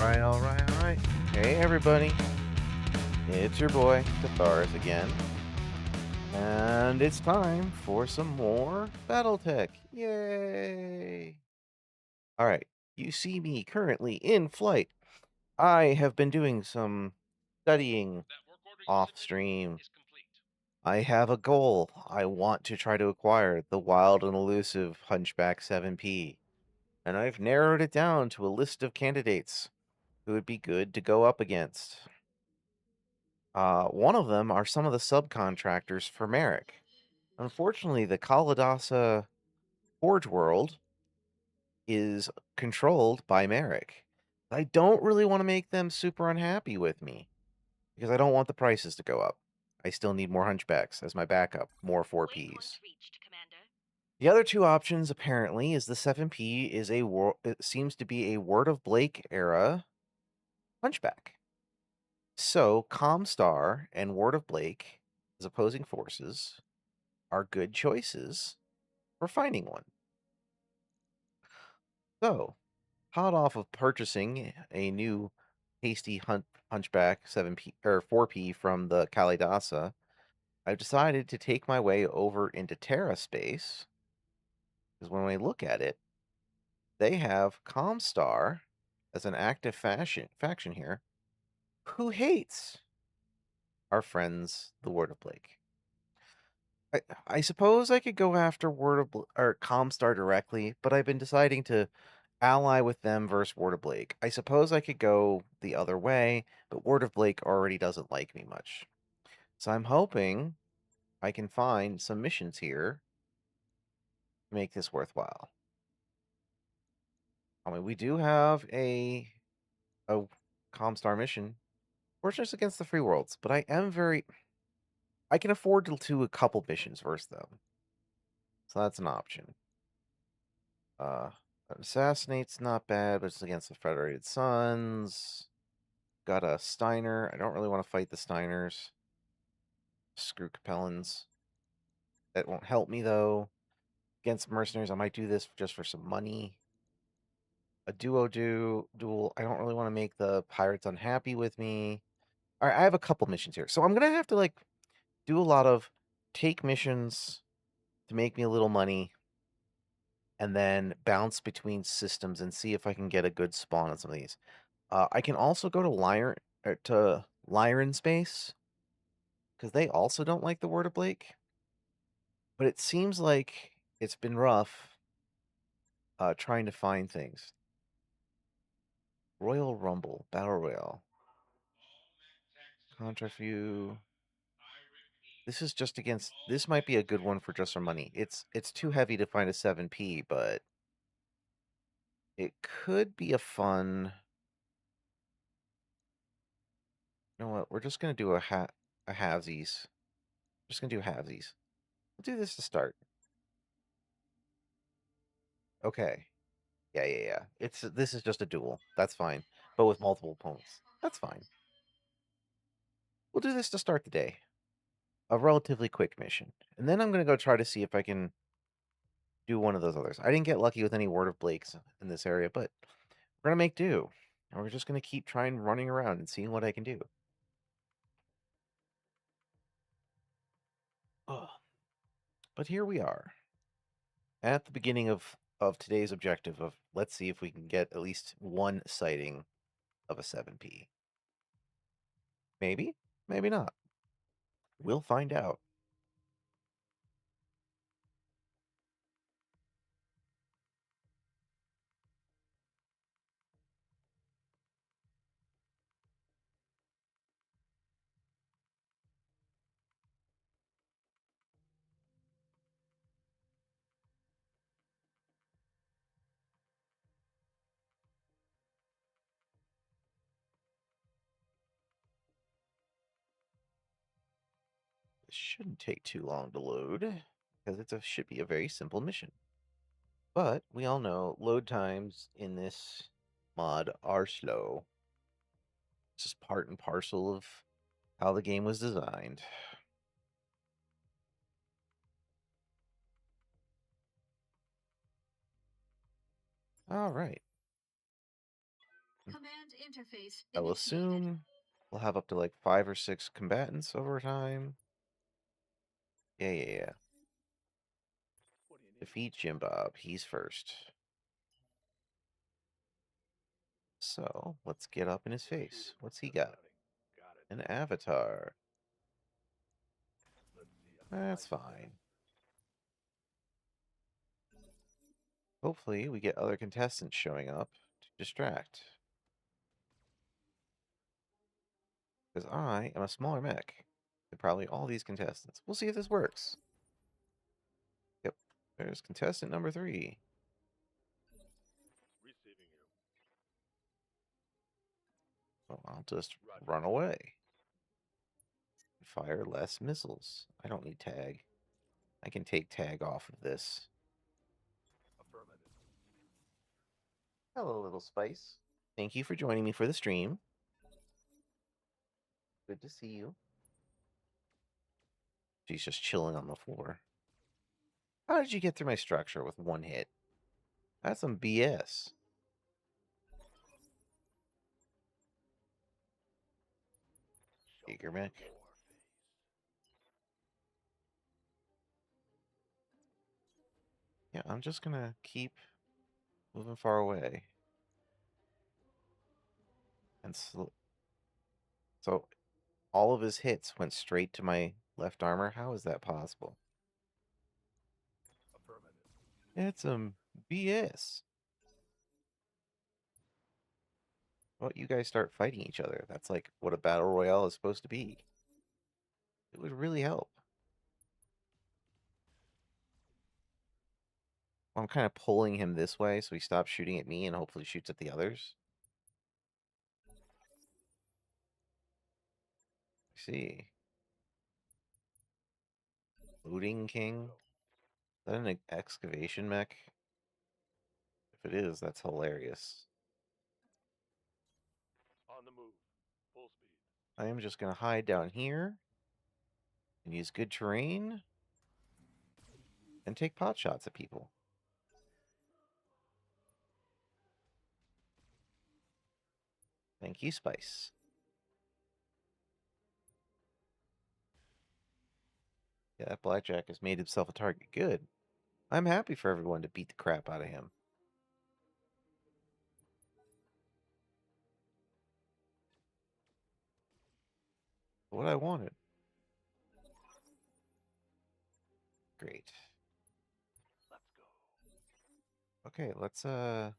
All right. Hey, everybody. It's your boy, Cathars again. And it's time for some more Battletech. Yay! All right. You see me currently in flight. I have been doing some studying off stream. I have a goal. I want to try to acquire the wild and elusive Hunchback 7P. And I've narrowed it down to a list of candidates who would be good to go up against. One of them are some of the subcontractors for Merrick. Unfortunately, the Kalidasa Forge World is controlled by Merrick. I don't really want to make them super unhappy with me because I don't want the prices to go up. I still need more hunchbacks as my backup, more 4Ps. The other two options apparently is the 7P is it seems to be a Word of Blake era hunchback. So Comstar and Word of Blake as opposing forces are good choices for finding one. So, hot off of purchasing a new hasty hunchback 7P or 4P from the Kalidasa, I've decided to take my way over into Terra space because when I look at it, they have Comstar as an active faction here who hates our friends, the Word of Blake. I suppose I could go after or Comstar directly, but I've been deciding to ally with them versus Ward of Blake. I suppose I could go the other way, but Ward of Blake already doesn't like me much. So I'm hoping I can find some missions here to make this worthwhile. I mean, we do have a Comstar mission. We're just against the free worlds, but I can afford to do a couple missions first though. So that's an option. Uh Assassinate's not bad, but it's against the Federated Suns. Got a Steiner. I don't really want to fight the Steiners. Screw Capellans. That won't help me, though. Against mercenaries, I might do this just for some money. A duel. I don't really want to make the pirates unhappy with me. All right, I have a couple missions here. So I'm going to have to, like, do a lot of take missions to make me a little money and then bounce between systems and see if I can get a good spawn on some of these. I can also go to Lyran space because they also don't like the Word of Blake. But it seems like it's been rough trying to find things. Royal Rumble, Battle Royale. Contract view. This is just against. This might be a good one for just for money. It's too heavy to find a 7P, but it could be a fun. You know what? We're just gonna do a halvesies. Just gonna do halvesies. We'll do this to start. Okay. Yeah. This is just a duel. That's fine. But with multiple opponents. That's fine. We'll do this to start the day. A relatively quick mission. And then I'm going to go try to see if I can do one of those others. I didn't get lucky with any Word of Blakes in this area, but we're going to make do. And we're just going to keep trying running around and seeing what I can do. Ugh. But here we are at the beginning of today's objective of let's see if we can get at least one sighting of a 7P. Maybe, maybe not. We'll find out. This shouldn't take too long to load because should be a very simple mission. But we all know load times in this mod are slow. It's just part and parcel of how the game was designed. All right. Command interface I will initiated. assume we'll have up to like 5 or 6 combatants over time. Yeah. Defeat Jim Bob. He's first. So, let's get up in his face. What's he got? An avatar. That's fine. Hopefully, we get other contestants showing up to distract. Because I am a smaller mech than probably all these contestants. We'll see if this works. Yep. There's contestant number 3. Well, I'll just run away. Fire less missiles. I don't need tag. I can take tag off of this. Hello, little spice. Thank you for joining me for the stream. Good to see you. She's just chilling on the floor. How did you get through my structure with one hit? That's some BS. Eager mech. Yeah, I'm just gonna keep moving far away. And so all of his hits went straight to my left armor. How is that possible? It's some BS. Well, you guys start fighting each other. That's like what a battle royale is supposed to be. It would really help. I'm kind of pulling him this way so he stops shooting at me and hopefully shoots at the others. I see. Looting King? Is that an excavation mech? If it is, that's hilarious. I am just going to hide down here and use good terrain and take pot shots at people. Thank you, Spice. Yeah, that blackjack has made himself a target. Good. I'm happy for everyone to beat the crap out of him. What I wanted. Great. Okay, let's we're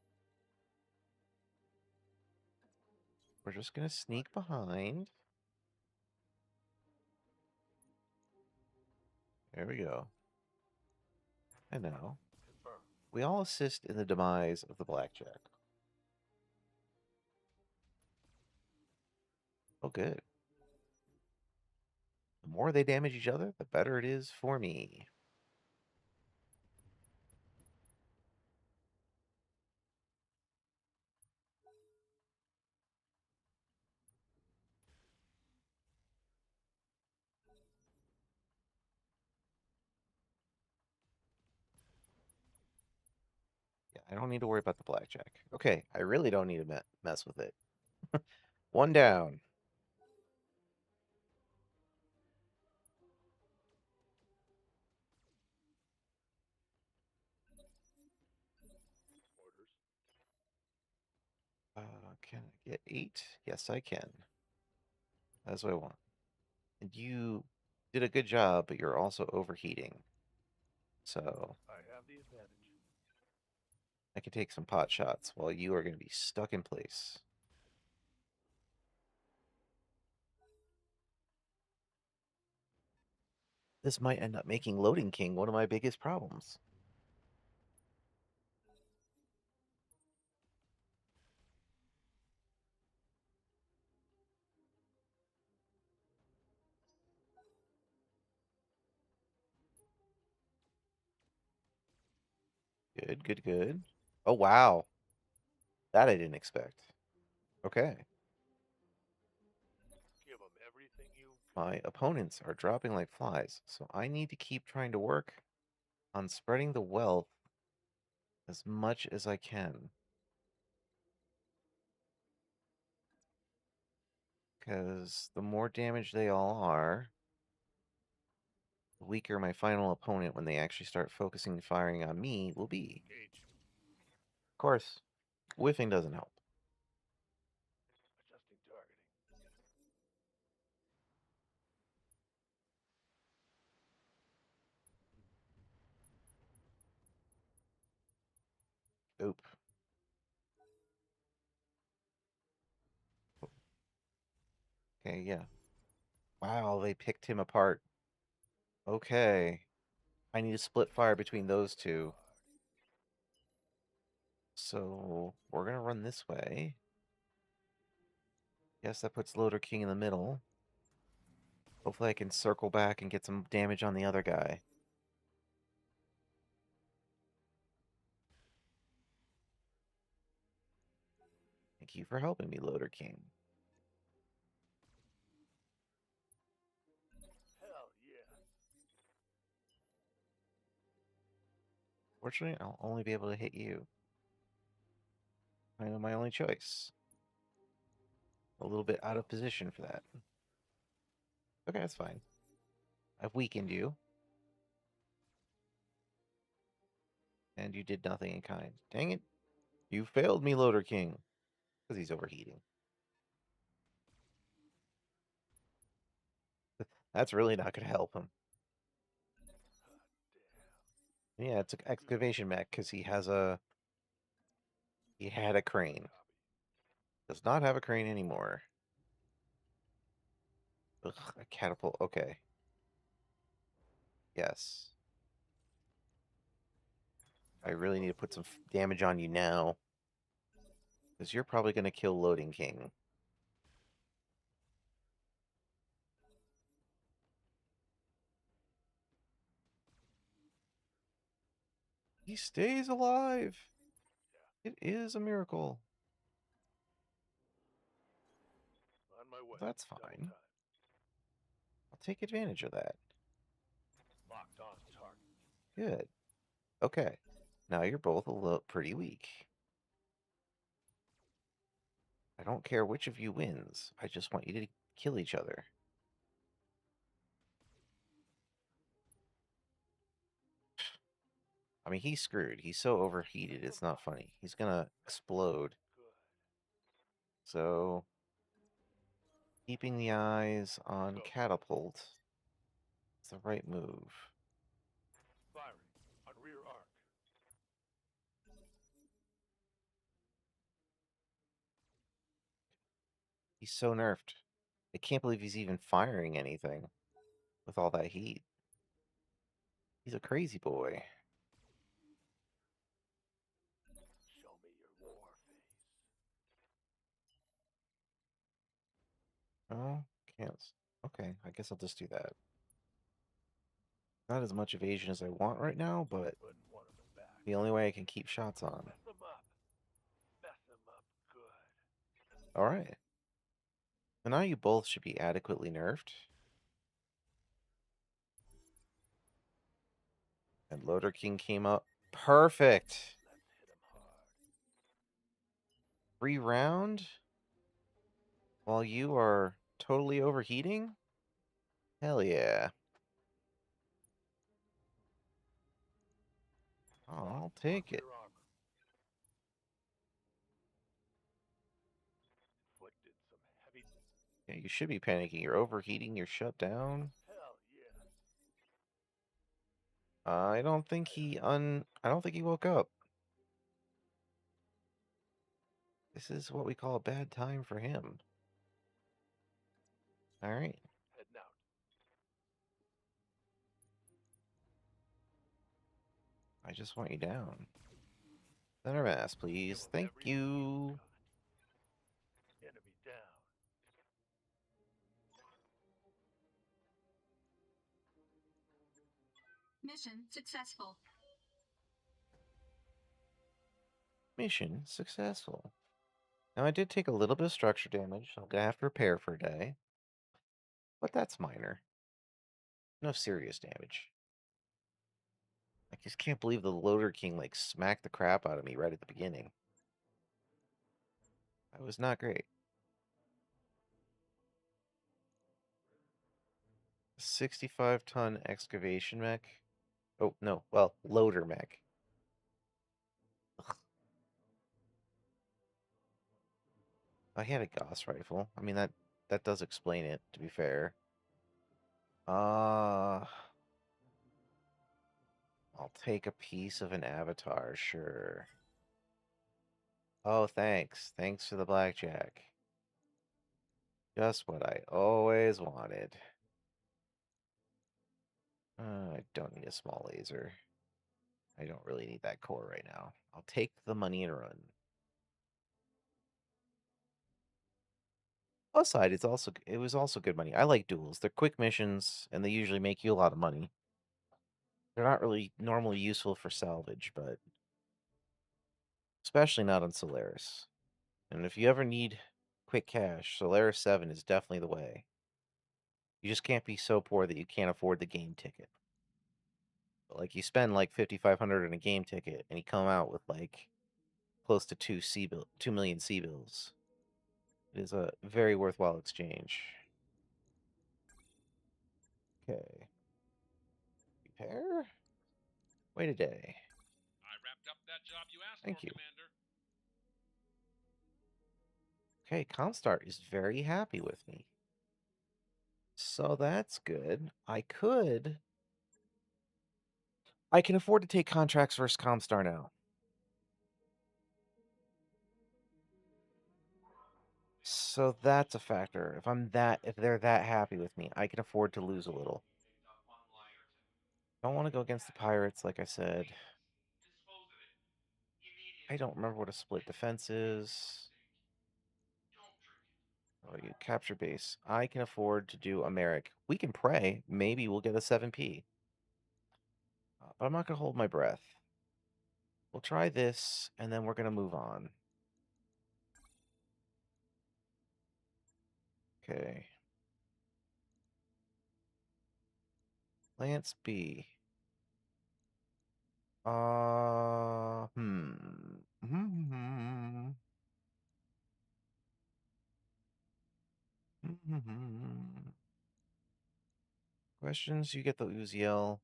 just gonna sneak behind. There we go. And now we all assist in the demise of the blackjack. Oh, good. The more they damage each other, the better it is for me. Yeah, I don't need to worry about the blackjack. Okay, I really don't need to mess with it. One down. Can I get 8? Yes, I can. That's what I want. And you did a good job, but you're also overheating. So I can take some pot shots while you are going to be stuck in place. This might end up making Loading King one of my biggest problems. Good. Oh, wow. That I didn't expect. Okay. My opponents are dropping like flies, so I need to keep trying to work on spreading the wealth as much as I can. Because the more damage they all are, the weaker my final opponent when they actually start focusing firing on me will be. Engage. Of course, whiffing doesn't help. Adjusting targeting. Oop. Okay, yeah. Wow, they picked him apart. Okay. I need to split fire between those two. So we're gonna run this way. Yes, that puts Loader King in the middle. Hopefully I can circle back and get some damage on the other guy. Thank you for helping me, Loader King. Hell yeah. Fortunately, I'll only be able to hit you. I know my only choice. A little bit out of position for that. Okay, that's fine. I've weakened you. And you did nothing in kind. Dang it. You failed me, Loader King. Because he's overheating. That's really not going to help him. Yeah, it's an excavation mech because he has a... He had a crane. Does not have a crane anymore. Ugh, a catapult. Okay. Yes. I really need to put some damage on you now. Because you're probably going to kill Loading King. He stays alive. It is a miracle. On my way. That's fine. I'll take advantage of that. Locked on target. Good. Okay. Now you're both a little pretty weak. I don't care which of you wins. I just want you to kill each other. I mean, he's screwed. He's so overheated, it's not funny. He's gonna explode. Good. So, keeping the eyes on Go. Catapult is the right move. Firing. On rear arc. He's so nerfed. I can't believe he's even firing anything with all that heat. He's a crazy boy. Show me your war face. Oh, can't. Okay, I guess I'll just do that. Not as much evasion as I want right now, but Putting one of them back. the only way I can keep shots on. Mess them up. Mess them up good. Alright. So now you both should be adequately nerfed. And Loader King came up. Perfect! Let's hit him hard. Free round? While you are totally overheating? Hell yeah. Oh, I'll take it. Rear armor. Inflicted some heavy. Yeah, you should be panicking. You're overheating. You're shut down. Hell yeah. I don't think he woke up. This is what we call a bad time for him. Alright. Heading out. I just want you down. Center mass, Give please. 'em Thank everything you you. got. Enemy down. Mission successful. Mission successful. Now, I did take a little bit of structure damage. So I'm gonna have to repair for a day. But that's minor. No serious damage. I just can't believe the Loader King, like, smacked the crap out of me right at the beginning. That was not great. 65-ton excavation mech. Oh, no. Well, loader mech. Ugh. I had a Gauss rifle. I mean, that does explain it, to be fair. I'll take a piece of an avatar, sure. Oh, thanks. Thanks for the blackjack. Just what I always wanted. I don't need a small laser. I don't really need that core right now. I'll take the money and run. Plus side, it was also good money. I like duels. They're quick missions, and they usually make you a lot of money. They're not really normally useful for salvage, but especially not on Solaris. And if you ever need quick cash, Solaris 7 is definitely the way. You just can't be so poor that you can't afford the game ticket. But like you spend like 5,500 in a game ticket, and you come out with like close to 2 million C bills. It is a very worthwhile exchange. Okay. Repair? Wait a day. I wrapped up that job you asked Thank for, you. Commander. Okay, Comstar is very happy with me. So that's good. I can afford to take contracts versus Comstar now. So that's a factor. If they're that happy with me, I can afford to lose a little. I don't want to go against the Pirates, like I said. I don't remember what a split defense is. Oh, you capture base. I can afford to do a Merrick. We can pray. Maybe we'll get a 7P. But I'm not going to hold my breath. We'll try this, and then we're going to move on. Okay. Lance B. Hmm. Questions? You get the Uziel.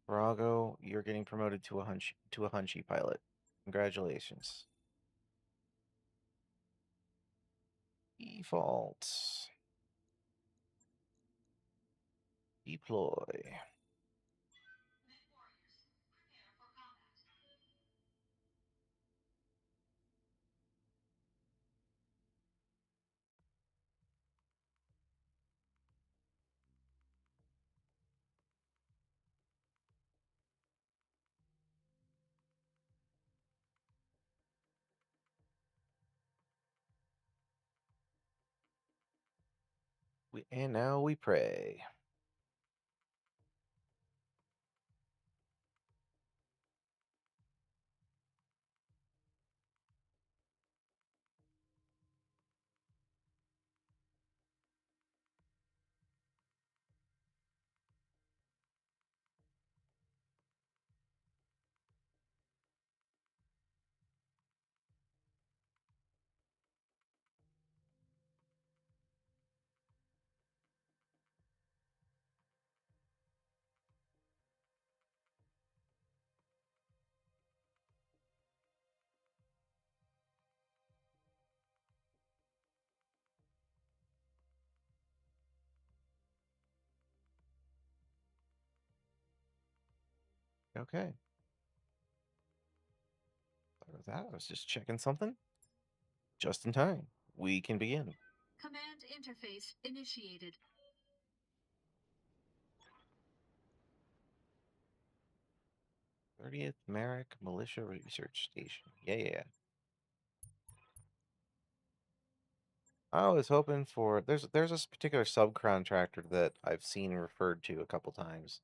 Virago, you're getting promoted to a hunchy pilot. Congratulations. Default. Deploy. And now we pray. Okay. Sorry about that. I was just checking something. Just in time. We can begin. Command interface initiated. 30th Merrick Militia Research Station. Yeah. I was hoping for there's this particular subcontractor that I've seen referred to a couple times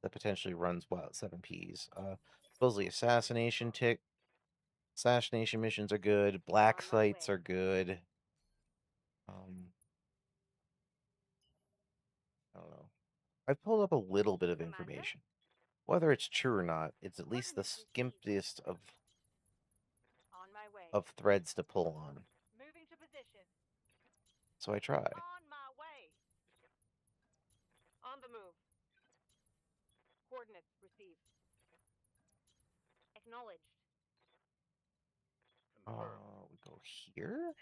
that potentially runs wild 7Ps. Supposedly assassination missions are good, black sites are good. I don't know. I've pulled up a little bit of information. Whether it's true or not, it's at least the skimpiest On my way. of threads to pull on. Moving to position. So I try. On my way. On the We go here.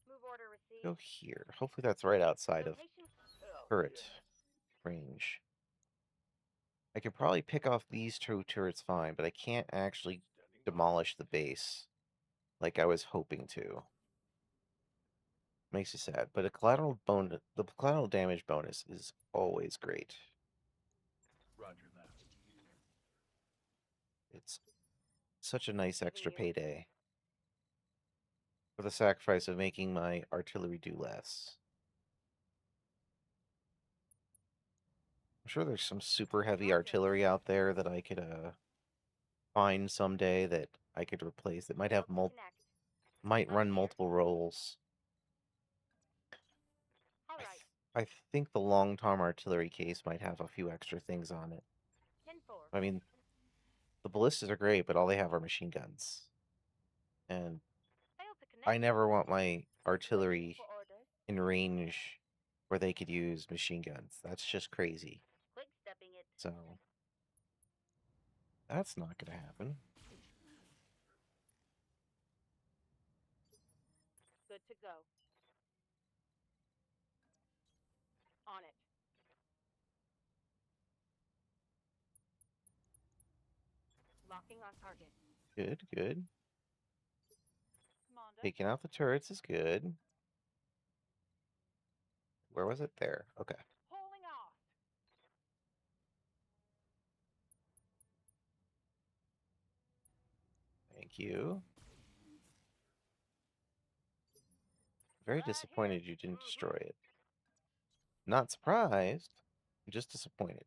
Move order received. Go here. Hopefully that's right outside of Location. Hell turret yeah. range. I could probably pick off these two turrets fine, but I can't actually Standing by. demolish the base like I was hoping to. Makes you sad, but the collateral damage bonus is always great. Roger that. It's such a nice Moving extra you. payday for the sacrifice of making my artillery do less. I'm sure there's some super heavy Roger. artillery out there that I could find someday that I could replace that might have Failed to connect. might run Here. multiple roles. All I, right. I think the long-term artillery case might have a few extra things on it. 10-4. I mean, the ballistas are great, but all they have are machine guns. And Failed to connect. I never want my Waiting artillery for orders. in range where they could use machine guns. That's just crazy. Quick stepping it. So that's not going to happen. Good to go. On it. Locking on target. Good, good. Commander. Taking out the turrets is good. Where was it? There. Okay. Hauling off. Thank you. Very Right here. disappointed you didn't destroy it. Not surprised. I'm just disappointed.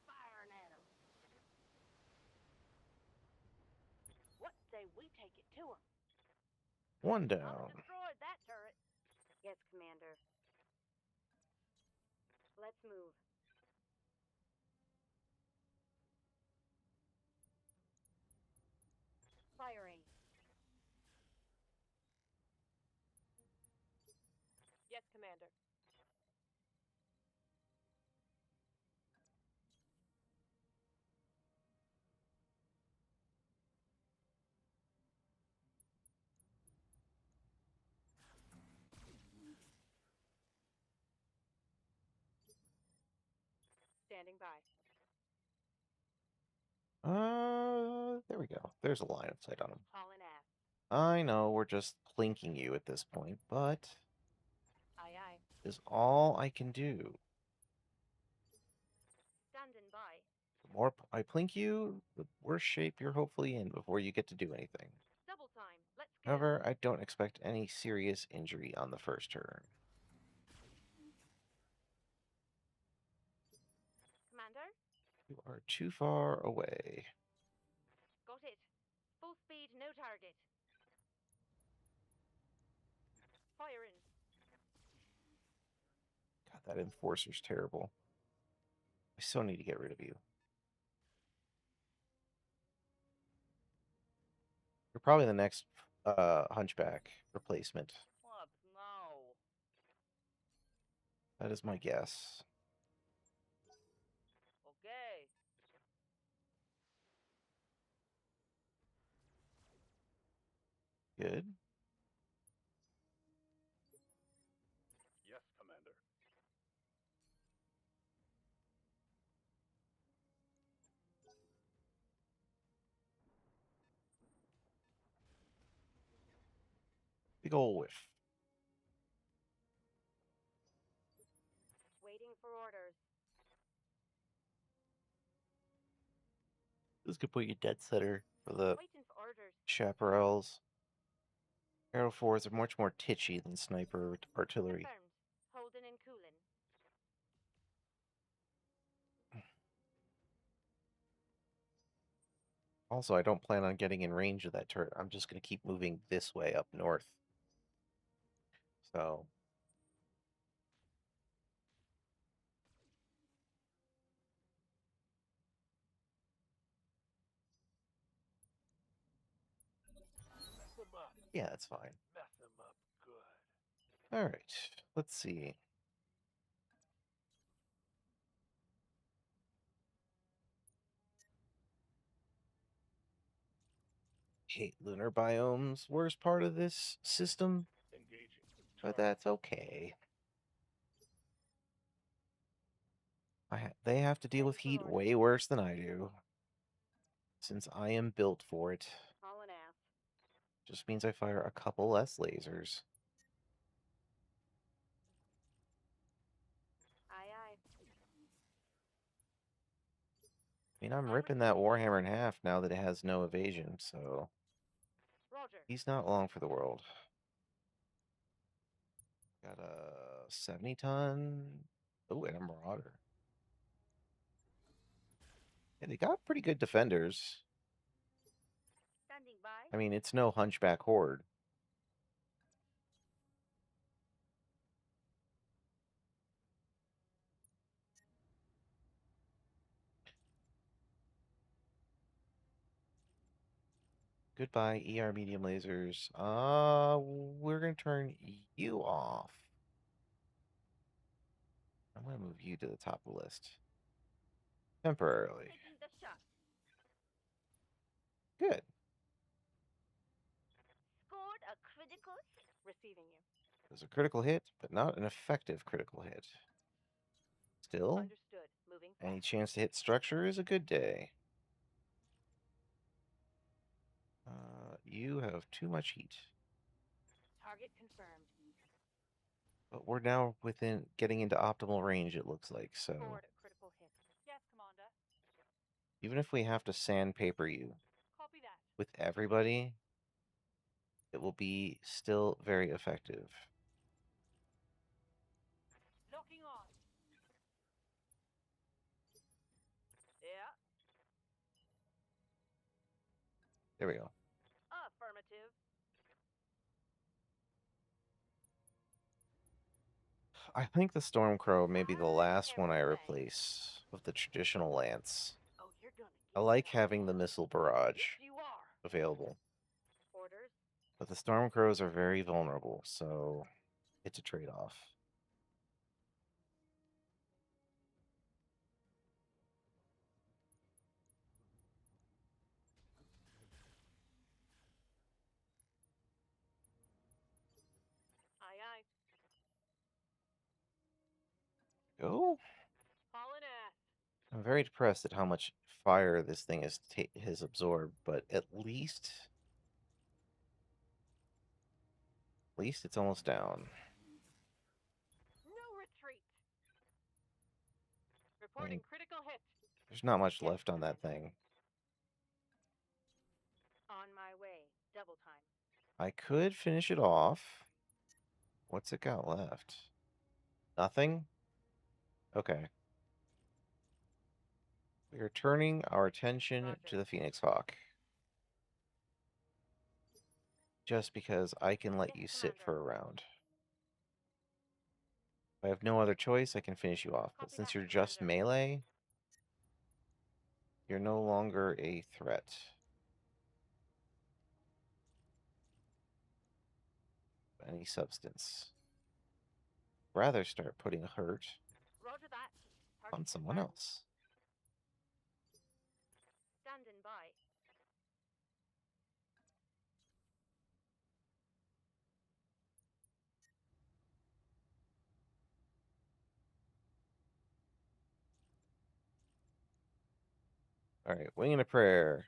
Firing at him. What say we take it to him? One Mama down. destroyed that turret. Yes, Commander. Let's move. Firing. Yes, Commander. Standing by. There we go. There's a line of sight on him. Hauling ass. I know we're just plinking you at this point, but Aye, aye. is all I can do. Standing by. The more I plink you, the worse shape you're hopefully in before you get to do anything. Double time. Let's go. However, I don't expect any serious injury on the first turn. Commander. You are too far away. Got it. Full speed, no target. Firing. God, that enforcer's terrible. I still need to get rid of you. You're probably the next hunchback replacement. Club, no. That is my guess. Okay. Good. Yes, Commander. Big ol' whiff. Waiting for orders. This could put you dead center for the Waiting for orders. chaparrals. Arrow 4s are much more titchy than sniper artillery. Confirmed. Holding and cooling. Also, I don't plan on getting in range of that turret. I'm just going to keep moving this way up north. So, Mess 'em up. yeah, that's fine. Mess 'em up good. All right, let's see. hate lunar biomes. Worst part of this system, Engaging. but that's okay. They have to deal with heat way worse than I do, since I am built for it. Hauling ass. Just means I fire a couple less lasers. Aye, aye. I mean, I'm ripping that Warhammer in half now that it has no evasion, so Roger. he's not long for the world. Got a 70-ton. Oh, and a Marauder. Yeah, they got pretty good defenders. Standing by. I mean, it's no Hunchback Horde. Goodbye, ER medium lasers. We're gonna turn you off. I'm gonna move you to the top of the list. Temporarily. Taking the shot. Good. Scored a critical hit. Receiving you. It was a critical hit, but not an effective critical hit. Still, Understood. Moving fast. any chance to hit structure is a good day. You have too much heat. Target confirmed. But we're now within getting into optimal range, it looks like. So Scored a critical hit. Yes, Commander. even if we have to sandpaper you Copy that. with everybody, it will be still very effective. Locking on. Yeah. There we go. Affirmative. I think the Stormcrow may be the last one I replace with the traditional lance. Oh, you're gonna I get like that. having the missile barrage Yes, you are. available, Orders. but the Stormcrows are very vulnerable, so it's a trade-off. Aye, aye. Go. Hauling ass. I'm very depressed at how much fire this thing has absorbed, but at least it's almost down. No retreat. Reporting critical hit. There's not much Yes, left on that Commander. thing. On my way. Double time. I could finish it off. What's it got left? Nothing? Okay. We are turning our attention Roger. to the Phoenix Hawk. Just because I can let Yes, you sit for a Commander. round. If I have no other choice, I can finish you off. But Copy since that, you're just Commander. melee, you're no longer a threat. of Any substance. Rather start putting hurt Roger that. Target on someone confirmed. else. Standing by. Alright, wing and a prayer.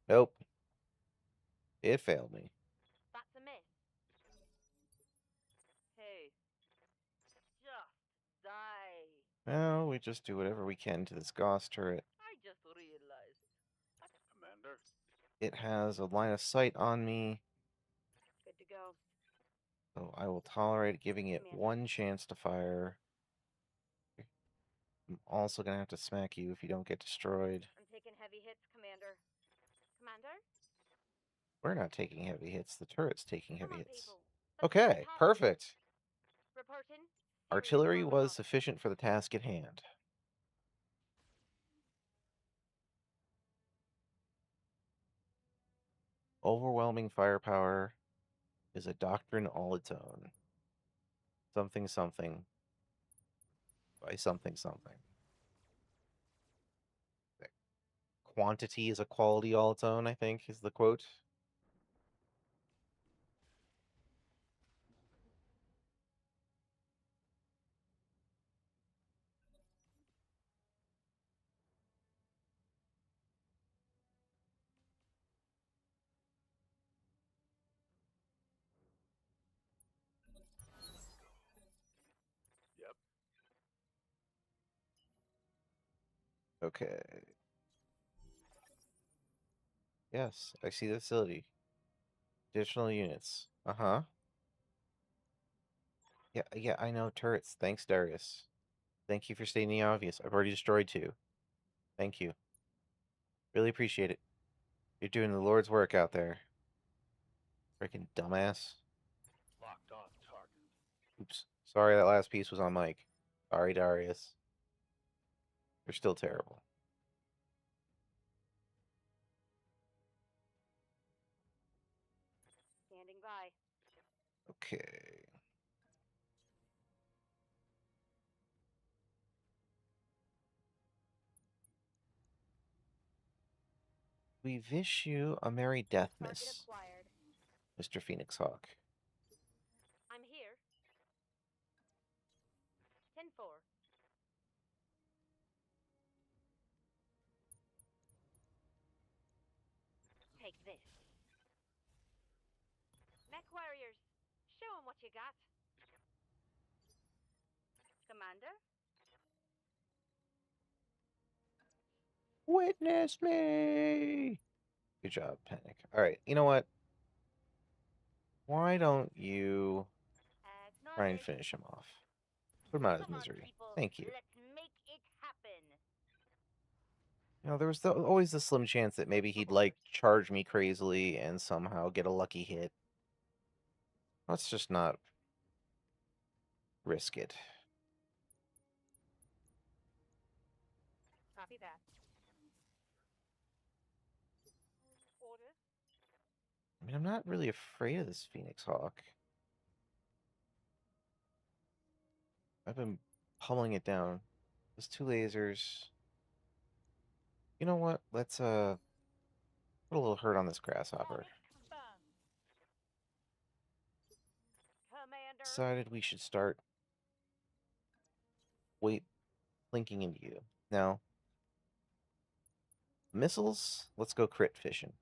Nope. It failed me. That's a miss. Hey. Just die. Well, we just do whatever we can to this Gauss turret. I just realized. Commander. It has a line of sight on me, Good to go. so I will tolerate giving it Commander. one chance to fire. I'm also gonna have to smack you if you don't get destroyed. I'm taking heavy hits, Commander. Commander? We're not taking heavy hits. The turret's taking Come heavy on, hits. people. Let's get on Okay, top. perfect. Reporting. Serious Artillery warming was up. sufficient for the task at hand. Overwhelming firepower is a doctrine all its own. Something something by something something. quantity is a quality all its own, I think, is the quote. Yep. Okay. Yes, I see the facility. Additional units. Uh-huh. Yeah, I know turrets. Thanks, Darius. Thank you for stating the obvious. I've already destroyed 2. Thank you. Really appreciate it. You're doing the Lord's work out there. Freaking dumbass. Locked on target. Oops. Sorry that last piece was on mic. Sorry, Darius. You're still terrible. Standing by. Okay. We wish you a merry Target deathmas, acquired. Mr. Phoenix Hawk. I'm here. 10-4. Take this. Mech warriors, show 'em what you got. Commander? Witness me! Good job, Panic. Alright, you know what? Why don't you try and Acknowledged. finish him off? Put him out of his Come on, misery. people. Thank you. Let's make it happen. You know, there was always the slim chance that maybe he'd, like, charge me crazily and somehow get a lucky hit. Let's just not risk it. Copy that. Order. I mean, I'm not really afraid of this Phoenix Hawk. I've been pummeling it down. Those 2 lasers. You know what? Let's, put a little hurt on this grasshopper. Commander. Decided we should start linking into you. Now, missiles, let's go crit fishing.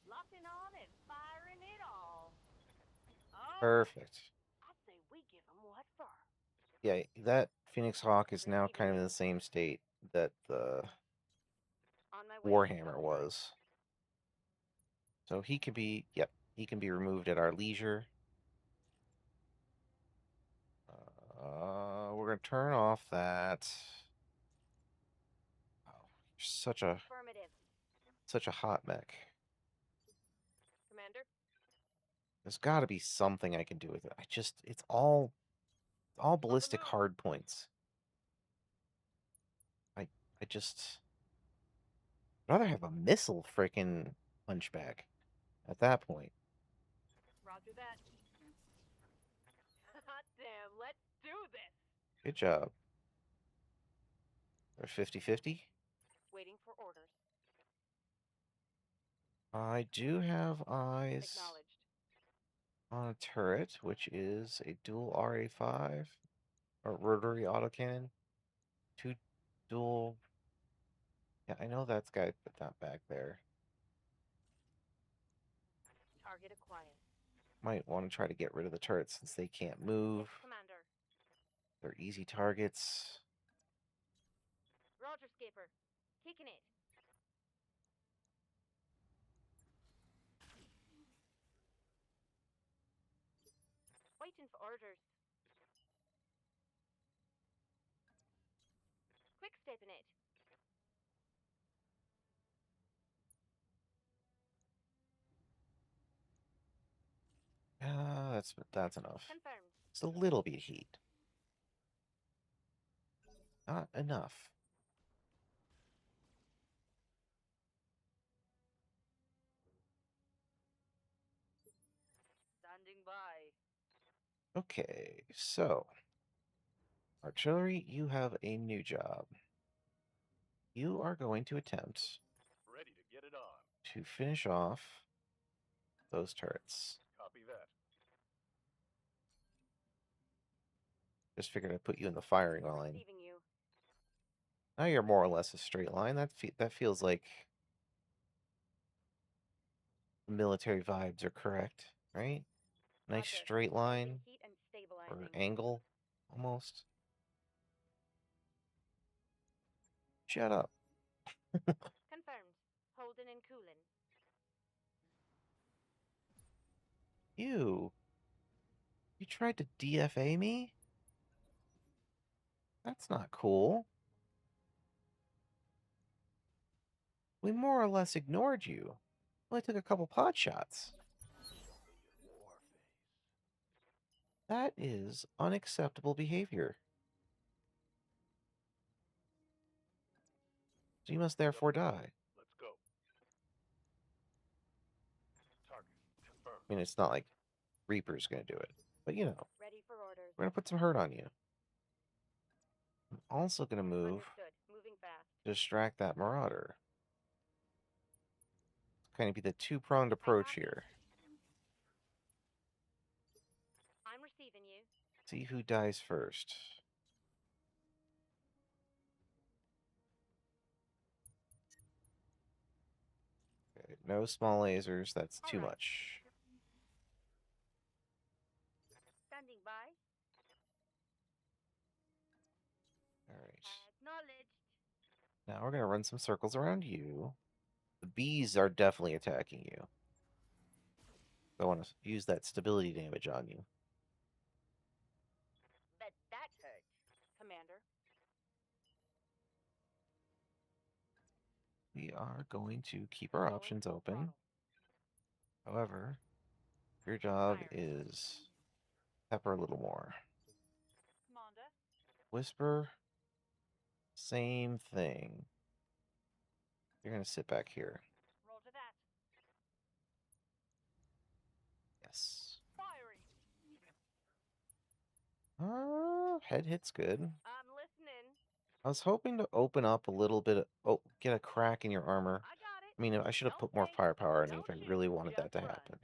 Locking on and firing it all. Perfect. I say we give 'em what for. Yeah, that Phoenix Hawk is now kind of in the same state that the On my way. Warhammer was. So he can be, yep, he can be removed at our leisure. We're going to turn off that. Oh, you're Affirmative. such a hot mech. Commander. There's got to be something I can do with it. It's all ballistic move. hard points. I just rather have a missile frickin' punchback at that point. Roger that. Hot damn, let's do this. Good job. They're 50-50. Waiting for orders. I do have eyes Acknowledged. on a turret, which is a dual RA5 or rotary autocannon. 2 dual. Yeah, I know that's guy, but not back there. Target acquired. Might want to try to get rid of the turrets since they can't move. Yes, Commander. They're easy targets. Roger, Skipper. Kicking it. Waiting for orders. Quick stepping it. That's enough. Confirmed. Just a little bit of heat. Not enough. Standing by. Okay, so artillery, you have a new job. You are going to attempt to finish off those turrets. Copy that. Just figured I'd put you in the firing line. Receiving you. Now you're more or less a straight line. That feels like the military vibes are correct, right? Nice Roger. straight line Heat and or stabilizing. angle, almost. Shut up. Confirmed. Holding and cooling. You tried to DFA me? That's not cool. We more or less ignored you. Only took a couple pot shots. War phase. That is unacceptable behavior. So you must therefore die. Let's go. Target confirmed. I mean, it's not like Reaper's gonna do it. But you know, Ready for orders. we're gonna put some hurt on you. I'm also gonna move Understood. Moving fast. to distract that Marauder. Kind of be the two-pronged approach here. I'm receiving you. See who dies first. Okay, no small lasers, that's too Alright. much. Standing by. Alright. Acknowledged. Now we're gonna run some circles around you. The bees are definitely attacking you. I want to use that stability damage on you. Bet that hurt. Commander. We are going to keep our Going options full open. throttle. However, your job Firing. is pepper a little more. Commander. Whisper, same thing. You're going to sit back here. Roger that. Yes. Firing. Head hit's good. I'm listening. I was hoping to open up a little bit. Oh, get a crack in your armor. I got it. I mean, I should have Don't put more think, firepower in it don't if I shoot, really wanted that just to run. happen.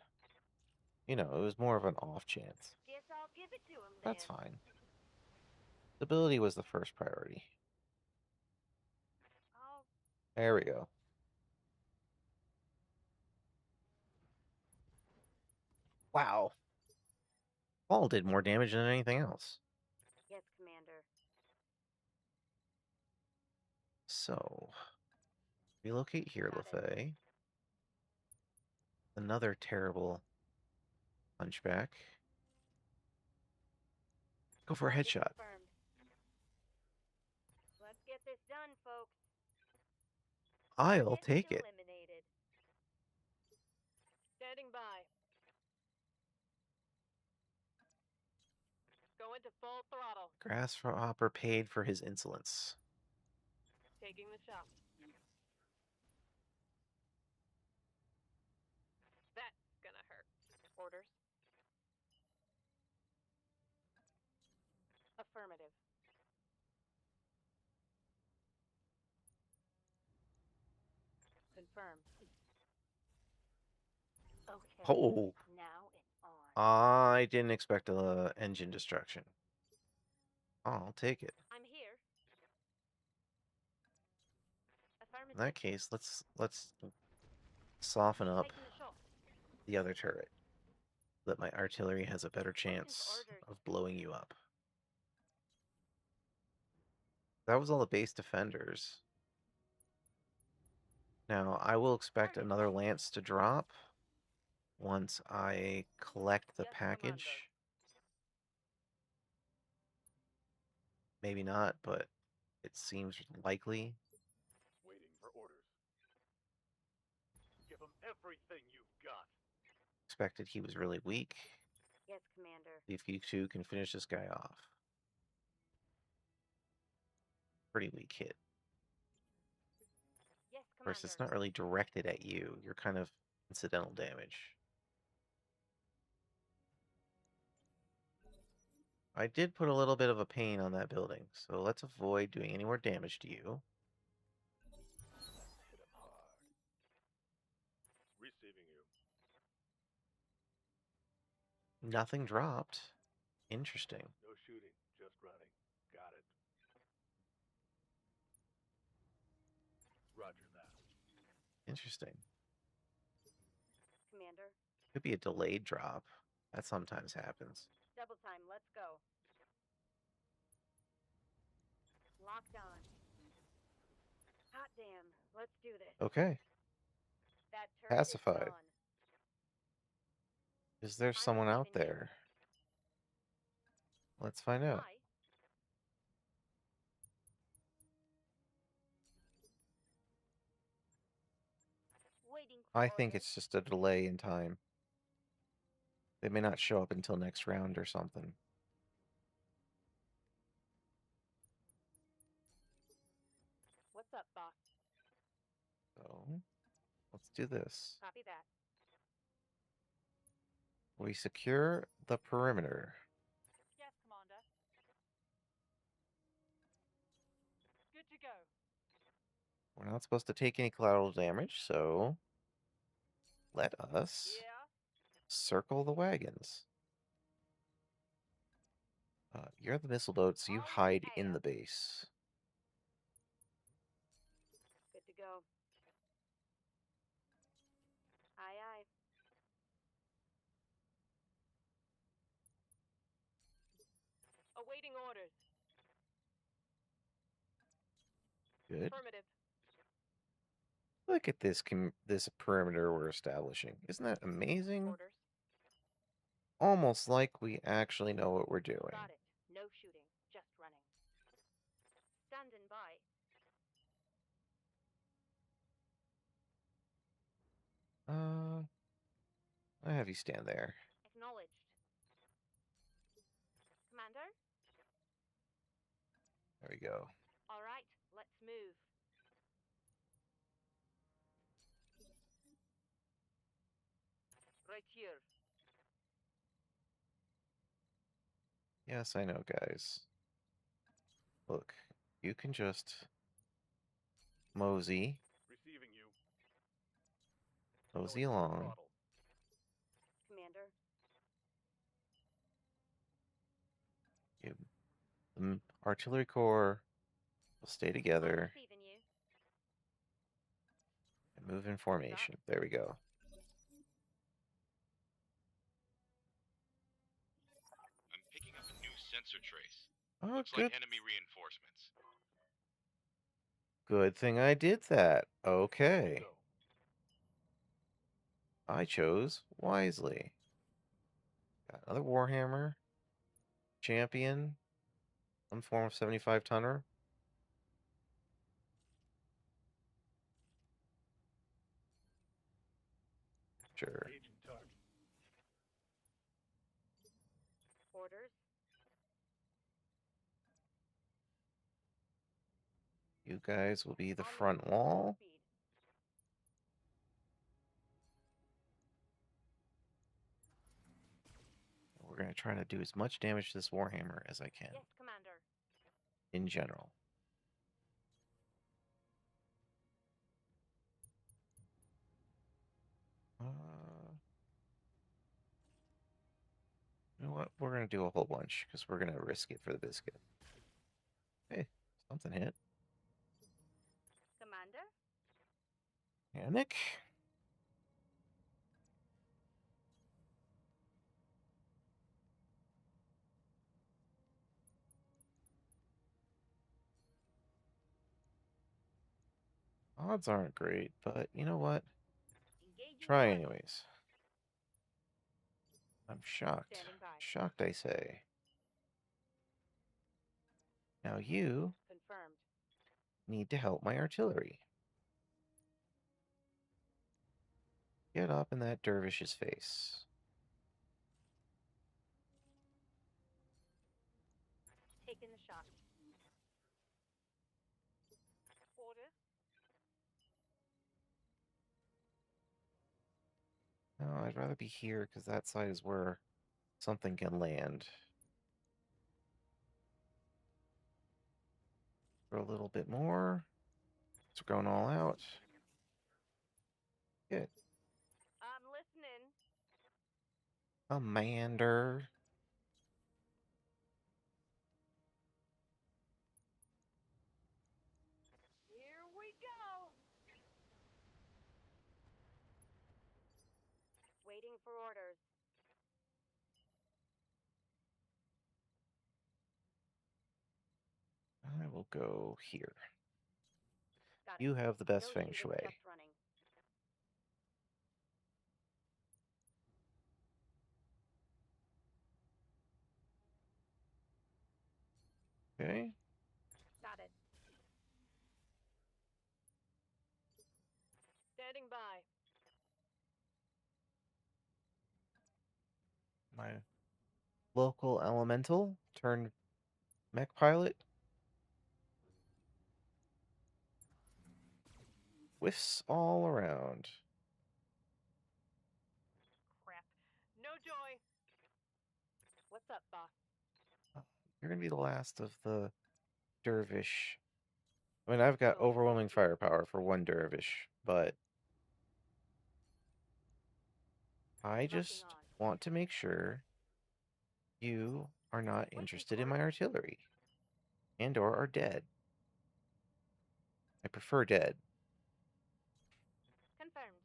You know, it was more of an off chance. Guess I'll give it to him then. That's fine. Stability was the first priority. Oh, There we go. Wow. Ball did more damage than anything else. yes, Commander. So, relocate here, Got it. LaFay. Another terrible hunchback. Go for a Target headshot. confirmed. Let's get this done, folks. I'll Target take it. eliminated. Standing by. Go into full throttle. Grasshopper paid for his insolence. Taking the shot. That's gonna hurt. Orders. Affirmative. Confirmed. Okay. Oh, Now it's on. I didn't expect a engine destruction. I'll take it. I'm here. Affirmative. In that case, let's soften up Taking the shot. the other turret. So that my artillery has a better chance orders. of blowing you up. That was all the base defenders. Now, I will expect another lance to drop once I collect the Yes, package. Commander. Maybe not, but it seems likely. Waiting for orders. Give them everything you've got. Expected he was really weak. Yes, Commander. See if you two can finish this guy off. Pretty weak hit. Yes, Of course, Commander. it's not really directed at you. You're kind of incidental damage. I did put a little bit of a pain on that building, so let's avoid doing any more damage to you. Hit 'em hard. Receiving you. Nothing dropped. Interesting. No shooting, just running. Got it. Roger that. Interesting. Commander. Could be a delayed drop. That sometimes happens. Double time, let's go. Locked on. Hot damn, let's do this. Okay. That turret Pacified. is gone. Is there I'm someone out receiving you. there? Let's find out. Hi. Waiting for I think orders. it's just a delay in time. They may not show up until next round or something. What's up, boss? So, let's do this. Copy that. We secure the perimeter. Yes, Commander. Good to go. We're not supposed to take any collateral damage, so let us Yeah. circle the wagons. You're the missile boat, so you On hide in air. the base. Good to go. Aye, aye. Awaiting orders. Good. Affirmative. Look at this perimeter we're establishing. Isn't that amazing? Orders. Almost like we actually know what we're doing. Got it. No shooting, just running. Standing by. I have you stand there. Acknowledged. Commander? There we go. All right, let's move. Right here. Yes, I know, guys. Look, you can just mosey Receiving you. Mosey Going full along. throttle. Commander. The artillery corps will stay I'm together receiving you. and move in formation. There we go. I'm picking up a new sensor trace. Oh, Looks good. like enemy reinforcements. Good thing I did that. Let's Okay. go. I chose wisely. Got another Warhammer. Champion. Some form of 75 tonner. Sure. Engaging target. Orders. You guys will be the On the front move, full wall. speed. We're going to try to do as much damage to this Warhammer as I can Yes, Commander. in general. You know what? We're going to do a whole bunch because we're going to risk it for the biscuit. Hey, something hit. Commander? Panic. Odds aren't great, but you know what? Engaging Try target. anyways. I'm shocked. Standing by. Shocked, I say. Now you Confirmed. need to help my artillery. Get up in that dervish's face. Taking the shot. Orders. No, I'd rather be here because that side is where something can land. For a little bit more. It's going all out. Good. Commander. Here we go! Waiting for orders. I will go here. Got it. You have the best No feng shooting, shui. just running. Okay. Got it. Standing by. My local elemental turned mech pilot. Whiffs all around. Crap. No joy. What's up, boss? You're gonna be the last of the dervish. I mean, I've got Going overwhelming full speed. firepower for one dervish, but I Locking just on. want to make sure you are not Waiting interested for in my orders. artillery and or are dead. I prefer dead. Confirmed.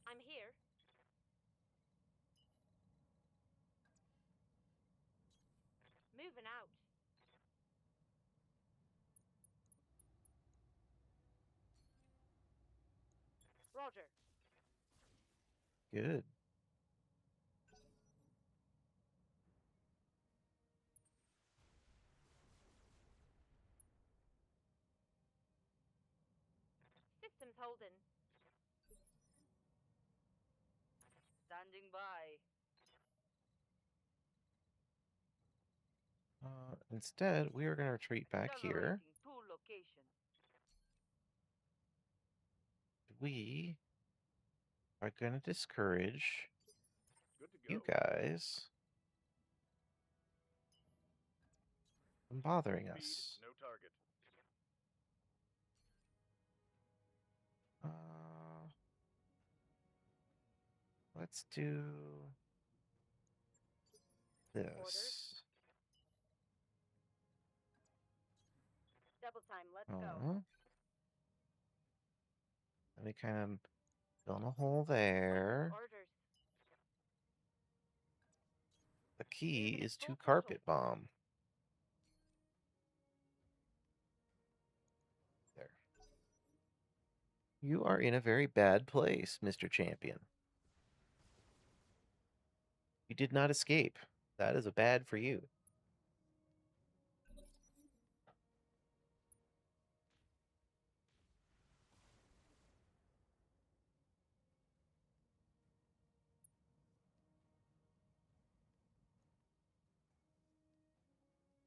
I'm here. Moving out. Roger. Good. Systems holding. Standing by. Instead, we are going to retreat back here. Generating to location. We are going to discourage Good to go. you guys from bothering Speed, us. no target. Let's do Orders. this. Double time. Let's go. Oh, let me kind of fill in a hole Waiting there. for orders. The key Moving at is to full carpet throttle. bomb. There. You are in a very bad place, Mr. Champion. You did not escape. That is a bad for you.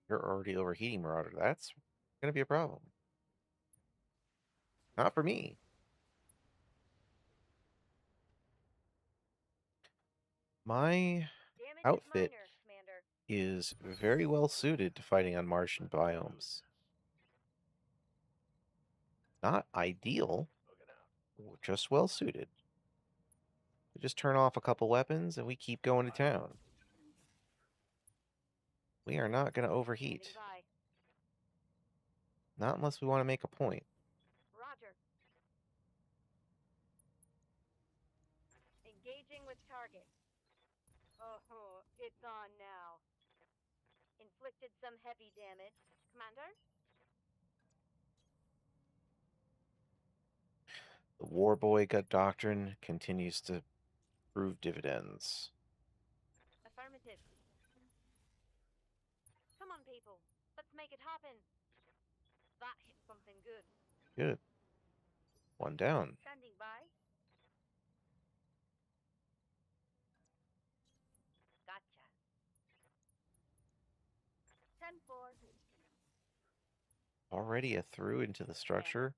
You're already overheating, Marauder. That's going to be a problem. Not for me. My Damage outfit is minor, Commander. is very well suited to fighting on Martian biomes. Not ideal, Looking out. just well suited. We just turn off a couple weapons and we keep going to town. We are not going to overheat. Standing by. Not unless we want to make a point. Roger. Engaging with target. Oh, it's on now. Inflicted some heavy damage. Commander? The War Boy Gut Doctrine continues to prove dividends. Affirmative. Come on, people. Let's make it happen. That hit something good. Good. One down. Standing by. Gotcha. 10-4. Already a through into the structure.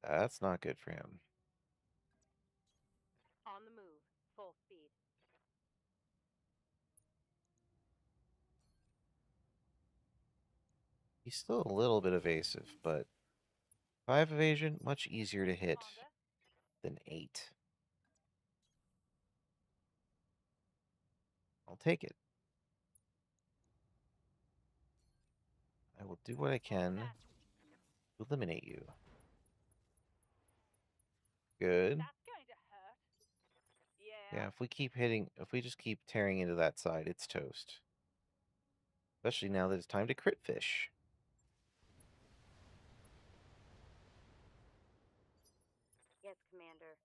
That's not good for him. On the move. Full speed. He's still a little bit evasive, but 5 evasion, much easier to hit Commander. than 8. I'll take it. I will do what I can That, to eliminate you. Good. that's going to hurt. Yeah. Yeah, if we just keep tearing into that side, it's toast. Especially now that it's time to crit fish. Yes, Commander.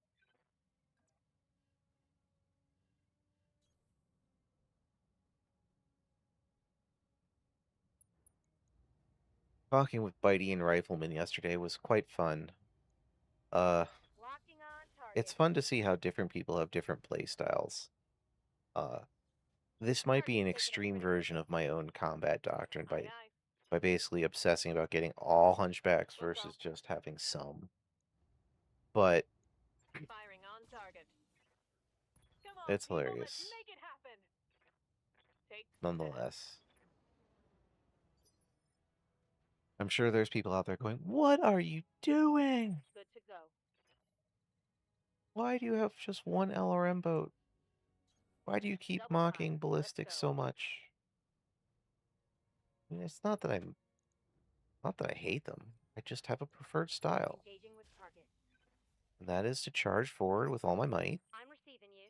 Talking with Bitey and Rifleman yesterday was quite fun. Locking on target. It's fun to see how different people have different play styles. This might be an extreme version of my own combat doctrine by basically obsessing about getting all hunchbacks versus just having some. But Firing on target. Come on, it's people, let's hilarious, make it happen. Take nonetheless. I'm sure there's people out there going, "What are you doing? good to go. Why do you have just one LRM boat? Why do you keep Double time. mocking Let's ballistics go. so much?" I mean, it's not that I hate them. I just have a preferred style. Engaging with target. And that is to charge forward with all my might I'm receiving you.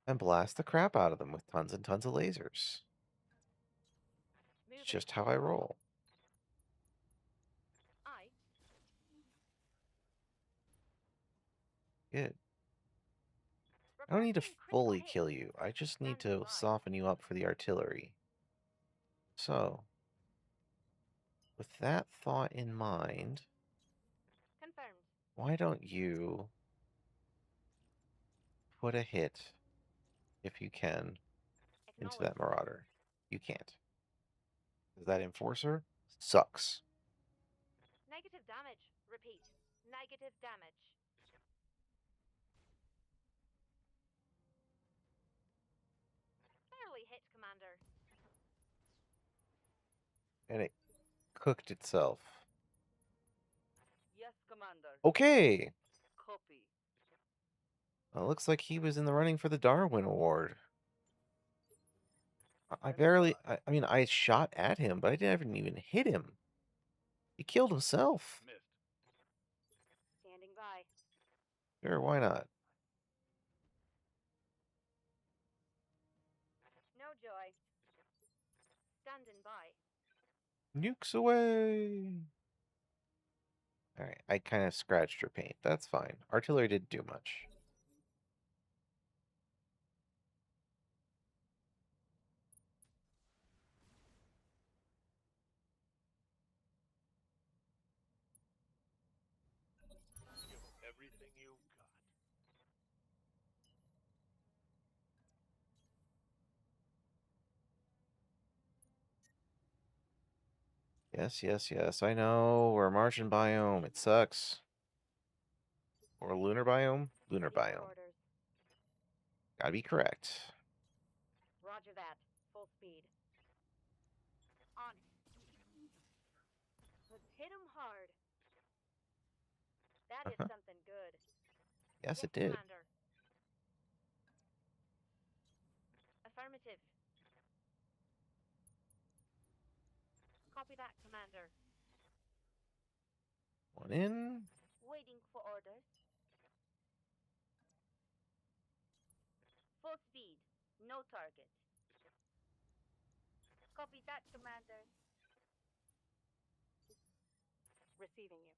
and blast the crap out of them with tons and tons of lasers. Moving. It's just how I roll. I. Good. I don't need to Requesting fully critical hit. kill you. I just need Standing to by. soften you up for the artillery. So, with that thought in mind, Confirmed. why don't you put a hit, if you can, into Acknowledged. that Marauder? You can't. Because that Enforcer sucks. Negative damage. Repeat. Negative damage. Barely hit, Commander. And it cooked itself. Yes, Commander. Okay. Copy. Well, looks like he was in the running for the Darwin Award. I mean, I shot at him, but I didn't even hit him. He killed himself. Missed. Standing by. Sure, why not? No joy. Standing by. Nukes away! Alright, I kind of scratched your paint. That's fine. Artillery didn't do much. Give 'em everything you got. Yes, yes, yes. I know. We're a Martian biome. It sucks. Or a lunar biome? Lunar Waiting for biome. orders. Gotta be correct. Roger that. Full speed. On it. Let's hit 'em hard. That is something good. Yes, it did. Commander. Affirmative. Copy that, Commander. One in. Waiting for orders. Full speed. No target. Copy that, Commander. Receiving you.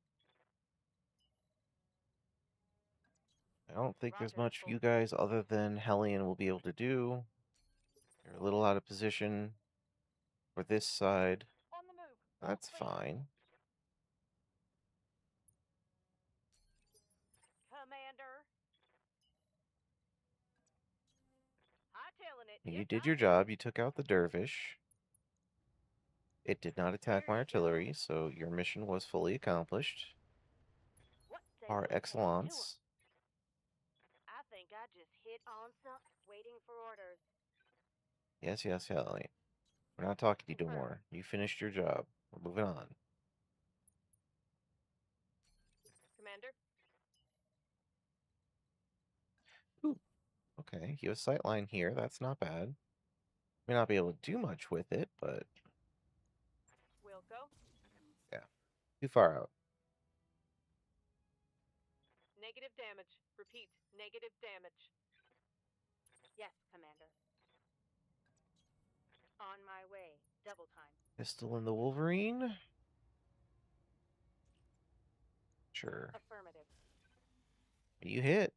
I don't think there's Roger, much full you speed. guys other than Hellion will be able to do. You're a little out of position for this side. On the move. That's Full speed. fine. Commander. Hightailing it. You Yes, did I your am. job. You took out the dervish. It did not attack my Here you go. artillery, so your mission was fully accomplished. What say Par we take 'em to 'em? excellence. I think I just hit on some. Waiting for orders. Yes, yes, Hellion. We're not talking to you no Confirmed. more. You finished your job. We're We're moving on. Commander? Ooh, okay. You have a sight line here. That's not bad. May not be able to do much with it, but Wilco? yeah. Too far out. Negative damage. Repeat, negative damage. Yes, Commander. On my way. Double time. Pistol in the Wolverine? Sure. Affirmative. You hit.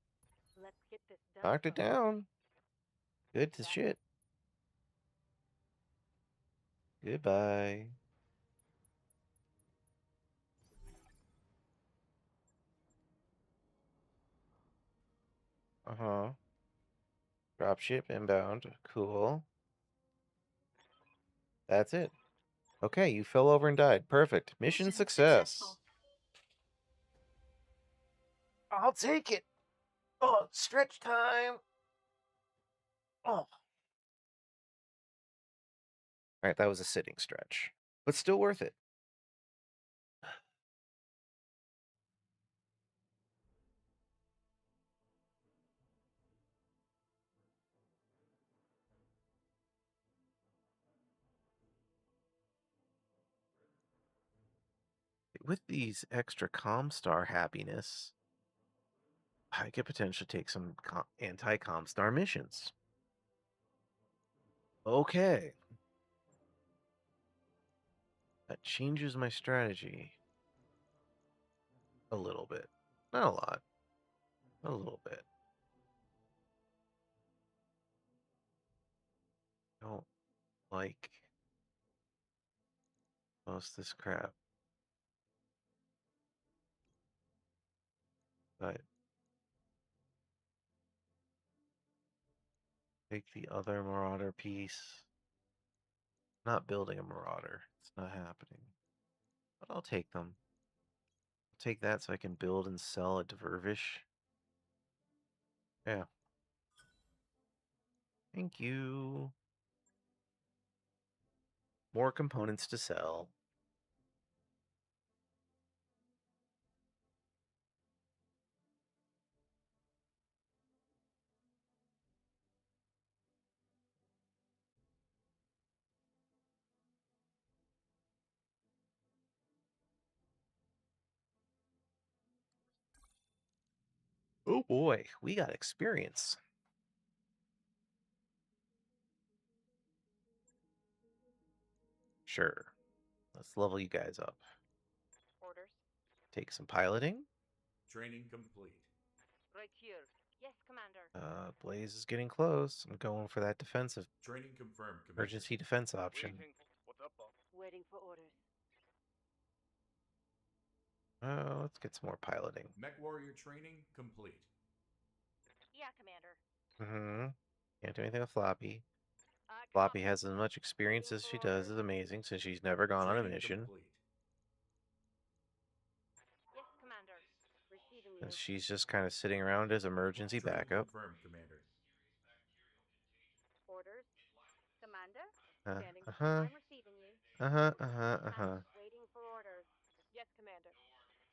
Let's get this done. Knocked it folks. down. Good to That- shit. Goodbye. Uh-huh. Dropship inbound. Cool. That's it. Okay, you fell over and died. Perfect. Mission success. successful. I'll take it. Oh, stretch time. Oh. All right, that was a sitting stretch, but still worth it. With these extra Comstar happiness, I could potentially take some anti-Comstar missions. Okay. That changes my strategy a little bit. Not a lot. A little bit. Don't like most of this crap. But take the other Marauder piece. Not building a Marauder. It's not happening. But I'll take them. I'll take that so I can build and sell a Divervish. Yeah. Thank you. More components to sell. Oh boy, we got experience. Sure. Let's level you guys up. Orders. Take some piloting. Training complete. Right here. Yes, Commander. Blaze is getting close. I'm going for that defensive Training confirmed, Commander. emergency defense option. Waiting. What's up, boss? Waiting for orders. Let's get some more piloting. Mech warrior training complete. Yeah, Commander. Mm-hmm. Can't do anything with Floppy. I Floppy copy. has as much experience as she does is amazing since she's never gone on a Training mission. complete. Yes, Commander. Receiving you. And she's just kind of sitting around as emergency Training backup. confirmed, Commander. Orders. Commander. Uh, Standing. uh-huh. I'm receiving you. Uh-huh. Waiting for orders. Yes, Commander.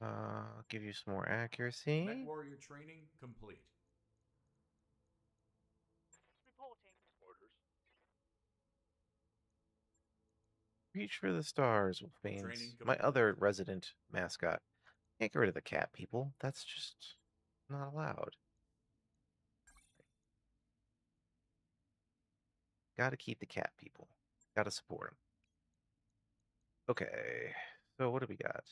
I'll give you some more Mech accuracy. warrior training complete. Reporting. Orders. Reach for the stars, Wolfbanes. Training My complete. other resident mascot. Can't get rid of the cat people. That's just not allowed. Gotta keep the cat people. Gotta support them. Okay, so what do we got?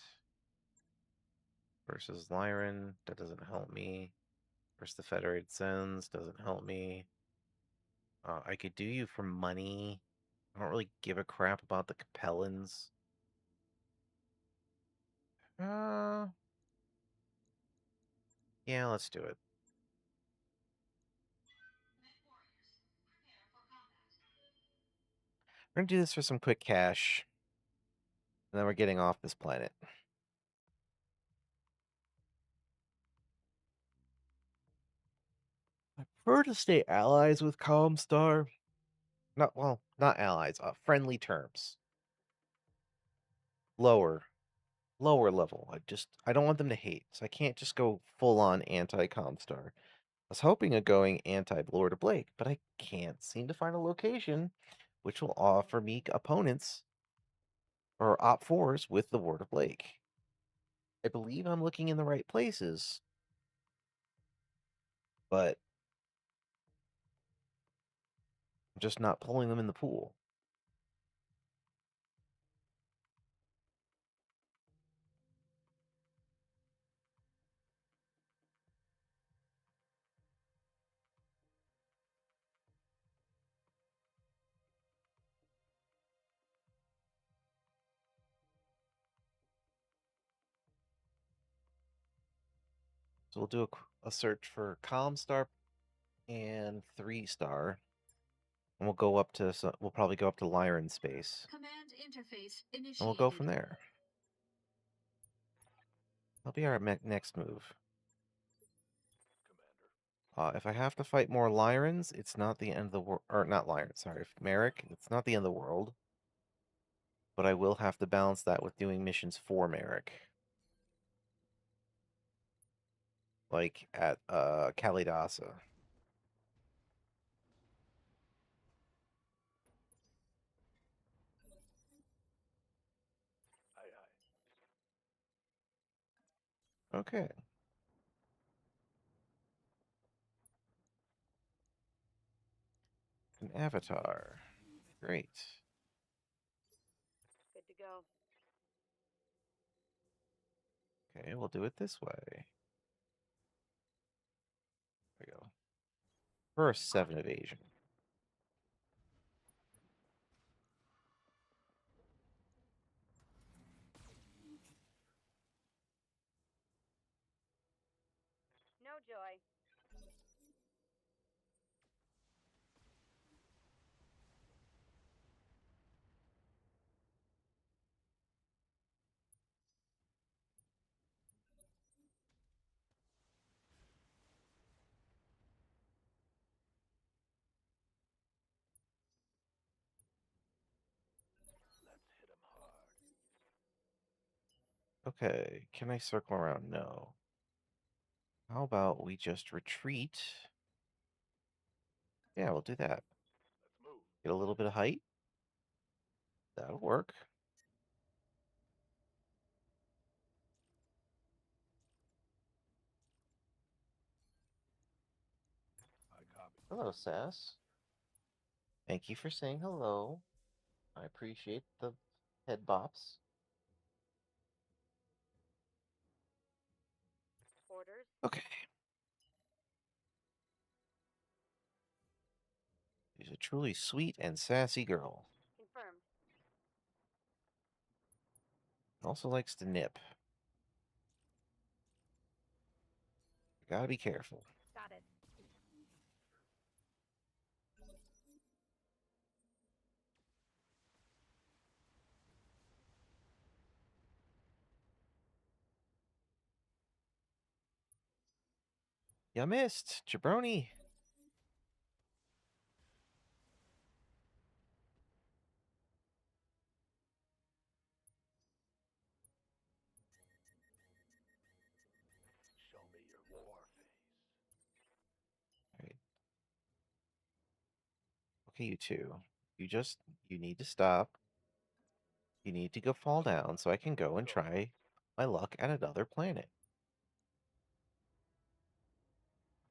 Versus Lyran, that doesn't help me. Versus the Federated Sens, doesn't help me. I could do you for money. I don't really give a crap about the Capellans. Yeah, let's do it. We're gonna do this for some quick cash. And then we're getting off this planet. I prefer to stay allies with Comstar. Not allies, friendly terms. lower level. I don't want them to hate, so I can't just go full on anti-Comstar. I was hoping of going anti-Lord of Blake, but I can't seem to find a location which will offer me opponents or op fours with the Lord of Blake. I believe I'm looking in the right places, but I'm just not pulling them in the pool. So we'll do a search for Comstar and 3-star. And we'll go up to, we'll probably go up to Lyran space. Command interface And we'll go from initiated. there. That'll be our next move. Commander. If I have to fight more Lyrans, it's not the end of the world. Or not Lyran, sorry. Merrick, it's not the end of the world. But I will have to balance that with doing missions for Merrick. Like at Kalidasa. Aye, aye. Okay. An avatar. Great. Good to go. Okay, we'll do it this way. There we go. First 7 evasion. No joy. Let's hit 'em hard. Okay, can I circle around? No. How about we just retreat? Yeah, we'll do that. Let's move. Get a little bit of height. That'll work. I copy. Hello, Sass. Thank you for saying hello. I appreciate the head bops. Orders. Okay. She's a truly sweet and sassy girl. Confirmed. Also likes to nip. Gotta be careful. Got it. You missed, jabroni. Show me your war face. Right. Okay, you two. You need to stop. You need to go fall down so I can go and try my luck at another planet.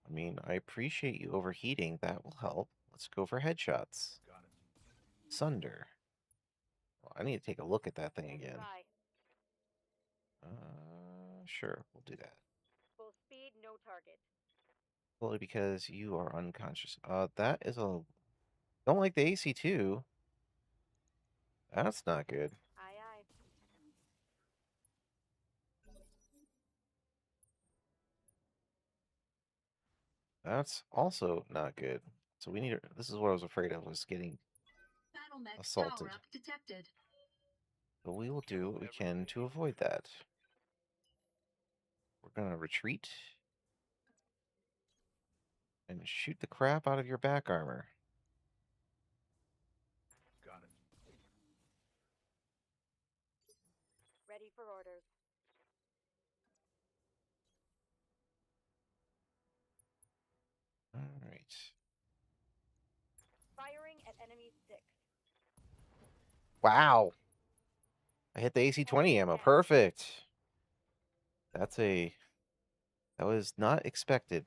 I mean, I appreciate you overheating. That will help. Let's go for headshots. Got it. Sunder. Well, I need to take a look at that thing Standing again. by. Sure, we'll do that. Full speed, no target. Only because you are unconscious. That is a... Don't like the AC-2. That's not good. Aye, aye. That's also not good. So we need... This is what I was afraid of, was getting Battle mech assaulted. power up detected. But we will do what we can to avoid that. We're gonna retreat. And shoot the crap out of your back armor. Got it. Ready for orders. All right. Firing at enemy 6. Wow. I hit the AC-20 ammo. Perfect. That was not expected.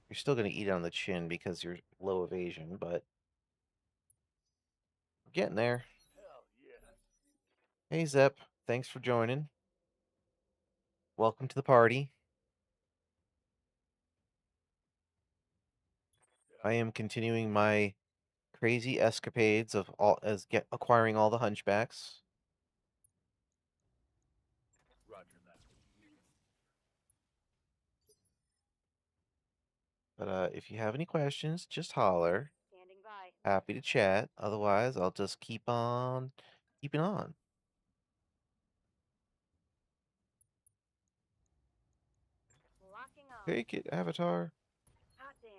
You're still going to eat it on the chin because you're low evasion, but we're getting there. Hell yeah. Hey, Zep. Thanks for joining. Welcome to the party. I am continuing my crazy escapades of acquiring all the hunchbacks. Roger that. But if you have any questions, just holler. Standing by. Happy to chat. Otherwise, I'll just keep on keeping on. Locking on. Take it, Avatar. Hot damn.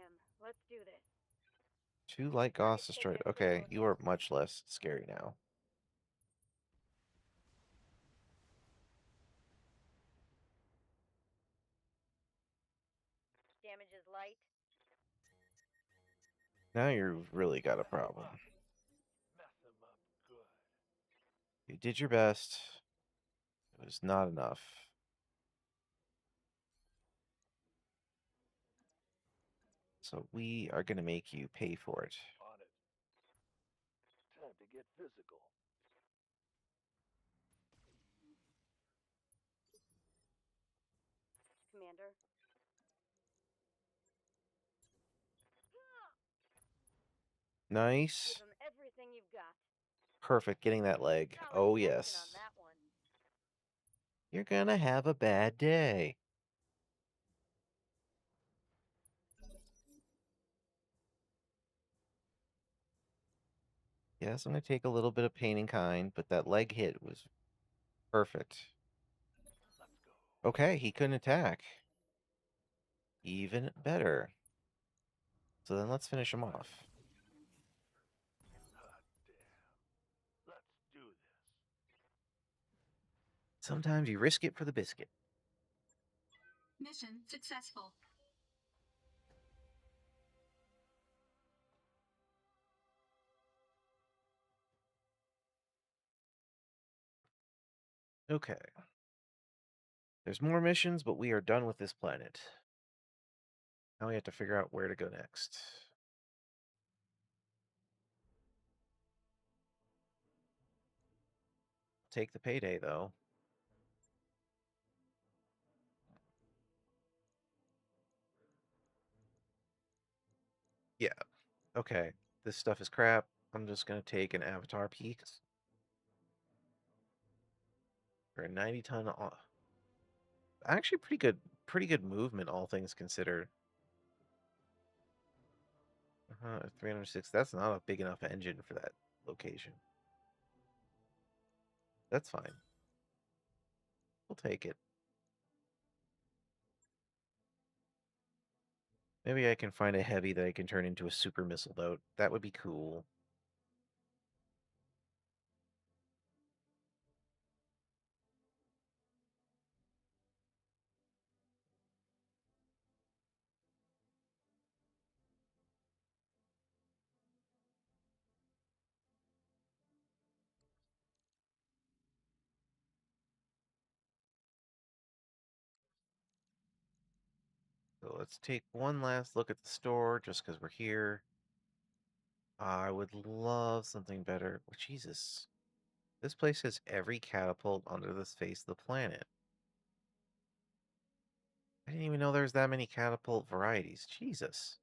Let's do this. 2 light Gauss destroyed. Okay, you are much less scary now. Damage is light. Now you've really got a problem. Mess him up good. You did your best. It was not enough. So we are going to make you pay for it. On it. Time to get physical. Commander. Nice. Give them everything you've got. Perfect. Getting that leg. Solid Oh, connection yes. on that one. You're going to have a bad day. Yes, I'm going to take a little bit of pain in kind, but that leg hit was perfect. Let's go. Okay, he couldn't attack. Even better. So then let's finish him off. Hot damn. Let's do this. Sometimes you risk it for the biscuit. Mission successful. Okay. There's more missions, but we are done with this planet. Now we have to figure out where to go next. Take the payday, though. Yeah. Okay. This stuff is crap. I'm just going to take an avatar peak. For a 90-ton... Actually, pretty good movement, all things considered. 306. That's not a big enough engine for that location. That's fine. We'll take it. Maybe I can find a heavy that I can turn into a super missile boat. That would be cool. So let's take one last look at the store just because we're here. I would love something better. Oh, Jesus. This place has every catapult under the face of the planet. I didn't even know there was that many catapult varieties. Jesus.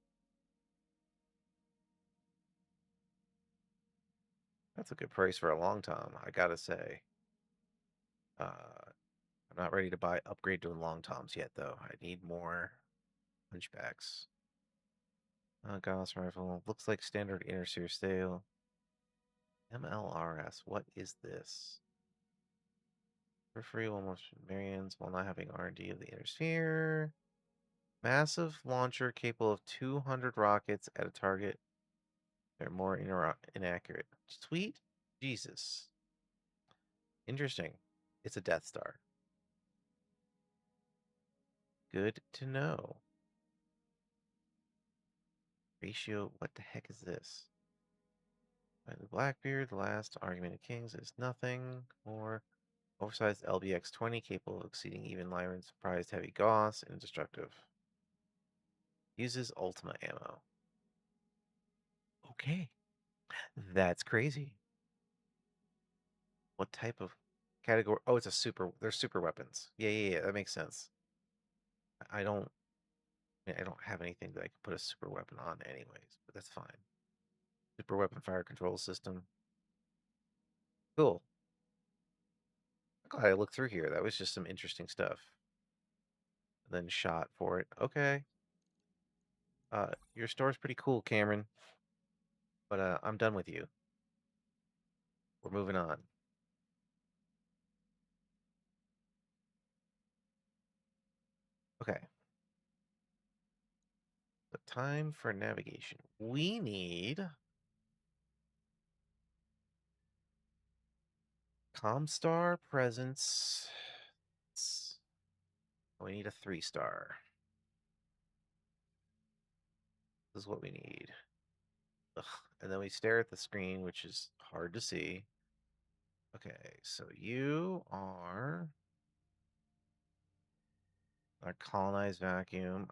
That's a good price for a long tom, I gotta say. I'm not ready to upgrade to long toms yet, though. I need more hunchbacks. Gauss rifle. Looks like standard inner series steel. MLRS. What is this? Periphery almost Marians while not having R&D of the inner sphere. Massive launcher capable of 200 rockets at a target. They're more inaccurate. Sweet Jesus. Interesting. It's a Death Star. Good to know. Ratio, what the heck is this? The Blackbeard, the last argument of kings is nothing more. Oversized LBX 20, capable of exceeding even Lyran's prized heavy Gauss, indestructible. Uses Ultima ammo. Okay. That's crazy. What type of category? Oh, it's a super. They're super weapons. Yeah. That makes sense. I don't. I don't have anything that I can put a super weapon on, anyways. But that's fine. Super weapon fire control system. Cool. I'm glad I looked through here. That was just some interesting stuff. And then shot for it. Okay. Your store's pretty cool, Cameron. But I'm done with you. We're moving on. Okay. So time for navigation. We need Comstar presence. We need a 3-star. This is what we need. Ugh. And then we stare at the screen, which is hard to see. Okay, so you are a colonized vacuum.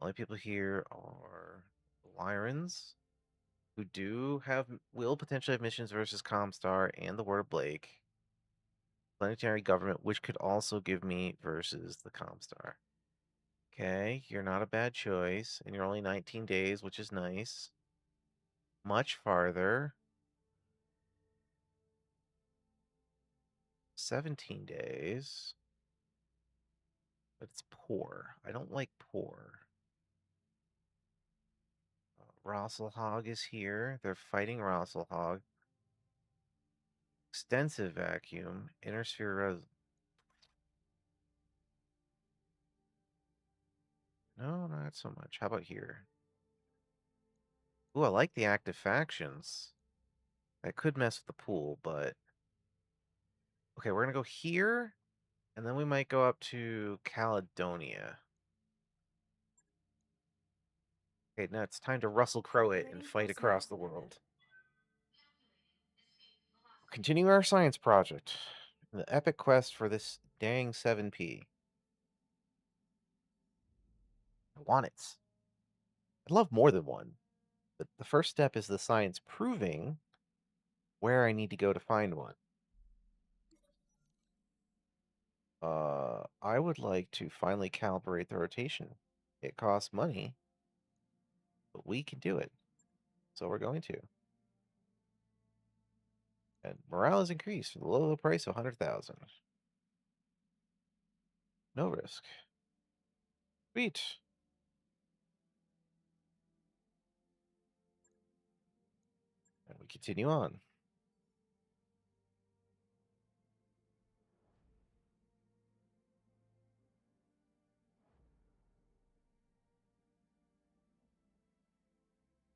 Only people here are Lyrans, who will potentially have missions versus Comstar and the Word of Blake. Planetary government, which could also give me versus the Comstar. Okay, you're not a bad choice, and you're only 19 days, which is nice. Much farther. 17 days. But it's poor. I don't like poor. Rosselhog is here. They're fighting Rosselhog. Extensive vacuum. Inner sphere No, not so much. How about here? Ooh, I like the active factions. That could mess with the pool, but... Okay, we're gonna go here, and then we might go up to Caledonia. Okay, now it's time to Russell Crowe it and Ready fight for across the snow. world. Continue our science project. The epic quest for this dang 7P. I want it. I'd love more than one. But the first step is the science proving where I need to go to find one. I would like to finally calibrate the rotation. It costs money, but we can do it. So we're going to. And morale is increased for the low price of 100,000. No risk. Sweet. And we continue on.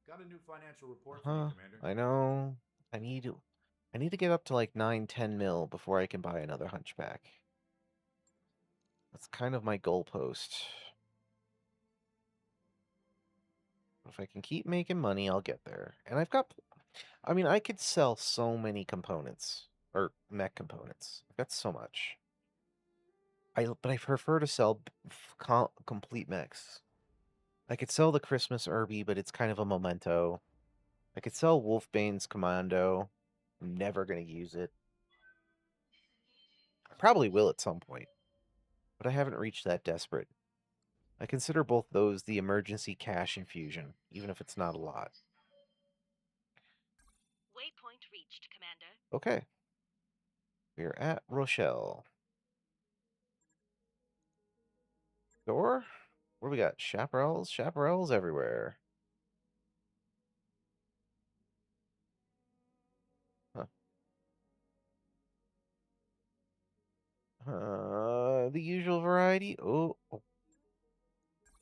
Got a new financial report for you, Commander. I know. I need to get up to like 9-10 mil before I can buy another hunchback. That's kind of my goalpost. If I can keep making money, I'll get there. And I mean, I could sell so many components or mech components. That's so much. But I prefer to sell complete mechs. I could sell the Christmas Irby, but it's kind of a memento. I could sell Wolfbane's Commando. I'm never gonna use it. I probably will at some point, but I haven't reached that desperate. I consider both those the emergency cash infusion, even if it's not a lot. Waypoint reached, Commander. Okay. We're at Rochelle. Door? What do we got? Chaparrals? Chaparrals everywhere. Huh. The usual variety? Oh.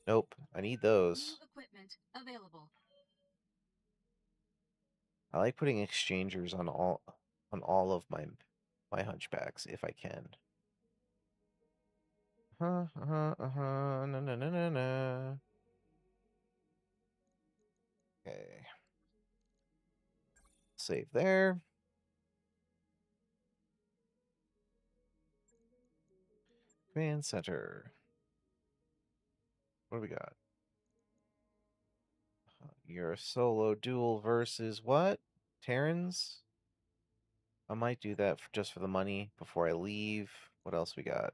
Nope. I need those. New equipment available. I like putting exchangers on all of my my hunchbacks if I can. No, no, no, no, no. Okay. Save there. Command center. What do we got? You're a solo duel versus what? Terrans? I might do that just for the money before I leave. What else we got?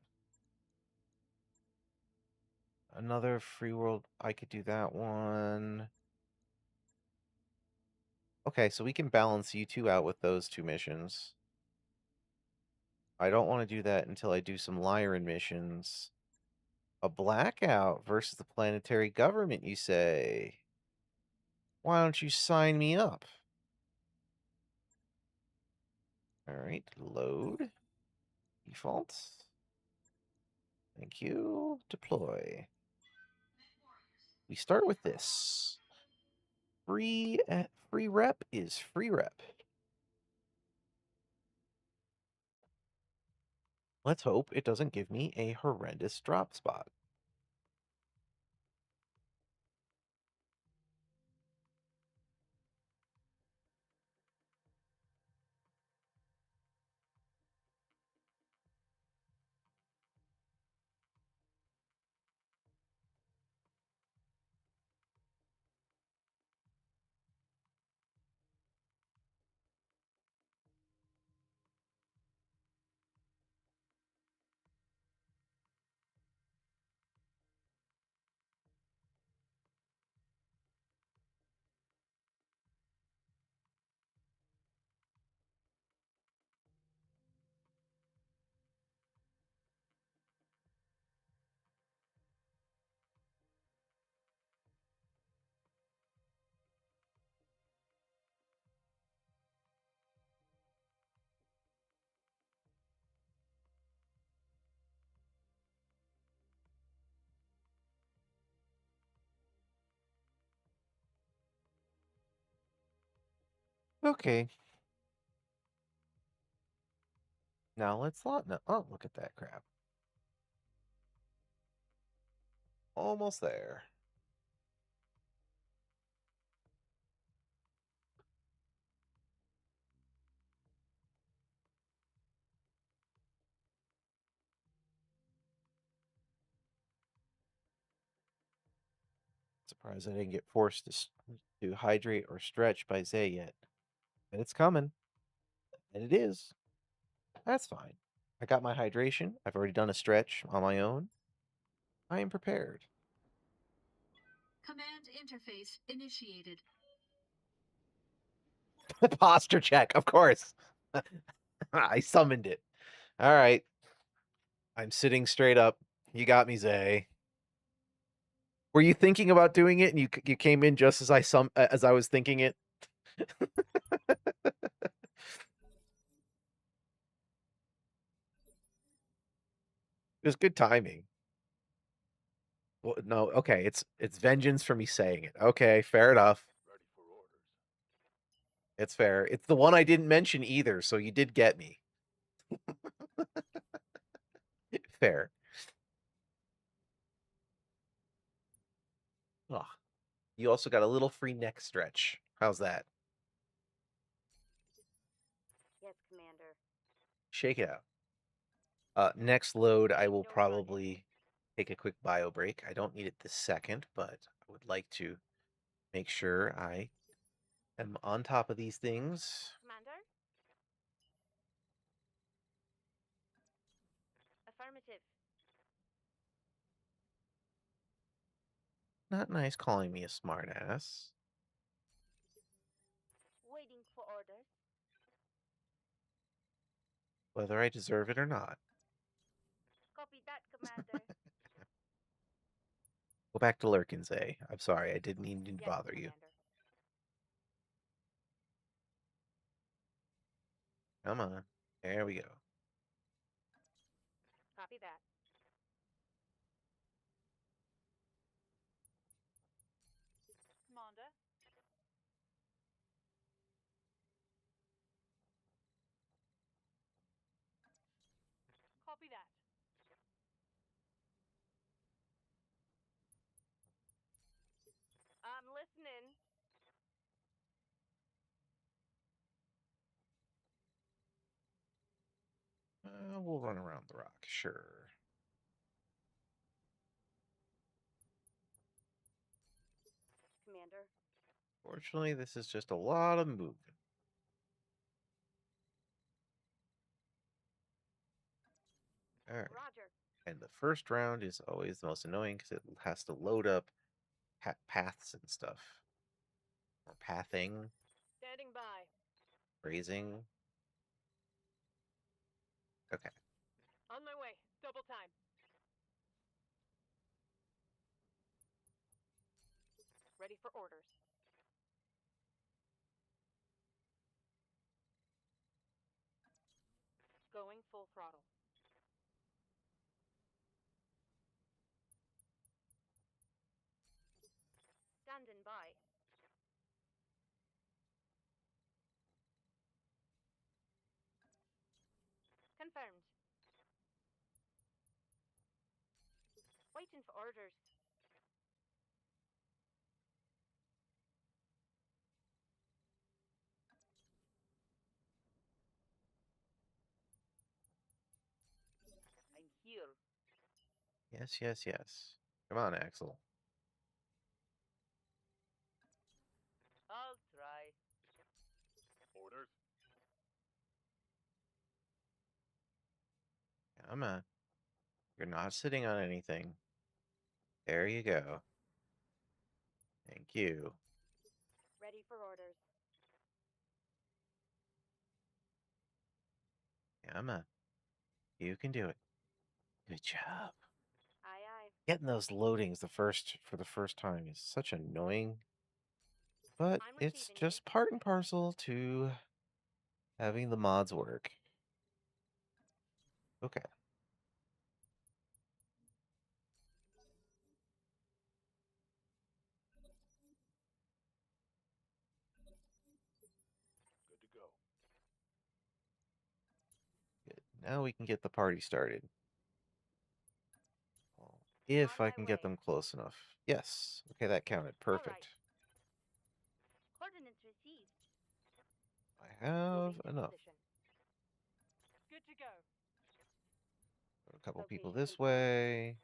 Another free world. I could do that one. Okay, so we can balance you two out with those two missions. I don't want to do that until I do some Lyran missions. A blackout versus the planetary government, you say? Why don't you sign me up? All right, load. Default. Thank you. Deploy. We start with this. Free rep is free rep. Let's hope it doesn't give me a horrendous drop spot. Okay. Now let's lot. No, oh, look at that crap. Almost there. Surprised I didn't get forced to hydrate or stretch by Zay yet. But it's coming. And it is. That's fine. I got my hydration. I've already done a stretch on my own. I am prepared. Command interface initiated. Posture check, of course. I summoned it. All right. I'm sitting straight up. You got me, Zay. Were you thinking about doing it, and you came in just as I was thinking it? It was good timing. Well, no, okay, it's vengeance for me saying it. Okay, fair enough. Ready for orders. It's fair. It's the one I didn't mention either, so you did get me. Fair. Oh, you also got a little free neck stretch. How's that? Yes, Commander. Shake it out. Next load, I will No probably take a quick bio break. I don't need it this second, but I would like to make sure I am on top of these things. Commander? Affirmative. Not nice calling me a smartass. Waiting for orders. Whether I deserve it or not. Copy that, Commander. Go back to Lurkins, eh? I'm sorry, I didn't mean to Yes, bother you. Commander. Come on. There we go. Copy that. Commander? Copy that. I'm listening. We'll run around the rock, sure. Commander. Fortunately, this is just a lot of movement. All right. Roger. And the first round is always the most annoying because it has to load up paths and stuff. Or pathing, Standing by. raising. Okay. On my way. Double time. Ready for orders. Going full throttle. Standing by. Confirmed. Waiting for orders. I'm here. Yes, yes, yes. Come on, Axel. I'll try. Orders. Come on. You're not sitting on anything. There you go. Thank you. Ready for orders. Come on. You can do it. Good job. Aye, aye. Getting those loadings for the first time is such annoying. But I'm it's receiving just part and parcel to having the mods work. Okay. Good to go. Good. Now we can get the party started. Well, if On I my can get way. them close enough. Yes. Okay, that counted. Perfect. Coordinates received. I have Moving to enough. position. Good to go. A couple people Location this confirmed. way.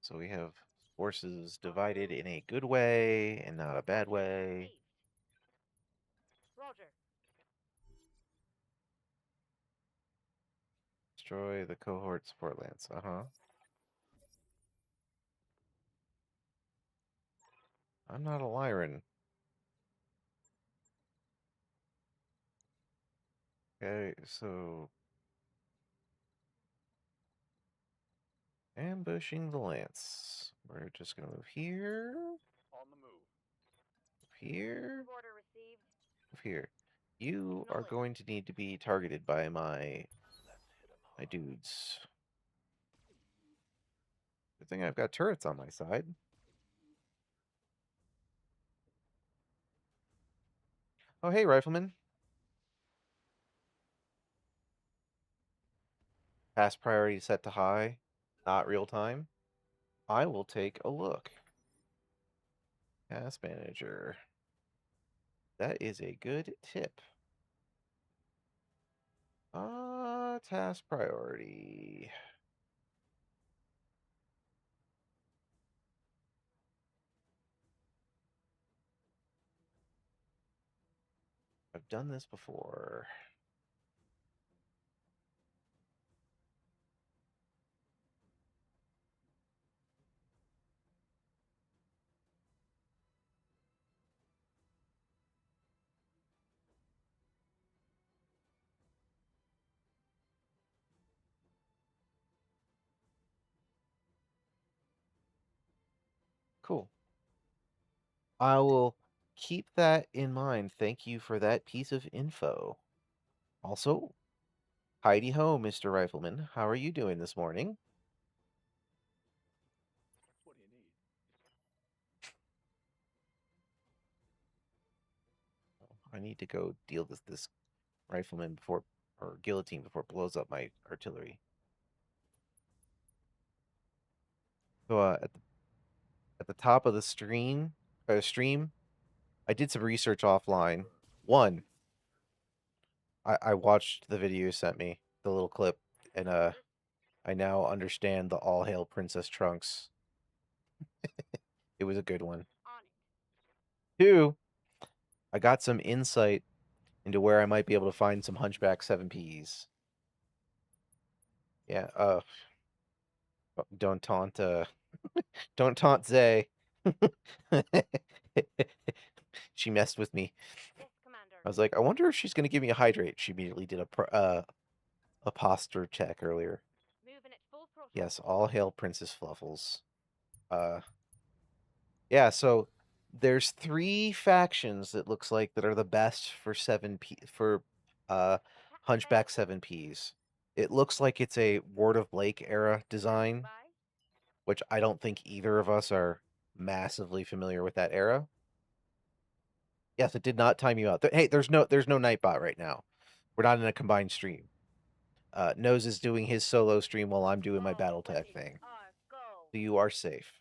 So we have forces divided in a good way and not a bad Coordinates way. received. Roger. Destroy the cohort support lance. Uh-huh. I'm not a Lyran. Okay, so ambushing the lance. We're just gonna move here, On the move. here, Order received. move here. You are Acknowledged. going to need to be targeted by my Let's hit 'em my hard. dudes. Good thing I've got turrets on my side. Oh, hey, rifleman. Task priority set to high, not real time. I will take a look. Task manager. That is a good tip. Task priority. I've done this before. Cool. I will keep that in mind. Thank you for that piece of info. Also, Heidi ho, Mr. Rifleman. How are you doing this morning? What do you need? I need to go deal with this rifleman before, or guillotine before it blows up my artillery. So at the top of the stream, I did some research offline. One, I watched the video you sent me, the little clip, and I now understand the All Hail Princess Trunks. It was a good one. On it. Two, I got some insight into where I might be able to find some Hunchback 7Ps. Yeah, don't taunt don't taunt Zay. She messed with me. Yes, Commander. I was like, I wonder if she's gonna give me a hydrate. She immediately did a posture check earlier. Moving at full throttle. Yes, all hail Princess Fluffles. Yeah, so there's 3 factions that looks like that are the best for 7P for Hunchback 7Ps. It looks like it's a Ward of Blake era design, Bye. which I don't think either of us are massively familiar with that era. Yes, it did not time you out. Hey, there's no Nightbot right now. We're not in a combined stream. Nose is doing his solo stream while I'm doing my Battletech thing. Go. So you are safe.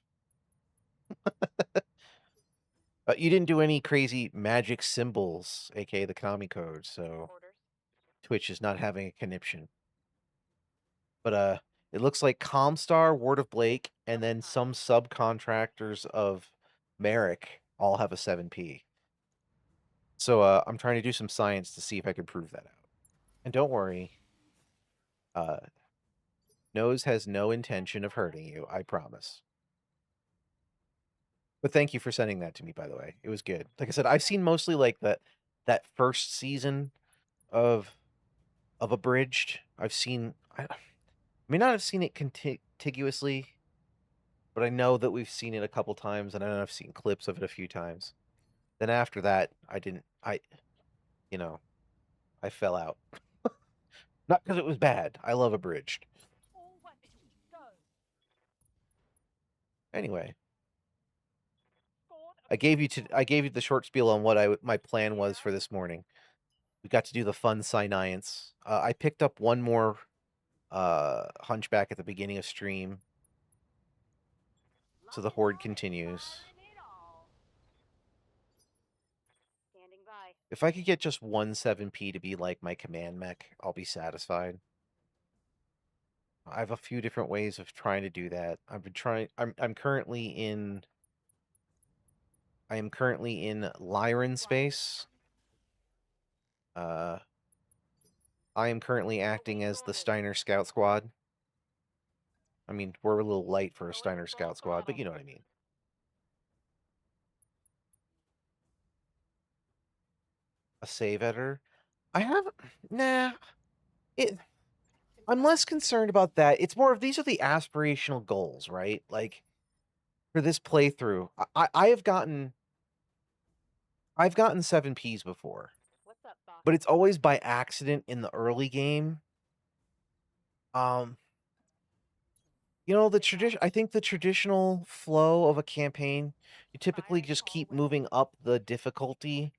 You didn't do any crazy magic symbols, aka the Konami code, so Orders. Twitch is not having a conniption. But it looks like Comstar, Ward of Blake, and then some subcontractors of Merrick all have a 7P. So I'm trying to do some science to see if I can prove that out. And don't worry, Nose has no intention of hurting you, I promise. But thank you for sending that to me, by the way. It was good. Like I said, I've seen mostly like that first season of Abridged. I've seen I may not have seen it contiguously, but I know that we've seen it a couple times, and I know I've seen clips of it a few times. Then after that, you know, I fell out. Not because it was bad. I love Abridged. All weapons. Go. Anyway, Squad of I gave you the short spiel on what my plan was for this morning. We got to do the fun science. I picked up one more Hunchback at the beginning of stream, so the horde continues. Standing by. If I could get just one 7P to be like my command mech, I'll be satisfied. I have a few different ways of trying to do that. I'm currently in Lyran space. I am currently acting as the Steiner Scout Squad. I mean, we're a little light for a Steiner Scout Squad, but you know what I mean. A save editor? Nah. I'm less concerned about that. It's more of these are the aspirational goals, right? Like for this playthrough, I've gotten 7Ps before, What's up, boss? but it's always by accident in the early game. I think the traditional flow of a campaign, you typically just keep moving up the difficulty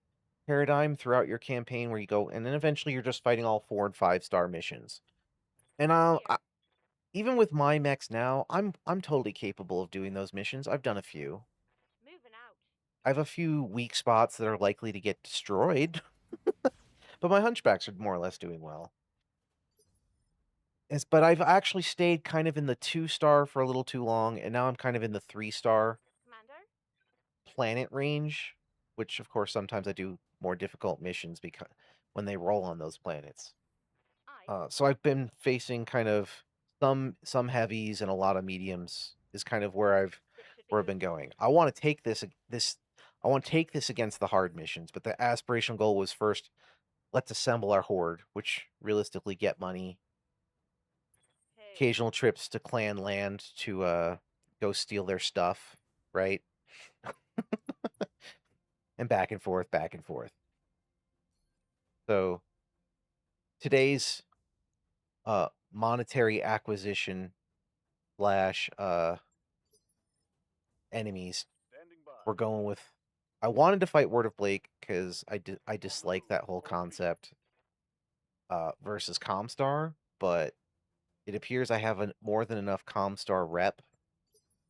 paradigm throughout your campaign where you go, and then eventually you're just fighting all 4 and 5-star missions. And even with my mechs now, I'm totally capable of doing those missions. I've done a few. Moving out. I have a few weak spots that are likely to get destroyed, but my Hunchbacks are more or less doing well. But I've actually stayed kind of in the 2-star for a little too long, and now I'm kind of in the 3-star Commander. planet range, which of course sometimes I do more difficult missions because when they roll on those planets. I. So I've been facing kind of some heavies and a lot of mediums is kind of where I've been going. I want to take this against the hard missions, but the aspirational goal was first, let's assemble our horde, which realistically get money, Hey. occasional trips to clan land to go steal their stuff, right? And back and forth, back and forth. So today's monetary acquisition slash enemies, Standing by. we're going with. I wanted to fight Word of Blake because I dislike that whole concept versus Comstar, but it appears I have more than enough Comstar rep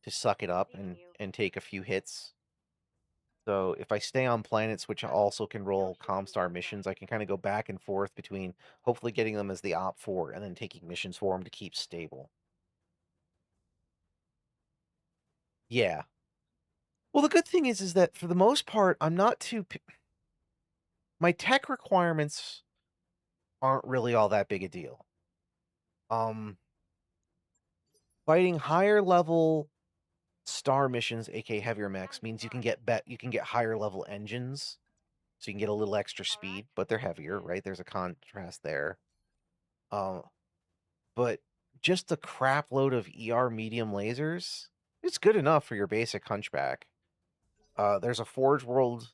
to suck it up and take a few hits. So if I stay on planets, which also can roll Comstar missions, I can kind of go back and forth between hopefully getting them as the Op4 and then taking missions for them to keep stable. Yeah. Well, the good thing is that for the most part, I'm not too... My tech requirements aren't really all that big a deal. Fighting higher level star missions, aka heavier mechs, means you can get higher level engines, so you can get a little extra speed, but they're heavier, right? There's a contrast there. But just a crap load of ER medium lasers, it's good enough for your basic hunchback. There's a Forge World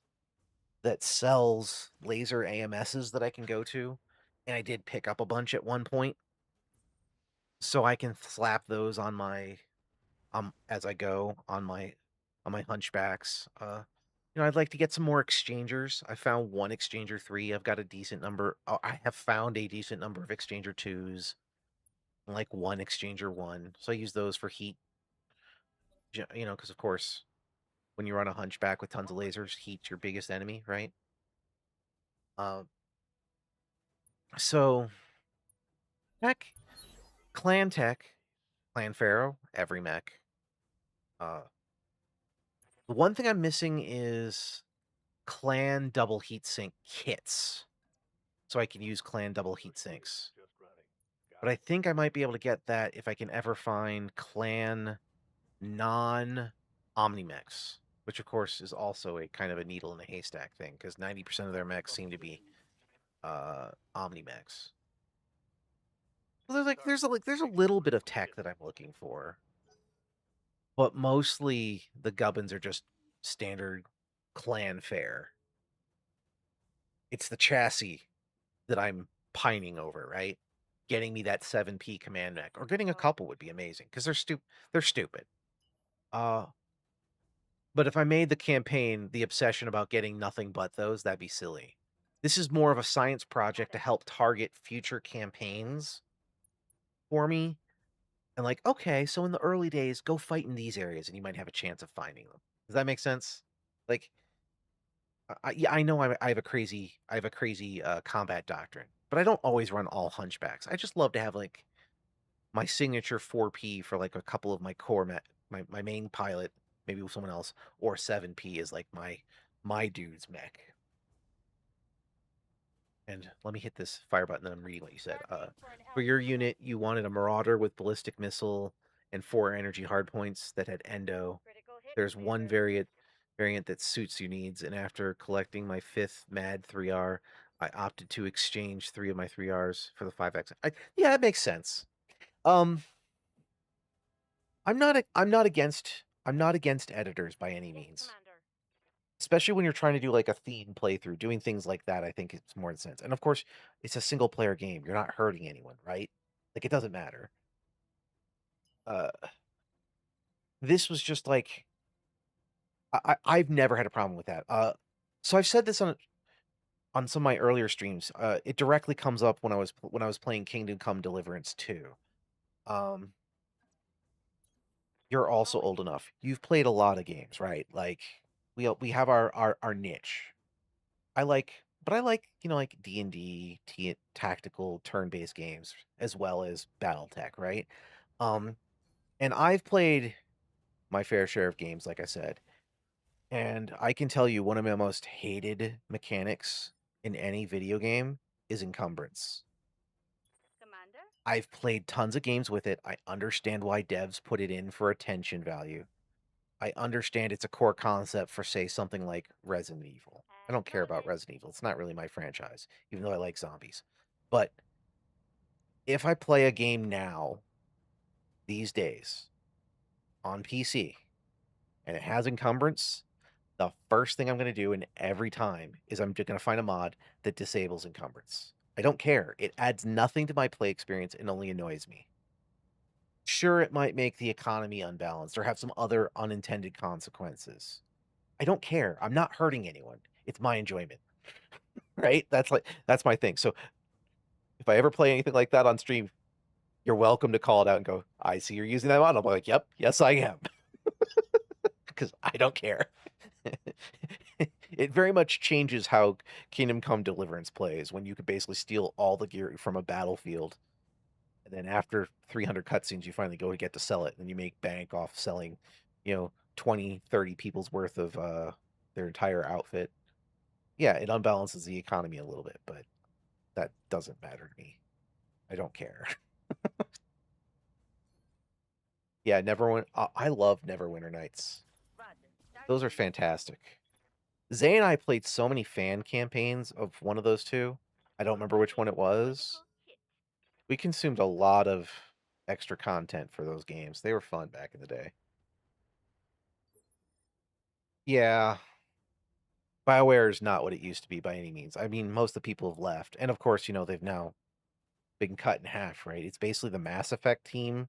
that sells laser AMSs that I can go to, and I did pick up a bunch at one point, so I can slap those on my as I go on my hunchbacks. I'd like to get some more exchangers. I found one exchanger 3. I've got a decent number. I have found a decent number of exchanger 2s, and like one exchanger 1. So I use those for heat. Because of course, when you run a hunchback with tons of lasers, heat's your biggest enemy, right? So tech, clan tech, clan pharaoh, every mech. The one thing I'm missing is clan double heatsink kits, so I can use clan double heatsinks. But I think I might be able to get that if I can ever find clan non-Omnimechs, which of course is also a kind of a needle in a haystack thing, because 90% of their mechs seem to be Omnimechs. So there's a little bit of tech that I'm looking for, but mostly the gubbins are just standard clan fare. It's the chassis that I'm pining over, right? Getting me that 7P command mech, or getting a couple would be amazing, because they're stupid. But if I made the campaign the obsession about getting nothing but those, that'd be silly. This is more of a science project to help target future campaigns for me. And like, okay, so in the early days, go fight in these areas and you might have a chance of finding them. Does that make sense? Like, yeah, I know I have a crazy combat doctrine, but I don't always run all hunchbacks. I just love to have like my signature 4P for like a couple of my core my main pilot, maybe with someone else, or 7P is like my dude's mech. And let me hit this fire button and I'm reading what you said. For your unit, you wanted a Marauder with ballistic missile and 4 energy hardpoints that had endo. There's one variant that suits your needs, and after collecting my 5th MAD 3R, I opted to exchange 3 of my 3Rs for the 5X. Yeah, that makes sense. I'm not against editors by any means. Especially when you're trying to do like a theme playthrough, doing things like that, I think it's more sense. And of course, it's a single player game. You're not hurting anyone, right? Like it doesn't matter. This was just like I've never had a problem with that. So I've said this on some of my earlier streams. It directly comes up when I was playing Kingdom Come Deliverance 2. You're also old enough. You've played a lot of games, right? Like we have our niche. I like like D&D, tactical turn-based games as well as Battletech, right? And I've played my fair share of games, like I said, and I can tell you one of my most hated mechanics in any video game is encumbrance. Commander? I've played tons of games with it. I understand why devs put it in for attention value. I understand it's a core concept for, say, something like Resident Evil. I don't care about Resident Evil. It's not really my franchise, even though I like zombies. But if I play a game now, these days, on PC, and it has encumbrance, the first thing I'm going to do, and every time, is I'm just going to find a mod that disables encumbrance. I don't care. It adds nothing to my play experience and only annoys me. Sure, it might make the economy unbalanced or have some other unintended consequences. I don't care. I'm not hurting anyone. It's my enjoyment. Right? That's my thing. So if I ever play anything like that on stream, you're welcome to call it out and go, I see you're using that mod. I'm like, yep, yes, I am. I don't care. It very much changes how Kingdom Come Deliverance plays when you could basically steal all the gear from a battlefield. And then after 300 cutscenes, you finally go to get to sell it. And you make bank off selling, 20, 30 people's worth of their entire outfit. Yeah, it unbalances the economy a little bit, but that doesn't matter to me. I don't care. Yeah, Neverwinter. I love Neverwinter Nights. Those are fantastic. Zay and I played so many fan campaigns of one of those two. I don't remember which one it was. We consumed a lot of extra content for those games. They were fun back in the day. Yeah, BioWare is not what it used to be by any means. I mean, most of the people have left. And of course, they've now been cut in half, right? It's basically the Mass Effect team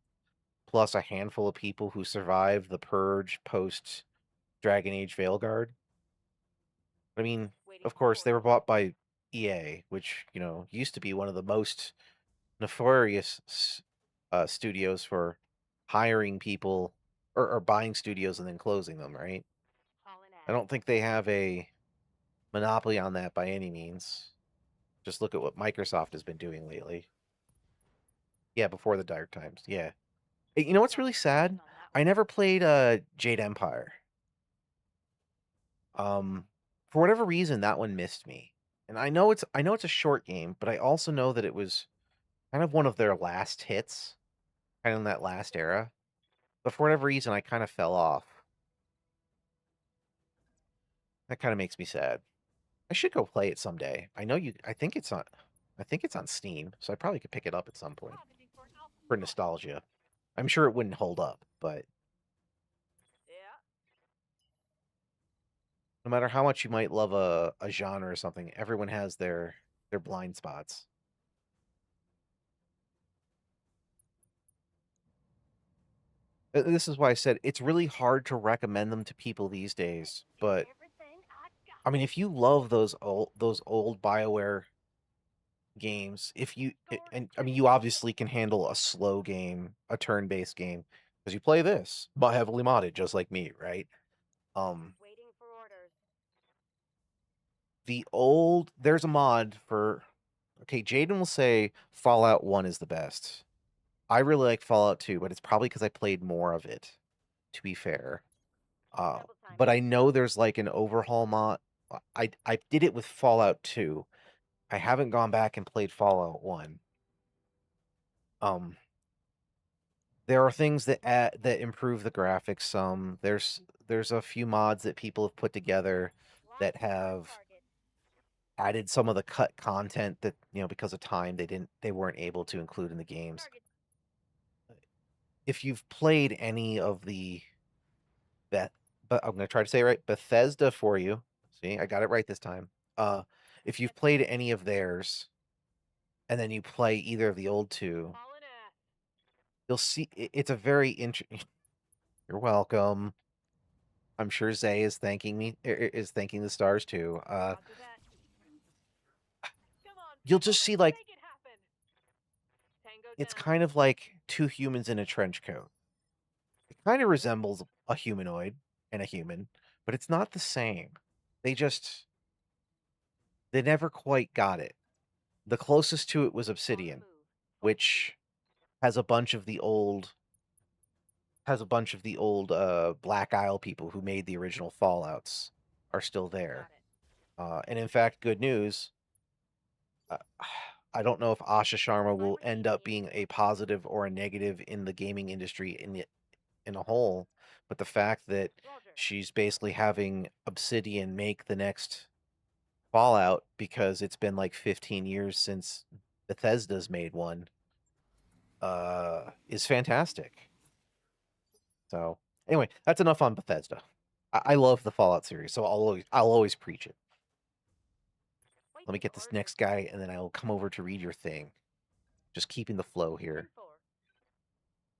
plus a handful of people who survived the Purge post Dragon Age Veilguard. I mean, of course, they were bought by EA, which, used to be one of the most nefarious studios for hiring people or buying studios and then closing them, right? I don't think they have a monopoly on that by any means. Just look at what Microsoft has been doing lately. Yeah, before the dark times. Yeah. Hey, you know what's really sad? I never played Jade Empire. For whatever reason, that one missed me. And I know it's a short game, but I also know that it was kind of one of their last hits, kind of in that last era. But for whatever reason, I kind of fell off. That kind of makes me sad. I should go play it someday. I think it's on Steam, so I probably could pick it up at some point for nostalgia. I'm sure it wouldn't hold up, but no matter how much you might love a genre or something, everyone has their blind spots. This is why I said it's really hard to recommend them to people these days. But I mean, if you love those old BioWare games, you obviously can handle a slow game, a turn-based game, because you play this, but heavily modded, just like me, right? Waiting for orders. There's a mod for. Okay, Jaden will say Fallout 1 is the best. I really like Fallout 2, but it's probably because I played more of it, to be fair. But I know there's like an overhaul mod. I did it with Fallout 2. I haven't gone back and played Fallout 1. There are things that improve the graphics some. There's a few mods that people have put together that have added some of the cut content that, because of time they weren't able to include in the games. If you've played any of the but I'm gonna try to say it right, Bethesda for you. See, I got it right this time. If you've played any of theirs, and then you play either of the old two, you'll see it's a very interesting. You're welcome. I'm sure Zay is thanking me, is thanking the stars too. You'll just see like it's kind of like two humans in a trench coat. It kind of resembles a humanoid and a human, but it's not the same. They never quite got it. The closest to it was Obsidian, which has a bunch of the old Black Isle people who made the original Fallouts are still there. And in fact, good news. Uh, I don't know if Asha Sharma will end up being a positive or a negative in the gaming industry in a whole, but the fact that she's basically having Obsidian make the next Fallout because it's been like 15 years since Bethesda's made one is fantastic. So anyway, that's enough on Bethesda. I love the Fallout series, so I'll always preach it. Let me get this next guy, and then I'll come over to read your thing. Just keeping the flow here.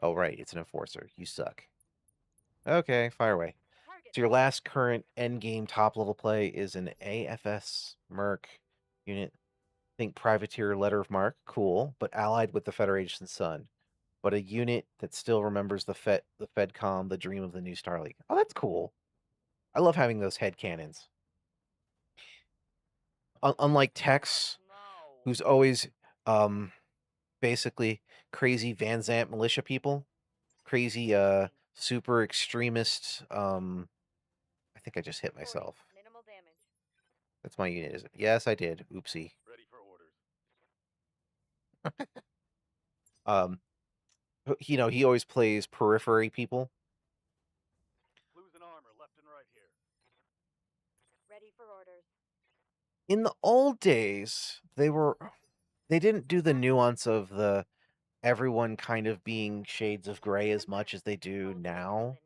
Oh right, it's an enforcer. You suck. Okay, fire away. So your last current endgame top level play is an AFS Merc unit. Think privateer letter of marque, cool, but allied with the Federation Sun. But a unit that still remembers the FedCom, the dream of the new Starleague. Oh, that's cool. I love having those head cannons. Unlike Tex, No. who's always basically crazy Van Zant militia people, crazy super extremist I think I just hit Reporting. myself. Minimal damage. That's my unit, is it? Yes, I did. Oopsie. Ready for orders. Um he always plays periphery people. Losing armor left and right here. Ready for orders. In the old days, they didn't do the nuance of the everyone kind of being shades of gray as much as they do now.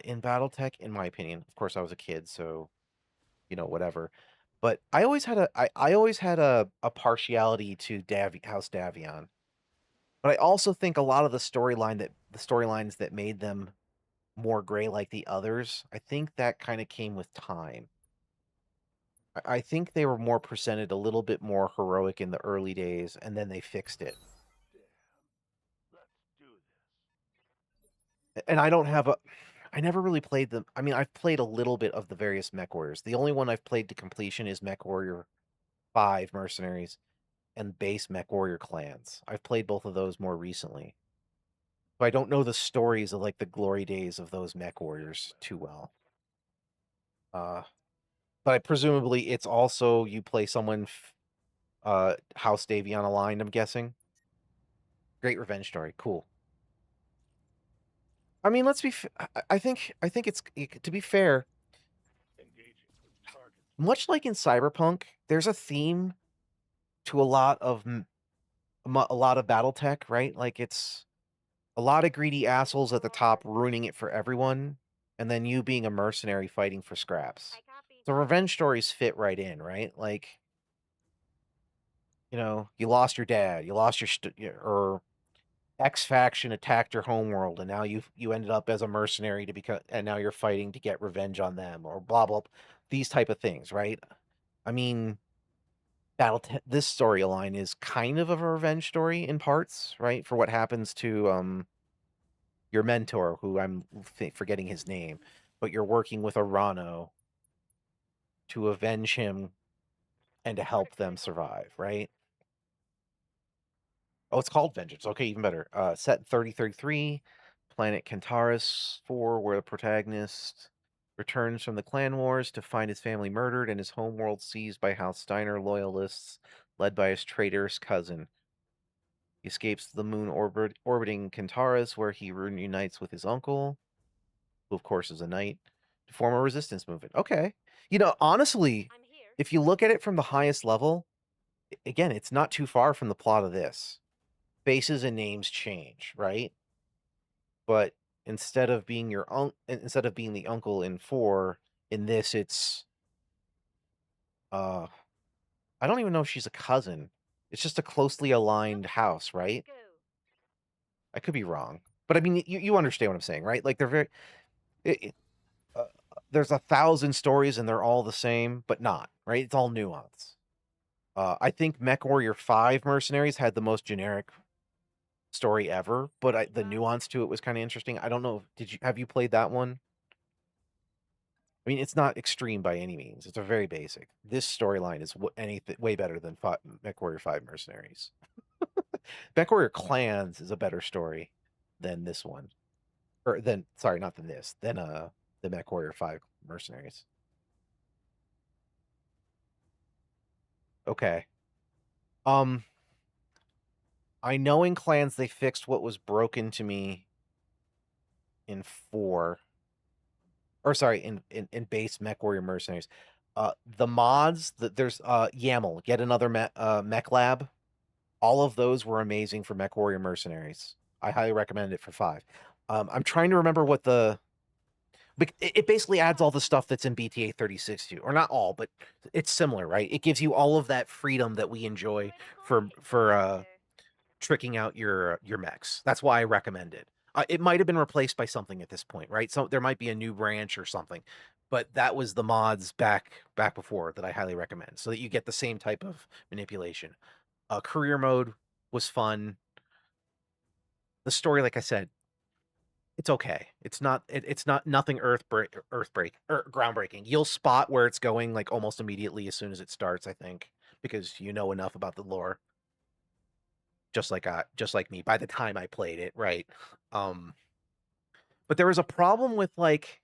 In Battletech, in my opinion. Of course, I was a kid, so whatever. But I always had a partiality to House Davion. But I also think a lot of the storylines that made them more gray like the others, I think that kind of came with time. I think they were more presented a little bit more heroic in the early days, and then they fixed it. Damn. Let's do this. And I never really played them. I mean, I've played a little bit of the various Mech Warriors. The only one I've played to completion is Mech Warrior 5 Mercenaries and base Mech Warrior Clans. I've played both of those more recently. So I don't know the stories of like the glory days of those Mech Warriors too well. But presumably it's also you play someone House Davion aligned, I'm guessing. Great revenge story. Cool. I mean, let's be I think it's to be fair, Engaging with target. much like in Cyberpunk, there's a theme to a lot of BattleTech, right? Like it's a lot of greedy assholes at the top ruining it for everyone, and then you being a mercenary fighting for scraps. I copy. So revenge stories fit right in, right? Like, you lost your dad, you lost or X faction attacked your homeworld, and now you ended up as a mercenary and now you're fighting to get revenge on them, or blah blah. These type of things, right? I mean, this storyline is kind of a revenge story in parts, right? For what happens to your mentor, who I'm forgetting his name, but you're working with Arano to avenge him and to help them survive, right? Oh, it's called Vengeance. Okay, even better. Set in 3033, planet Kentaris 4, where the protagonist returns from the clan wars to find his family murdered and his homeworld seized by House Steiner loyalists led by his traitorous cousin. He escapes the moon orbiting Kentaris, where he reunites with his uncle, who of course is a knight, to form a resistance movement. Okay. Honestly, I'm here. if you look at it from the highest level, again, it's not too far from the plot of this. Faces and names change, right? But instead of being the uncle in 4, in this it's I don't even know if she's a cousin. It's just a closely aligned house, right? Go. I could be wrong. But I mean, you understand what I'm saying, right? Like they're very there's 1,000 stories and they're all the same, but not, right? It's all nuance. I think Mech Warrior 5 Mercenaries had the most generic story ever, but the nuance to it was kind of interesting. I don't know. Have you played that one? I mean, it's not extreme by any means. It's a very basic. This storyline is anything way better than Mech Warrior 5 Mercenaries. Mech Warrior Clans is a better story than this one, or than sorry, not than this, than the Mech Warrior 5 Mercenaries. Okay. I know in Clans they fixed what was broken to me in 4. Or sorry, in base Mech Warrior Mercenaries. The mods, there's YAML, yet another Mech Lab. All of those were amazing for Mech Warrior Mercenaries. I highly recommend it for 5. I'm trying to remember what it basically adds all the stuff that's in BTA 3060, or not all, but it's similar, right? It gives you all of that freedom that we enjoy for tricking out your mechs. That's why I recommend it. It might have been replaced by something at this point, right? So there might be a new branch or something, but that was the mods back before that I highly recommend, so that you get the same type of manipulation. Career mode was fun. The story, like I said, It's okay. It's not nothing groundbreaking. You'll spot where it's going like almost immediately as soon as it starts, I think, because you know enough about the lore. Just like me by the time I played it, right? But there was a problem with like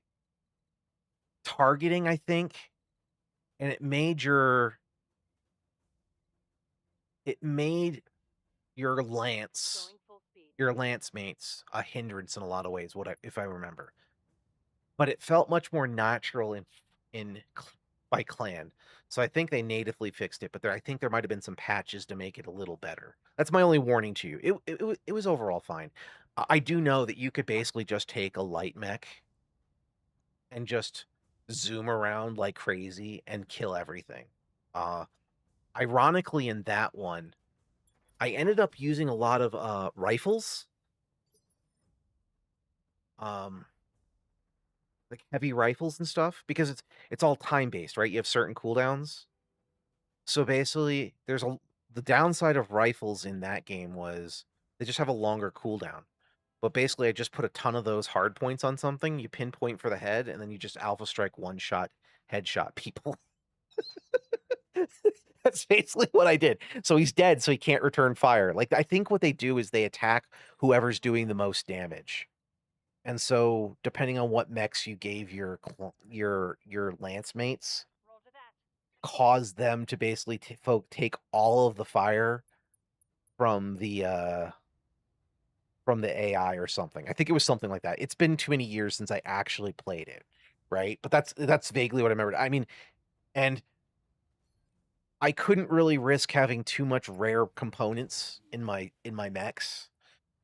targeting, I think, and it made your lance Going full speed. your lance mates a hindrance in a lot of ways, if I remember. But it felt much more natural by clan. So I think they natively fixed it, but I think there might have been some patches to make it a little better. That's my only warning to you. It was overall fine. I do know that you could basically just take a light mech and just zoom around like crazy and kill everything. Ironically, in that one, I ended up using a lot of rifles. Like heavy rifles and stuff, because it's all time based, right? You have certain cooldowns. So basically, the downside of rifles in that game was they just have a longer cooldown. But basically, I just put a ton of those hard points on something. You pinpoint for the head, and then you just alpha strike one shot, headshot people. That's basically what I did. So he's dead, so he can't return fire. Like, I think what they do is they attack whoever's doing the most damage. And so, depending on what mechs you gave your lance mates, Roger that. cause them to basically take all of the fire from the AI or something. I think it was something like that. It's been too many years since I actually played it, right? But that's vaguely what I remembered. I mean, and I couldn't really risk having too much rare components in my mechs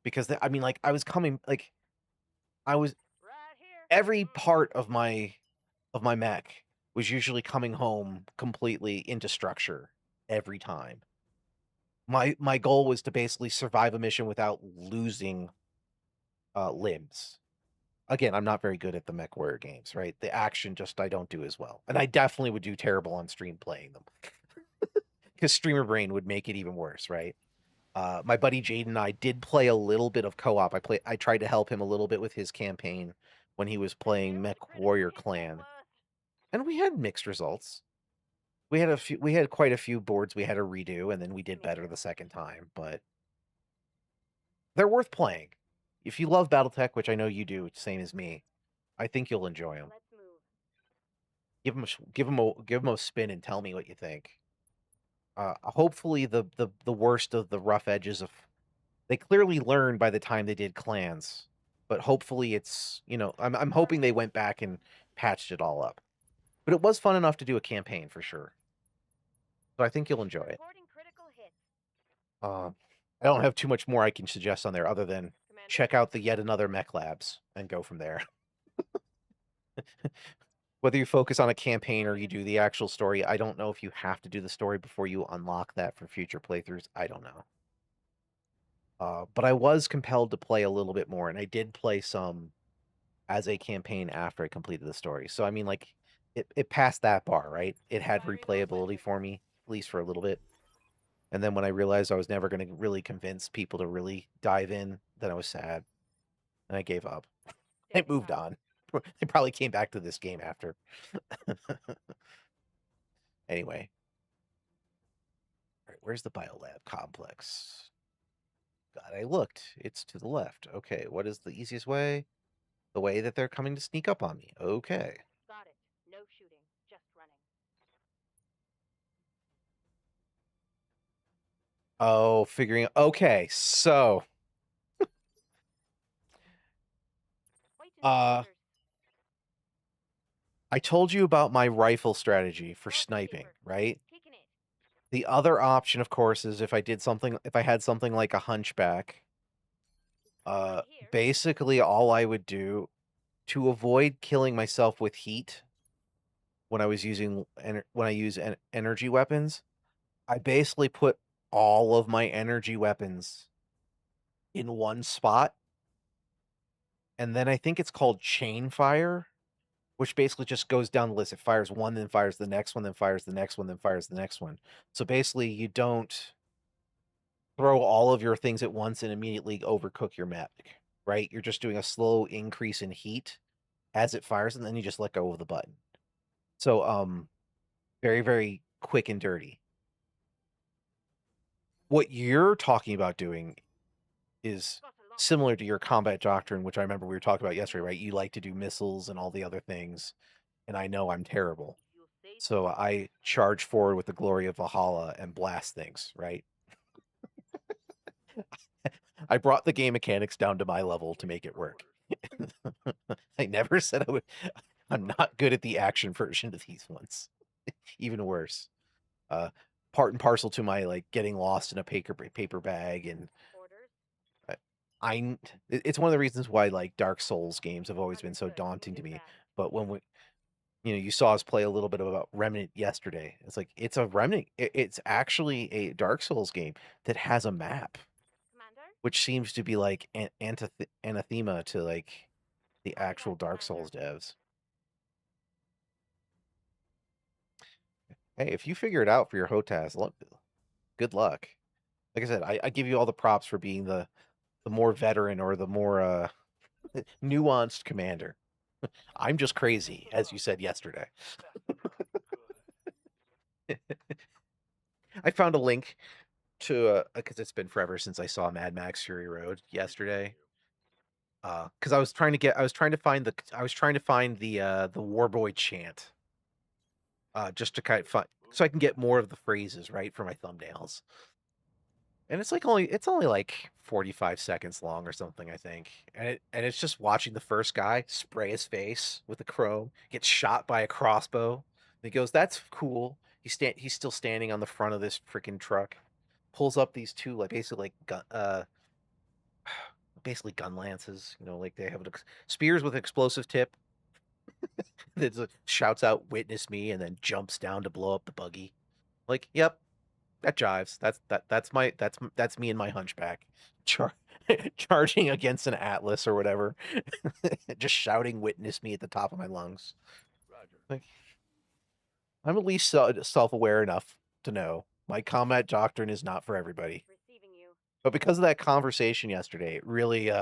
because I mean, like I was coming like I was Right here. every part of my mech was usually coming home completely into structure every time. My goal was to basically survive a mission without losing limbs. Again, I'm not very good at the mech warrior games, right? The action just I don't do as well. And I definitely would do terrible on stream playing them. Because streamer brain would make it even worse, right? My buddy Jade and I did play a little bit of co-op. I tried to help him a little bit with his campaign when he was playing Mech Warrior Clan. And we had mixed results. We had quite a few boards we had to redo, and then we did better the second time, but they're worth playing. If you love Battletech, which I know you do, same as me, I think you'll enjoy them. Let's move. Give them a spin and tell me what you think. Hopefully the worst of the rough edges of they clearly learned by the time they did clans, but hopefully it's I'm hoping they went back and patched it all up. But it was fun enough to do a campaign for sure. So I think you'll enjoy it. Reporting critical hits. I don't have too much more I can suggest on there other than Commander. check out the Yet Another Mech Labs and go from there. Whether you focus on a campaign or you do the actual story, I don't know if you have to do the story before you unlock that for future playthroughs. I don't know. But I was compelled to play a little bit more, and I did play some as a campaign after I completed the story. So I mean, like, it passed that bar, right? It had replayability for me, at least for a little bit. And then when I realized I was never going to really convince people to really dive in, then I was sad. And I gave up. I moved on. They probably came back to this game after. Anyway. All right, where's the biolab complex? God, I looked. It's to the left. Okay, what is the easiest way? The way that they're coming to sneak up on me. Okay. Got it. No shooting. Just running. Oh, figuring. Okay, so Wait until orders. I told you about my rifle strategy for sniping, right? Taking it. The other option, of course, is if I had something like a hunchback. Right here. Basically, all I would do to avoid killing myself with heat when I was using when I use energy weapons, I basically put all of my energy weapons in one spot, and then I think it's called chain fire, which basically just goes down the list. It fires one, then fires the next one, then fires the next one, then fires the next one. So basically, you don't throw all of your things at once and immediately overcook your mech. right? You're just doing a slow increase in heat as it fires, and then you just let go of the button. So, very, very quick and dirty. What you're talking about doing is similar to your combat doctrine, which I remember we were talking about yesterday, right? You like to do missiles and all the other things, and I know I'm terrible. So I charge forward with the glory of Valhalla and blast things, right? I brought the game mechanics down to my level to make it work. I never said I would. I'm not good at the action version of these ones. Even worse. Part and parcel to my like getting lost in a paper bag, and it's one of the reasons why like Dark Souls games have always been so daunting to me. But when you saw us play a little bit about Remnant yesterday. It's like it's a Remnant. It's actually a Dark Souls game that has a map, which seems to be like an anathema to like the actual Dark Souls devs. Hey, if you figure it out for your HOTAS, good luck. Like I said, I give you all the props for being the more veteran or the more nuanced commander. I'm just crazy, as you said yesterday. I found a link to because it's been forever since I saw Mad Max Fury Road yesterday. Because I was trying to find the Warboy chant. Just to kind of find so I can get more of the phrases right for my thumbnails. And it's only like 45 seconds long or something, I think. And it's just watching the first guy spray his face with a chrome, get shot by a crossbow. And he goes, "That's cool." He's still standing on the front of this freaking truck. Pulls up these two like basically gun lances, like they have spears with explosive tip. That shouts out "Witness me" and then jumps down to blow up the buggy. Like, yep, that jives. That's me and my hunchback, Char- charging against an Atlas or whatever, just shouting "Witness me" at the top of my lungs. Like, I'm at least self-aware enough to know my combat doctrine is not for everybody. But because of that conversation yesterday, it really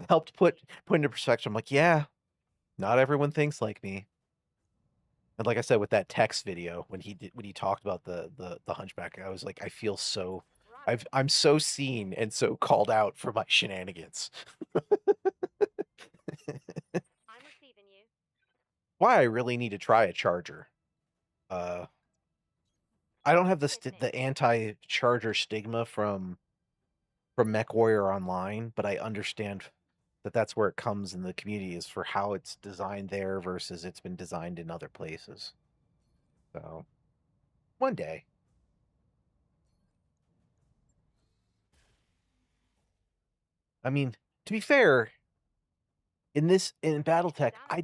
helped put into perspective. I'm like, yeah, not everyone thinks like me. And like I said, with that text video, when he talked about the hunchback, I was like, I feel so I'm so seen and so called out for my shenanigans. Why I really need to try a charger. Uh, I don't have the anti-charger stigma from MechWarrior Online, but I understand that that's where it comes in the community is for how it's designed there versus it's been designed in other places. So one day. I mean, to be fair, in Battletech, I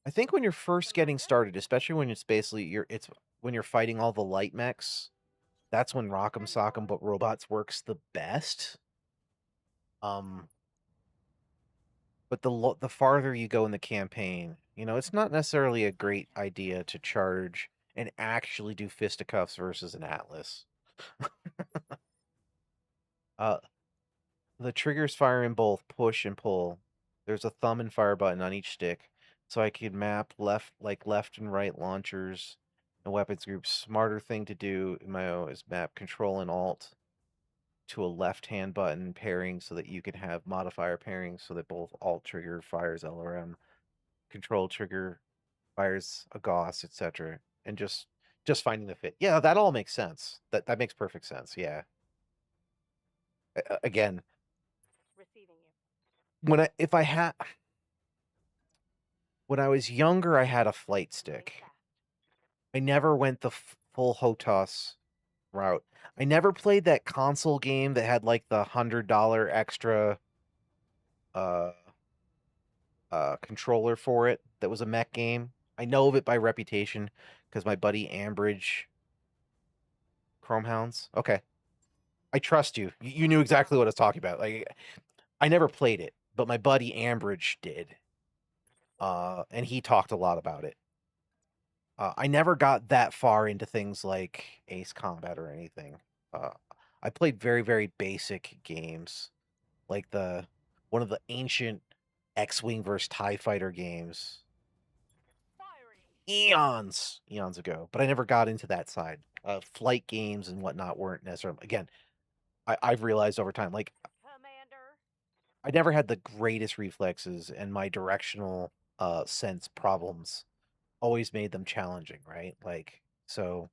think when you're first getting started, especially when it's basically it's when you're fighting all the light mechs, that's when Rock'em Sock'em but Robots works the best. But the farther you go in the campaign, it's not necessarily a great idea to charge and actually do fisticuffs versus an Atlas. uh, the triggers fire in both push and pull. There's a thumb and fire button on each stick, so I could map left and right launchers and weapons groups. Smarter thing to do in my own is map Control and Alt to a left-hand button pairing so that you can have modifier pairing so that both Alt trigger fires LRM, Control trigger fires a Gauss, etc. And just finding the fit. Yeah, that all makes sense. That makes perfect sense. Yeah. Again, when I was younger, I had a flight stick. I never went the full HOTAS route. I never played that console game that had like the $100 extra uh controller for it. That was a mech game. I know of it by reputation because my buddy Ambridge Chromehounds. Okay, I trust you. You knew exactly what I was talking about. Like, I never played it, but my buddy Ambridge did. And he talked a lot about it. I never got that far into things like Ace Combat or anything. I played very, very basic games, like one of the ancient X-Wing versus TIE Fighter games eons ago, but I never got into that side. Flight games and whatnot weren't necessarily, again, I've realized over time, like, Commander. I never had the greatest reflexes, and my directional sense problems always made them challenging, right? Like, so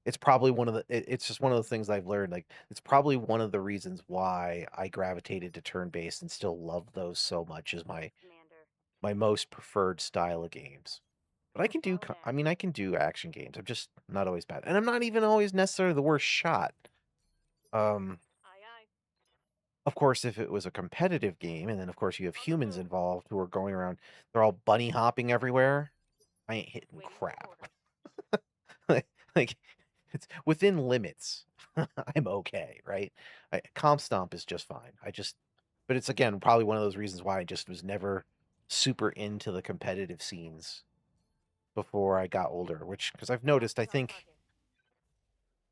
it's probably it's just one of the things I've learned. Like, it's probably one of the reasons why I gravitated to turn-based and still love those so much as Commander. my most preferred style of games. But I can do, Well I then. mean, I can do action games. I'm just not always bad, and I'm not even always necessarily the worst shot. Aye aye. Of course, if it was a competitive game, and then of course you have On the humans move. involved who are going around, they're all bunny hopping everywhere. I ain't hitting Waiting for crap. orders. Like, it's within limits. I'm okay, right? Comp Stomp is just fine. But it's again probably one of those reasons why I just was never super into the competitive scenes before I got older. Which, because I've noticed, I Tracking on think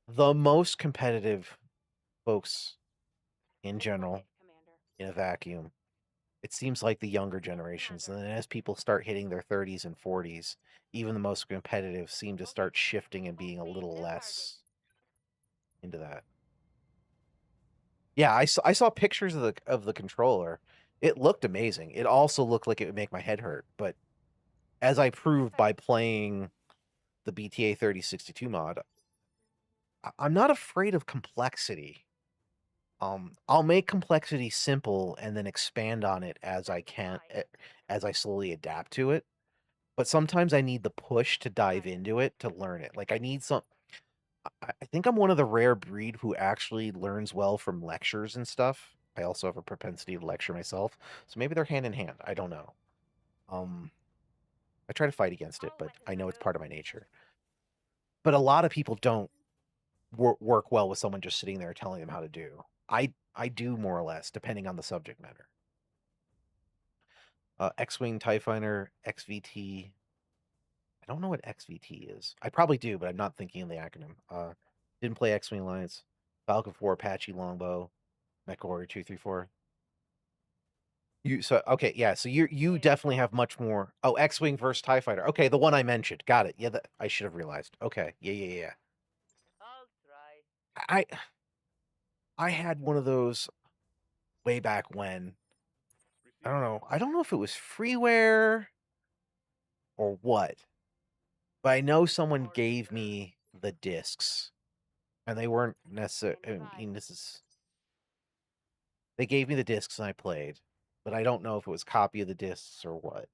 target. the most competitive folks in Report general it, Commander. in a vacuum, it seems like the younger generations. And then as people start hitting their 30s and 40s, even the most competitive seem to start shifting and being a Full speed little to target. less into that. Yeah, I saw pictures of the controller. It looked amazing. It also looked like it would make my head hurt, but as I proved by playing the BTA 3062 mod, I'm not afraid of complexity. I'll make complexity simple and then expand on it as I can, as I slowly adapt to it. But sometimes I need the push to dive into it to learn it. Like, I need some. I think I'm one of the rare breed who actually learns well from lectures and stuff. I also have a propensity to lecture myself, so maybe they're hand in hand. I don't know. Um, I try to fight against it, All but weapons I know it's removed. part of my nature. But a lot of people don't work well with someone just sitting there telling them how to do. I do more or less, depending on the subject matter. X-Wing, TIE Fighter, XVT. I don't know what XVT is. I probably do, but I'm not thinking of the acronym. Didn't play X-Wing Alliance, Falcon 4, Apache Longbow, MechWarrior 234. Okay, yeah, so you definitely have much more. Oh, X-Wing versus TIE Fighter. Okay, the one I mentioned. Got it. Yeah, I should have realized. Okay. Yeah. I'll try. I had one of those way back when. I don't know. I don't know if it was freeware or what, but I know someone gave me the discs, and they weren't necessarily. I mean, they gave me the discs and I played, but I don't know if it was copy of the discs or what.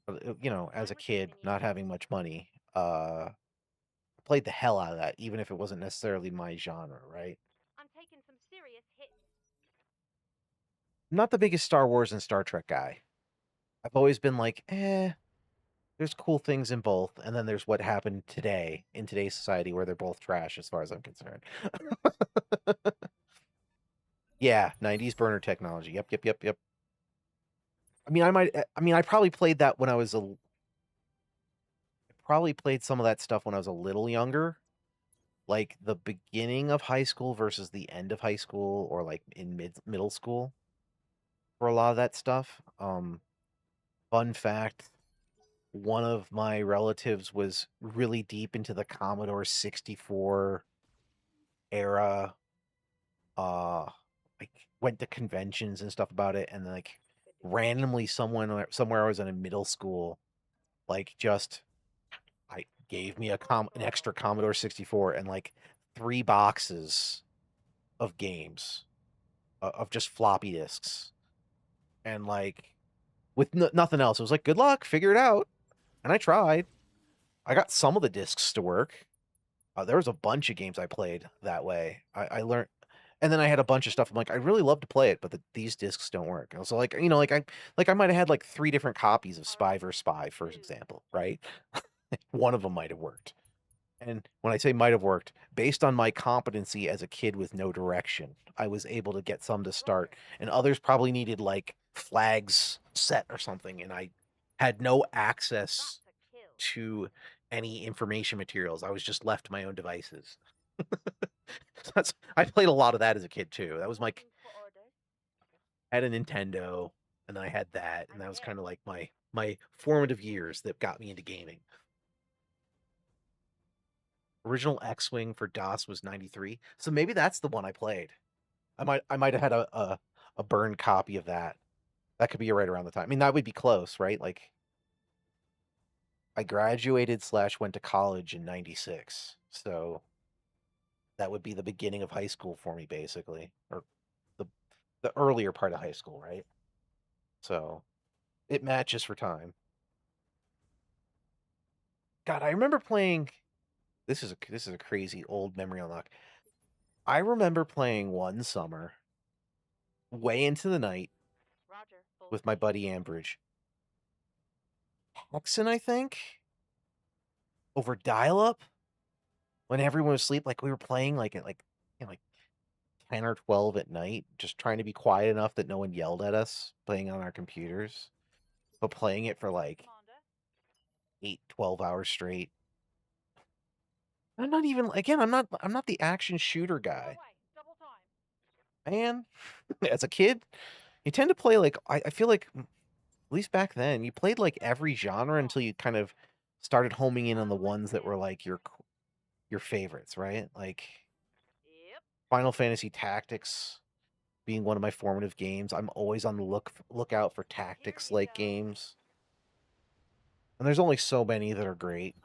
As a I'm kid, receiving you. not having much money, played the hell out of that, even if it wasn't necessarily my genre, right? I'm taking some serious hits. I'm not the biggest Star Wars and Star Trek guy. I've always been like, there's cool things in both, and then there's what happened today in today's society where they're both trash as far as I'm concerned. Yeah, 90s burner technology. Yep. I probably played that when probably played some of that stuff when I was a little younger, like the beginning of high school versus the end of high school, or like in middle school for a lot of that stuff. Fun fact, one of my relatives was really deep into the Commodore 64 era. Like, went to conventions and stuff about it, and like randomly somewhere I was in a middle school, like, just I gave me an extra Commodore 64 and like 3 boxes of games, of just floppy disks, and like with nothing else. It was like, good luck, figure it out. And I tried. I got some of the discs to work. There was a bunch of games I played that way. I learned, and then I had a bunch of stuff. I'm like, I really love to play it, but these discs don't work. And so, like, I might have had like 3 different copies of Spy vs. Spy, for example, right? One of them might have worked. And when I say might have worked, based on my competency as a kid with no direction, I was able to get some to start, and others probably needed like flags set or something, and I had no access That's a kill. to any information materials. I was just left to my own devices. I played a lot of that as a kid too. That was my Waiting for orders. I had a Nintendo, and I had that, and that was I'm kind of like my formative years that got me into gaming. Original X-Wing for DOS was 93, so maybe that's the one I played. I might have had a burned copy of that. That could be right around the time. I mean, that would be close, right? Like I graduated / went to college in 96. So that would be the beginning of high school for me, basically. Or the the earlier part of high school, right? So it matches for time. God, I remember playing this is a crazy old memory unlock. I remember playing one summer way into the night Roger. Full with my speed. buddy Ambridge. Hexen, I think, over dial-up when everyone was asleep. Like we were playing like at like 10 or 12 at night, just trying to be quiet enough that no one yelled at us, playing on our computers, but playing it for like Commander. 8, 12 hours straight. I'm not even I'm not the action shooter guy. Away. Double time. Man, as a kid, you tend to play like I feel like at least back then, you played like every genre until you kind of started homing in on the ones that were like your favorites, right? Like Yep. Final Fantasy Tactics being one of my formative games. I'm always on the lookout for tactics you like go. games. And there's only so many that are great.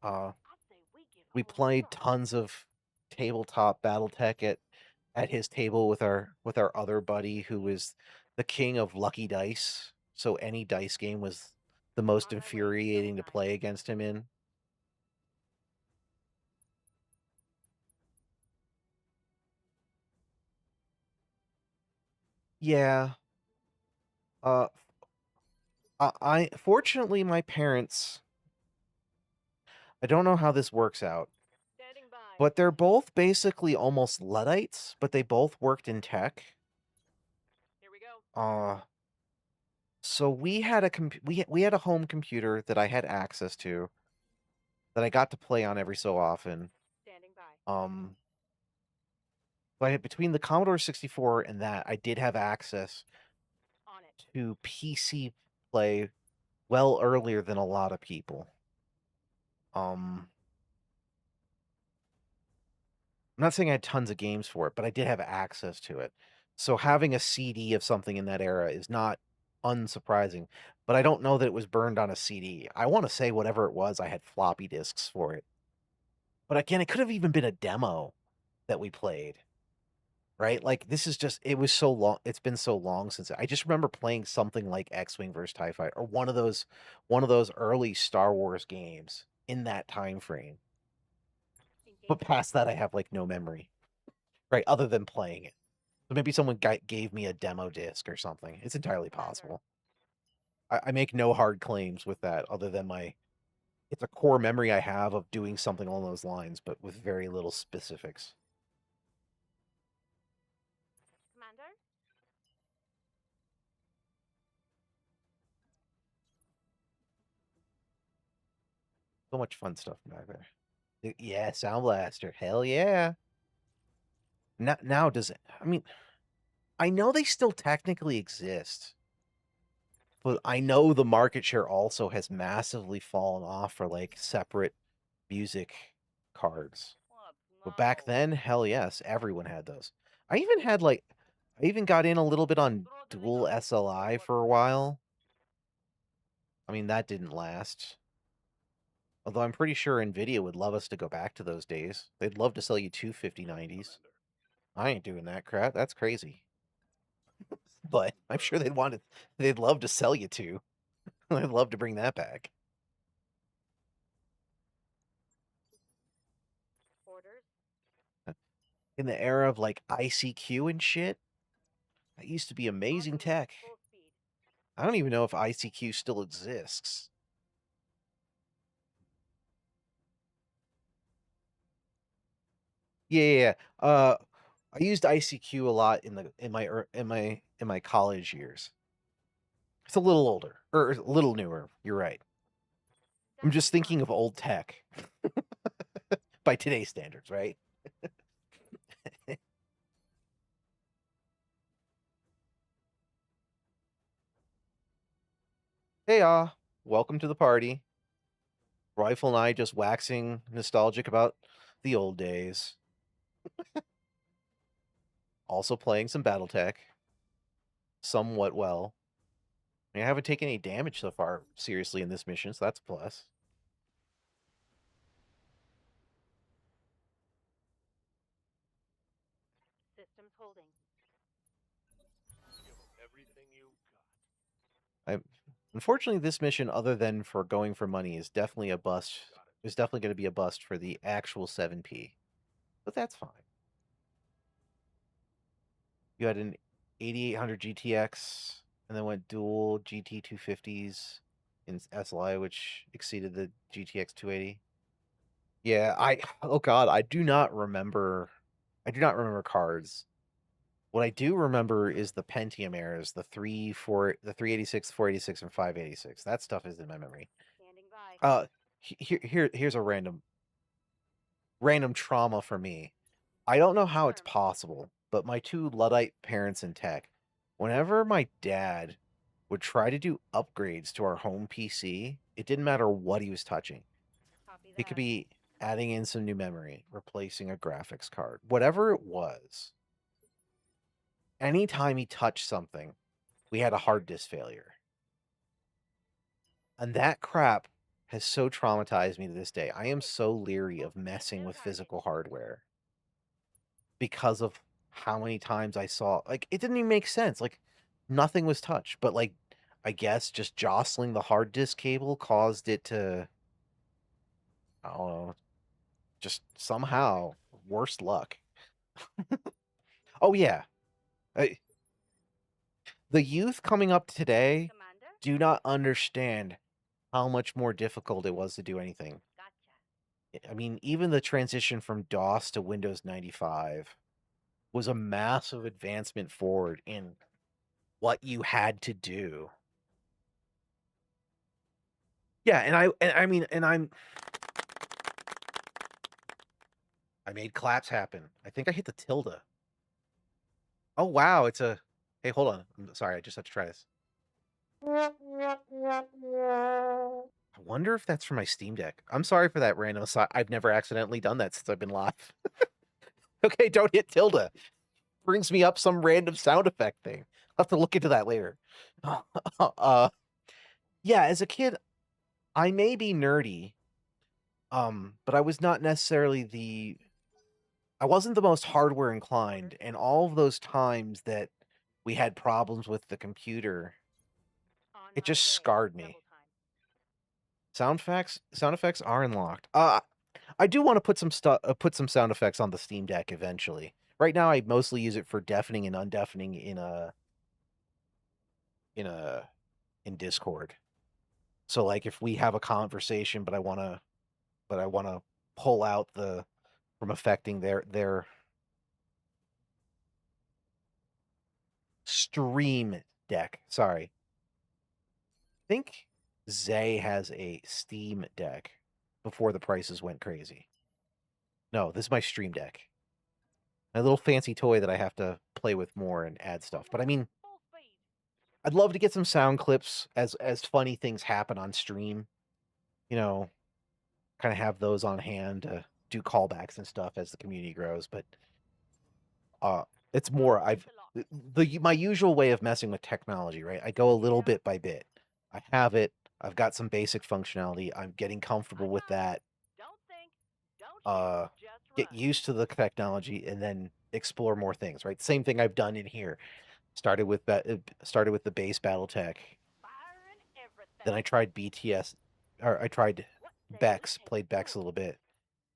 All right. Uh I say we give we them a played try. tons of tabletop Battletech at his table with our other buddy who was the king of lucky dice. So any dice game was the most On our way, infuriating to double time. play against him in. Yeah. Uh I fortunately my parents, I don't know how this works out, Standing by. but they're both basically almost Luddites, but they both worked in tech. Here we go. So we had we had a home computer that I had access to that I got to play on every so often. Standing by. But between the Commodore 64 and that, I did have access On it. to PC play well earlier than a lot of people. I'm not saying I had tons of games for it, but I did have access to it. So having a CD of something in that era is not unsurprising, but I don't know that it was burned on a CD. I want to say whatever it was, I had floppy disks for it. But again, it could have even been a demo that we played, right? Like this is just it was so long. It's been so long since I just remember playing something like X-Wing versus TIE Fighter or one of those early Star Wars games in that time frame. But past that, I have like no memory, right? Other than playing it. So maybe someone gave me a demo disc or something. It's entirely possible. I make no hard claims with that other than it's a core memory I have of doing something along those lines, but with very little specifics. Commander. So much fun stuff back there. Yeah, Sound Blaster. Hell yeah. Now does it? I mean, I know they still technically exist, but I know the market share also has massively fallen off for like separate music cards. But back then, hell yes, everyone had those. I even had like, I even got in a little bit on dual SLI for a while. I mean, that didn't last. Although I'm pretty sure Nvidia would love us to go back to those days. They'd love to sell you two 5090s. I ain't doing that crap. That's crazy. But I'm sure they'd love to sell you two. They'd love to bring that back. Orders. In the era of like ICQ and shit, that used to be amazing tech. Full speed. I don't even know if ICQ still exists. Yeah. I used ICQ a lot in my college years. It's a little older or a little newer. You're right. I'm just thinking of old tech by today's standards, right? Hey, welcome to the party. Rifle and I just waxing nostalgic about the old days. Also playing some Battletech. Somewhat well. I haven't taken any damage so far, seriously, in this mission, so that's a plus. Systems holding. Give 'em everything you've got. Unfortunately, this mission, other than for going for money, is definitely a bust. Is definitely going to be a bust for the actual 7P. But that's fine. You had an 8800 GTX, and then went dual GT 250s in SLI, which exceeded the GTX 280. Yeah, oh god, I do not remember. I do not remember cards. What I do remember is the Pentium eras, the 386, 486, and 586. That stuff is in my memory. Standing by. Here's a random trauma for me. I don't know how it's possible, but my two Luddite parents in tech, whenever my dad would try to do upgrades to our home PC, it didn't matter what he was touching. Copy It could that. be adding in some new memory, replacing a graphics card, whatever it was. Anytime he touched something, we had a hard disk failure. And that crap has so traumatized me to this day. I am so leery of messing with physical hardware because of how many times I saw, like, it didn't even make sense. Like, nothing was touched, but, like, I guess just jostling the hard disk cable caused it to, I don't know, just somehow worse luck. Oh, yeah. The youth coming up today Commander? do not understand how much more difficult it was to do anything. Gotcha. I mean, even the transition from DOS to Windows 95 was a massive advancement forward in what you had to do. Yeah, I made claps happen. I think I hit the tilde. Oh wow, it's a hey, hold on. I'm sorry, I just had to try this. I wonder if that's for my Steam Deck. I'm sorry for that random aside. I've never accidentally done that since I've been live. Okay, don't hit tilde. Brings me up some random sound effect thing. I'll have to look into that later. Yeah, as a kid, I may be nerdy, but I was not necessarily I wasn't the most hardware inclined, and all of those times that we had problems with the computer, On it my just way. scarred Double me. time. Sound effects are unlocked. I do want to put some sound effects on the Steam Deck eventually. Right now, I mostly use it for deafening and undeafening in a in Discord. So like if we have a conversation, but I wanna pull out the from affecting their stream deck. Sorry. I think Zay has a Steam Deck before the prices went crazy. No, this is my Stream Deck. My little fancy toy that I have to play with more and add stuff. But I mean, Full speed. I'd love to get some sound clips as funny things happen on stream. You know, kind of have those on hand to do callbacks and stuff as the community grows. But it's more my usual way of messing with technology, right? I go a little bit by bit. I have it. I've got some basic functionality. I'm getting comfortable with that. Don't think. Don't shoot. Just Get run. used to the technology and then explore more things, right? Same thing I've done in here. Started with the base BattleTech. Firing everything. Then I tried BTS, or I tried What say Bex, we played Bex a head little bit.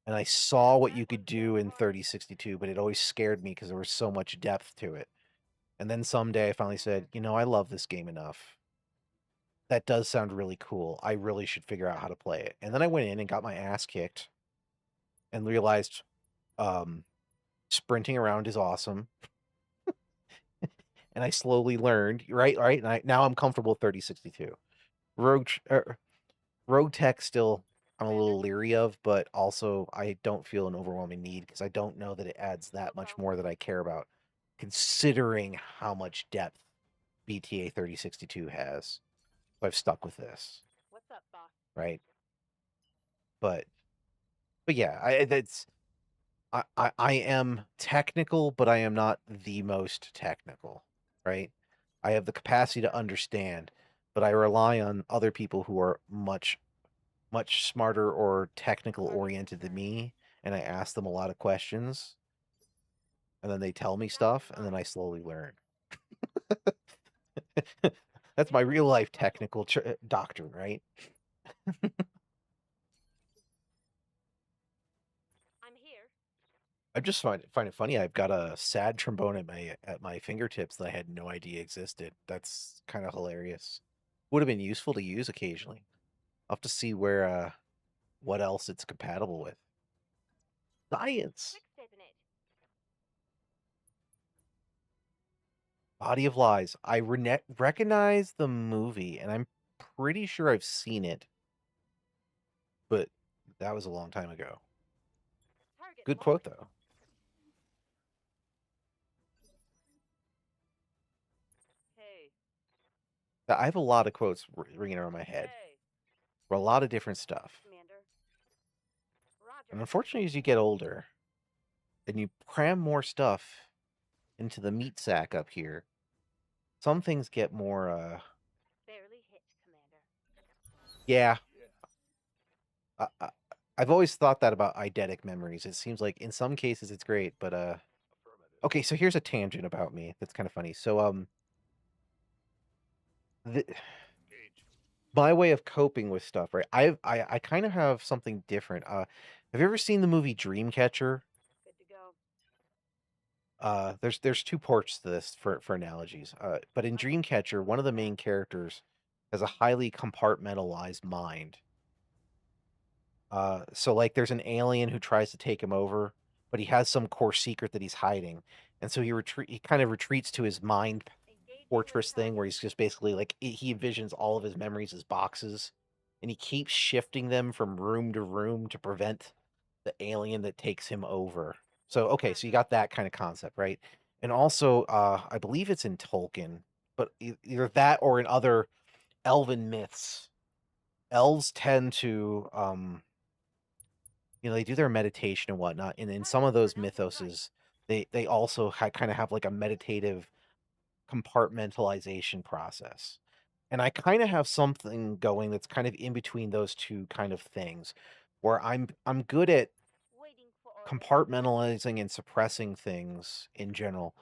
And I saw what you could do in 3062, but it always scared me because there was so much depth to it. And then someday I finally said, you know, I love this game enough. That does sound really cool. I really should figure out how to play it. And then I went in and got my ass kicked and realized sprinting around is awesome. And I slowly learned, right? And now I'm comfortable with 3062. Rogue Tech still I'm a little leery of, but also I don't feel an overwhelming need because I don't know that it adds that much more that I care about, considering how much depth BTA 3062 has. So I've stuck with this, What's up, boss? right? But yeah, I am technical, but I am not the most technical, right? I have the capacity to understand, but I rely on other people who are much smarter or technical oriented than me, and I ask them a lot of questions, and then they tell me stuff, and then I slowly learn. That's my real life technical doctrine, right? I'm here. I just find it funny. I've got a sad trombone at my fingertips that I had no idea existed. That's kind of hilarious. Would have been useful to use occasionally. I'll have to see where what else it's compatible with. Science. Quick stepping it. Body of Lies. I recognize the movie, and I'm pretty sure I've seen it, but that was a long time ago. Target Good locked. quote though. Hey. I have a lot of quotes ringing around my head Hey, for a lot of different stuff. Commander. Roger. And unfortunately, as you get older and you cram more stuff into the meat sack up here, some things get more, Barely hit, Commander. yeah. I've always thought that about eidetic memories. It seems like in some cases it's great, but, Affirmative. okay, so here's a tangent about me that's kind of funny. So, the, Engage. my way of coping with stuff, right? I kind of have something different. Have you ever seen the movie Dreamcatcher? Good to go. There's two parts to this for analogies. But in Dreamcatcher, one of the main characters has a highly compartmentalized mind. So like there's an alien who tries to take him over, but he has some core secret that he's hiding. And so he kind of retreats to his mind Engaging fortress with thing where target. he's just basically like he envisions all of his memories as boxes, and he keeps shifting them from room to room to prevent the alien that takes him over. So okay, so you got that kind of concept, right? And also, I believe it's in Tolkien, but either that or in other elven myths. Elves tend to, they do their meditation and whatnot, and in some of those mythoses, they also kind of have like a meditative compartmentalization process. And I kind of have something going that's kind of in between those two kind of things, where I'm good at Waiting for orders. compartmentalizing and suppressing things in general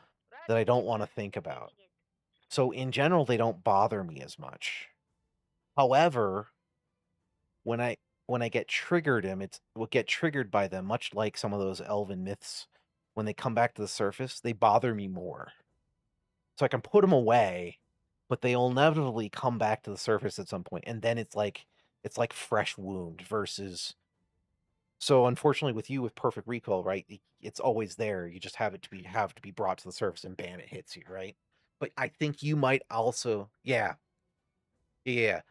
that I Roger, don't want to Commander. think about. Engaging it. So in general, they don't bother me as much. However, when I get triggered will get triggered by them, much like some of those elven myths. When they come back to the surface, they bother me more. So I can put them away, but they'll inevitably come back to the surface at some point, and then it's like fresh wound versus. So unfortunately, with you with perfect recall, right? It's always there. You just have to be brought to the surface, and bam, it hits you, right? But I think you might also, yeah, yeah.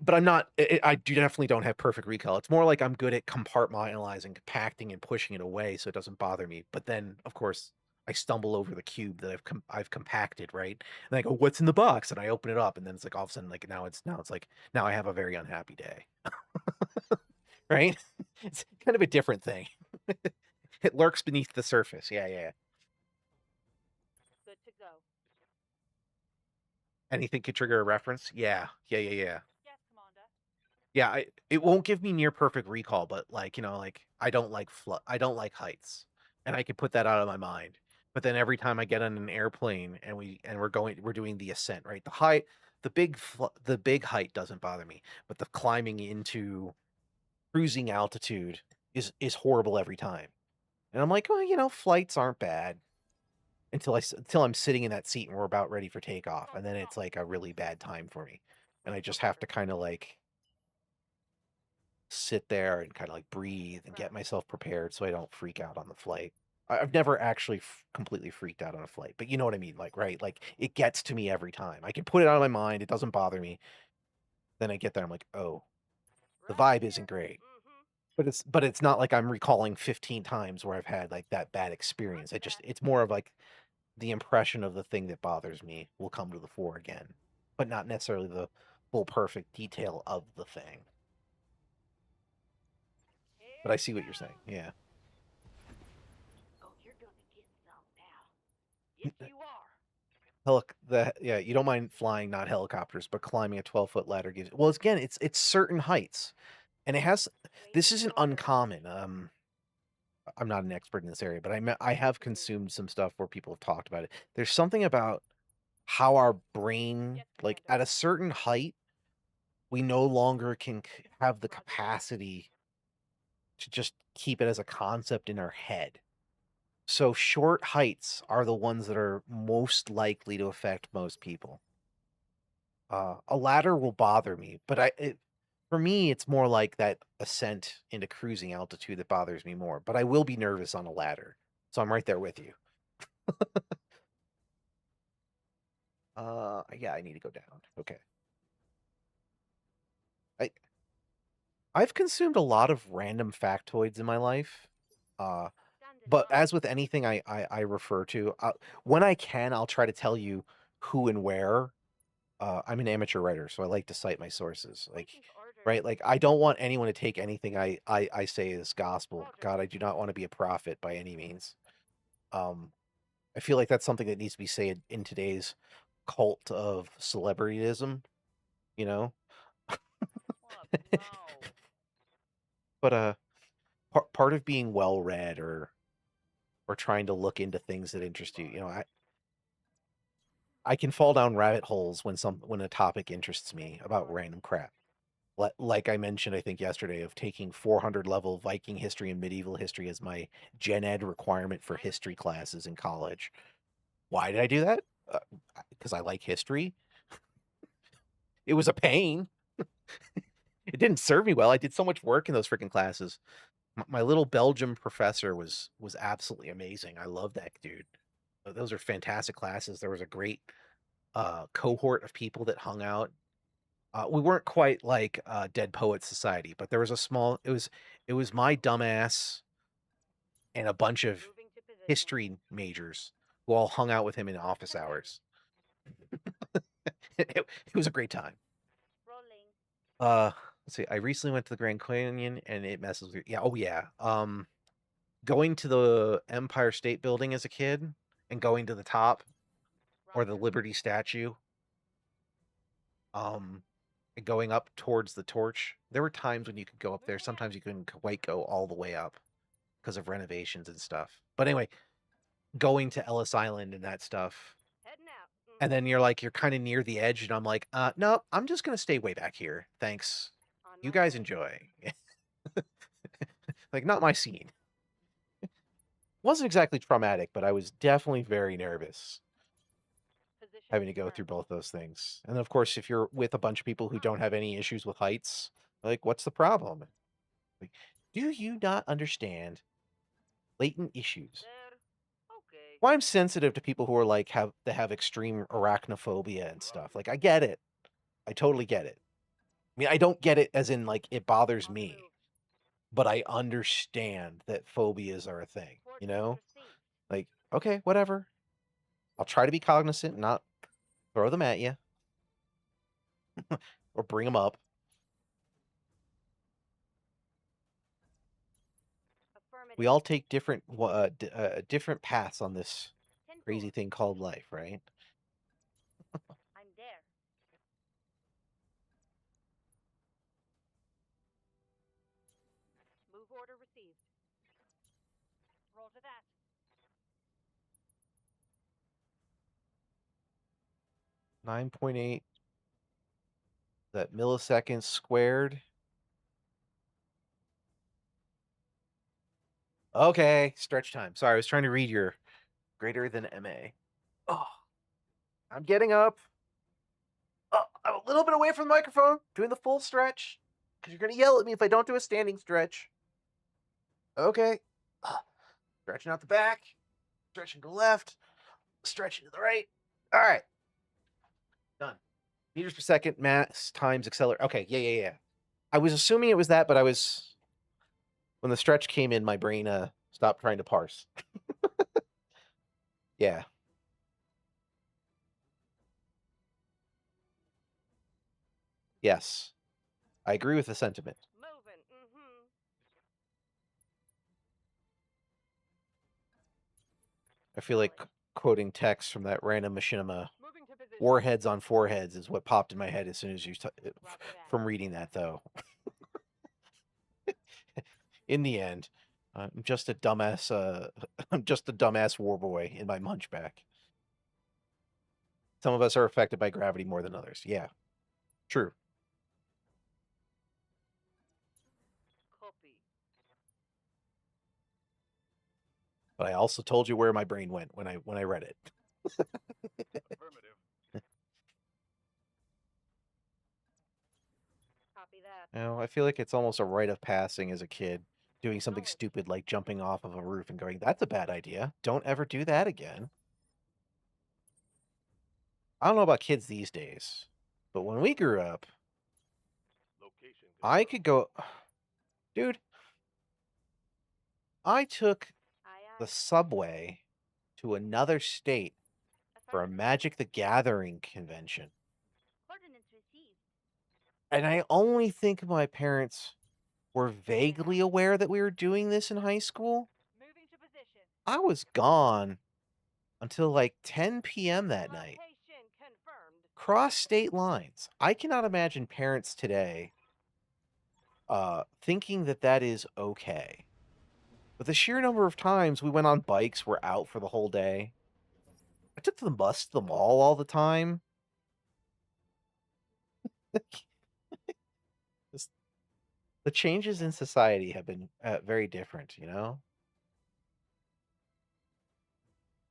But I'm not. I definitely don't have perfect recall. It's more like I'm good at compartmentalizing, compacting, and pushing it away so it doesn't bother me. But then, of course, I stumble over the cube that I've compacted, right? And I go, "What's in the box?" And I open it up, and then it's like all of a sudden, like now it's like now I have a very unhappy day, right? It's kind of a different thing. It lurks beneath the surface. Yeah, yeah. Good to go. Anything could trigger a reference. Yeah, yeah, yeah, yeah. Yes, Commander. Yeah, it won't give me near perfect recall, but like, like I don't like heights. And I can put that out of my mind. But then every time I get on an airplane and we're doing the ascent, right? The big height doesn't bother me, but the climbing into cruising altitude is horrible every time. And I'm like, "Well, flights aren't bad." Until I'm sitting in that seat and we're about ready for takeoff, and then it's like a really bad time for me. And I just have to kind of like sit there and kind of like breathe and get myself prepared so I don't freak out on the flight. I've never actually completely freaked out on a flight, but you know what I mean? Like, right? Like it gets to me every time. I can put it out of my mind. It doesn't bother me. Then I get there. I'm like, oh, the Right vibe here. isn't great. Mm-hmm. But it's not like I'm recalling 15 times where I've had like that bad experience. It's more of like the impression of the thing that bothers me will come to the fore again, but not necessarily full perfect detail of the thing. But I see what you're saying. Yeah. Oh, you're gonna get some now. Yes, you are. Yeah, you don't mind flying, not helicopters, but climbing a 12-foot ladder gives. Well, again, it's certain heights, and it has. This isn't uncommon. I'm not an expert in this area, but I have consumed some stuff where people have talked about it. There's something about how our brain, like at a certain height, we no longer can have the capacity to just keep it as a concept in our head. So short heights are the ones that are most likely to affect most people. A ladder will bother me, but for me, it's more like that ascent into cruising altitude that bothers me more. But I will be nervous on a ladder, so I'm right there with you. Yeah, I need to go down. Okay. I've consumed a lot of random factoids in my life. But as with anything I refer to, when I can, I'll try to tell you who and where. I'm an amateur writer, so I like to cite my sources. Like, right? Like, I don't want anyone to take anything I say as gospel. God, I do not want to be a prophet by any means. I feel like that's something that needs to be said in today's cult of celebrityism, you know? But part of being well read or trying to look into things that interest you, I can fall down rabbit holes when a topic interests me about random crap. Like I mentioned, I think yesterday, of taking 400 level Viking history and medieval history as my gen ed requirement for history classes in college. Why did I do that? Because I like history. It was a pain. It didn't serve me well. I did so much work in those freaking classes. My little Belgium professor was absolutely amazing. I love that dude. Those are fantastic classes. There was a great cohort of people that hung out. We weren't quite like Dead Poets Society, but there was a small. It was my dumbass and a bunch of history majors who all hung out with him in office hours. It was a great time. Let's see. I recently went to the Grand Canyon and it messes with you. Yeah. Oh yeah. Going to the Empire State Building as a kid and going to the top or the Liberty statue. And going up towards the torch. There were times when you could go up there. Sometimes you couldn't quite go all the way up because of renovations and stuff. But anyway, going to Ellis Island and that stuff. And then you're kind of near the edge, and I'm like, no, I'm just gonna stay way back here. Thanks. You guys enjoy. Like, not my scene. Wasn't exactly traumatic, but I was definitely very nervous having to go through both those things. And of course, if you're with a bunch of people who don't have any issues with heights, like, what's the problem? Like, do you not understand latent issues? Well, I'm sensitive to people who are like have extreme arachnophobia and stuff. Like, I get it. I totally get it. I mean, I don't get it as in like it bothers me, but I understand that phobias are a thing, you know? Like, okay, whatever. I'll try to be cognizant and not throw them at you or bring them up. We all take different different paths on this crazy thing called life, right? I'm there. Move order received. Roll to that. 9.8. That milliseconds squared. Okay, stretch time. Sorry, I was trying to read your greater than MA. Oh, I'm getting up. Oh, I'm a little bit away from the microphone, doing the full stretch, because you're going to yell at me if I don't do a standing stretch. Okay. Stretching out the back, stretching to the left, stretching to the right. All right. Done. Meters per second, mass times accelerator. Okay, yeah. I was assuming it was that, but when the stretch came in, my brain stopped trying to parse. Yeah. Yes, I agree with the sentiment. Moving. Mm-hmm. I feel like quoting text from that random machinima, Moving to position. "Warheads on foreheads" is what popped in my head as soon as Roger that. from reading that, though. In the end, I'm just a dumbass. I'm just a dumbass war boy in my munchback. Some of us are affected by gravity more than others. Yeah, true. Copy. But I also told you where my brain went when I read it. Affirmative. Copy that. You know, I feel like it's almost a rite of passing as a kid, doing something Knowledge. stupid like jumping off of a roof and going, "That's a bad idea. Don't ever do that again." I don't know about kids these days, but when we grew up, Location. I could go, dude, I took Aye, the aye. subway to another state for a Affirmative. Magic the Gathering convention. Coordinates received. And I only think my parents were vaguely aware that we were doing this in high school. Moving to position. I was gone until like 10 p.m. that night. Location confirmed. Cross state lines. I cannot imagine parents today thinking that that is okay. But the sheer number of times we went on bikes, we're out for the whole day. I took the bus to the mall all the time. Just- the changes in society have been very different, you know?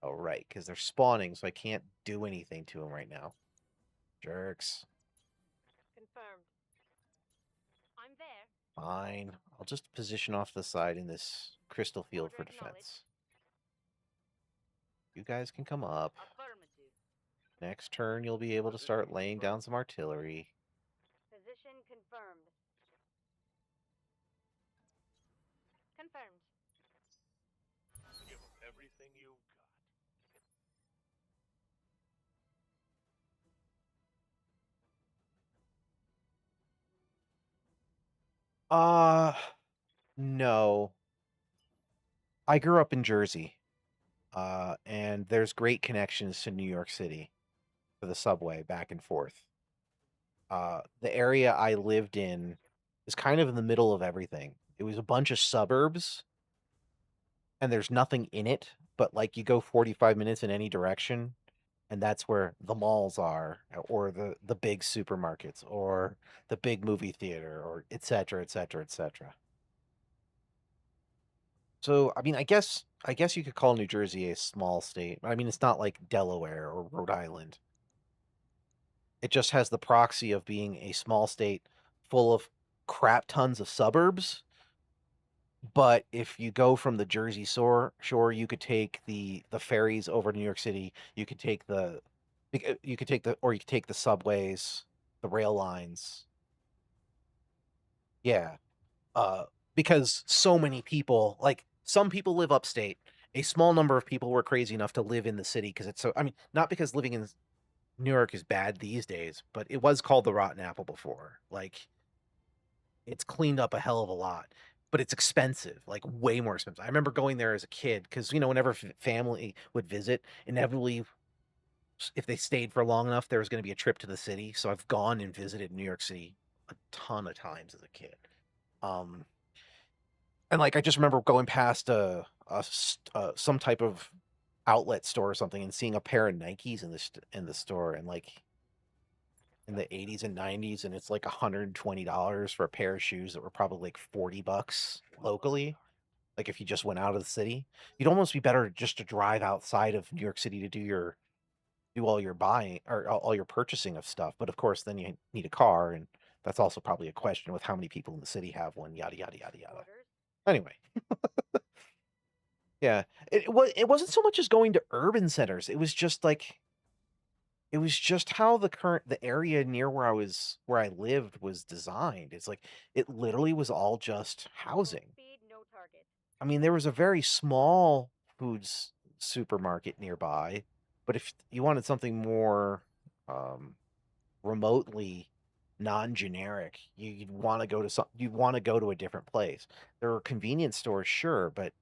Oh, right, because they're spawning, so I can't do anything to them right now. Jerks. Confirmed. I'm there. Fine. I'll just position off the side in this crystal field for Order acknowledged. defense. You guys can come up. Affirmative. Next turn, you'll be able to start laying down some artillery. Position confirmed. Confirmed. Give them everything you've got. No. I grew up in Jersey, and there's great connections to New York City for the subway back and forth. The area I lived in is kind of in the middle of everything. It was a bunch of suburbs, and there's nothing in it, but like you go 45 minutes in any direction, and that's where the malls are, or the big supermarkets, or the big movie theater, or et cetera, et cetera, et cetera. So, I mean, I guess you could call New Jersey a small state. I mean, it's not like Delaware or Rhode Island. It just has the proxy of being a small state full of crap tons of suburbs. But if you go from the Jersey shore, you could take the ferries over to New York City. You could take or you could take the subways, the rail lines. Yeah. Because so many people, like some people live upstate. A small number of people were crazy enough to live in the city because it's so, I mean, not because living in New York is bad these days, but it was called the Rotten Apple before. Like, it's cleaned up a hell of a lot, but it's expensive, like way more expensive. I remember going there as a kid because, whenever family would visit, inevitably, if they stayed for long enough, there was going to be a trip to the city. So I've gone and visited New York City a ton of times as a kid. And like I just remember going past some type of outlet store or something and seeing a pair of Nikes in the store, and like in the 80s and 90s, and it's like $120 for a pair of shoes that were probably like $40 locally. Like if you just went out of the city, you'd almost be better just to drive outside of New York City to do all your buying or all your purchasing of stuff. But of course, then you need a car, and that's also probably a question with how many people in the city have one. Yada yada yada yada. Orders. Anyway. Yeah, it wasn't so much as going to urban centers. It was just how the area near where I lived was designed. It's like it literally was all just housing. Speed, no target. I mean, there was a very small foods supermarket nearby, but if you wanted something more remotely non-generic. You'd want to go to you'd want to go to a different place. There are convenience stores, sure, but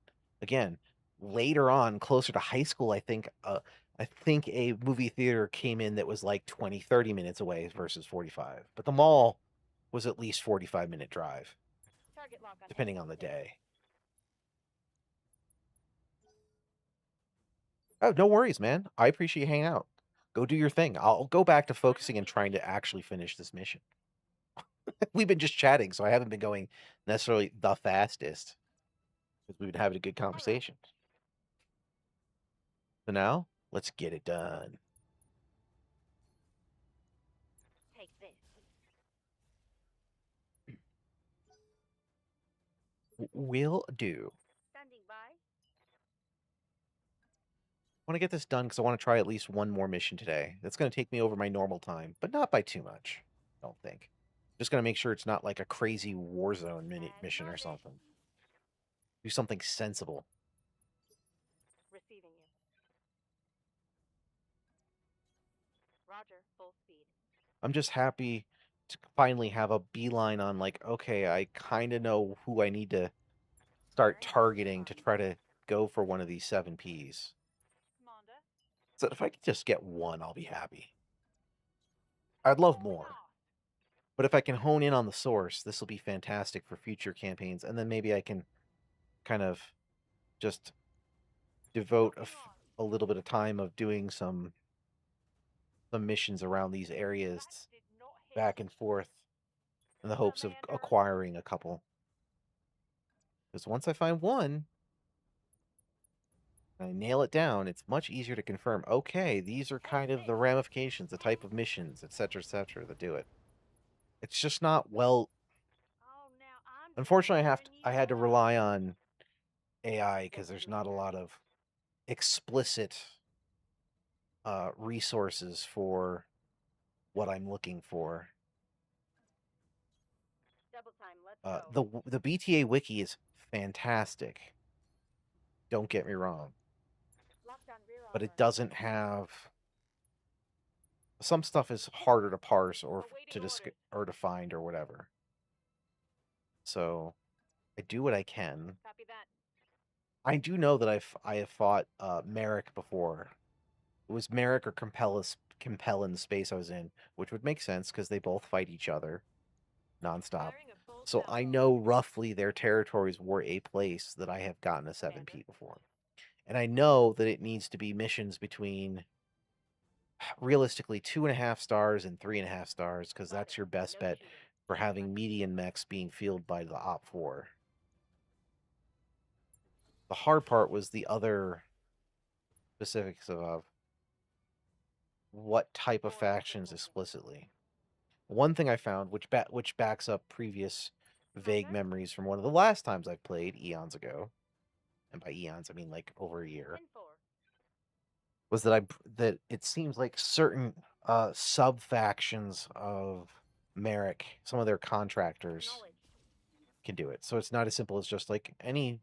again, later on, closer to high school, I think a movie theater came in that was like 20, 30 minutes away versus 45. But the mall was at least 45-minute drive, Target lock on depending enemy on the position. day. Oh, no worries, man. I appreciate you hanging out. Go do your thing. I'll go back to focusing and trying to actually finish this mission. We've been just chatting, so I haven't been going necessarily the fastest because we've been having a good conversation. So now, let's get it done. Take this. Will do. Standing by. I want to get this done because I want to try at least one more mission today. That's going to take me over my normal time, but not by too much, I don't think. Just going to make sure it's not like a crazy Warzone mission or something. Do something sensible. Receiving you. Roger, full speed. I'm just happy to finally have a beeline on, like, okay, I kind of know who I need to start targeting to try to go for one of these 7Ps. Commander. So if I could just get one, I'll be happy. I'd love more. But if I can hone in on the source, this will be fantastic for future campaigns. And then maybe I can kind of just devote a little bit of time of doing some missions around these areas back and forth in the hopes of acquiring a couple. Because once I find one, and I nail it down, it's much easier to confirm, okay, these are kind of the ramifications, the type of missions, etc., that do it. It's just not well. Oh, now I'm Unfortunately, I had to rely on AI because there's not a lot of explicit resources for what I'm looking for. double time. Let's go. The BTA wiki is fantastic. Don't get me wrong, Lockdown rear but it armor. doesn't have. Some stuff is harder to parse or to find or whatever. So I do what I can. Copy that. I do know that I have fought Merrick before. It was Merrick or Compel in the space I was in, which would make sense because they both fight each other nonstop. Firing a full So I salvo. know roughly their territories were a place that I have gotten a 7P before. And I know that it needs to be missions between realistically 2.5 stars and 3.5 stars, because that's your best bet for having median mechs being fielded by the Op 4. The hard part was the other specifics of what type of factions explicitly. One thing I found, which backs up previous vague memories from one of the last times I played eons ago, and by eons I mean like over a year, 10-4. was that it seems like certain sub factions of Merrick, some of their contractors Acknowledged. can do it. So it's not as simple as just like any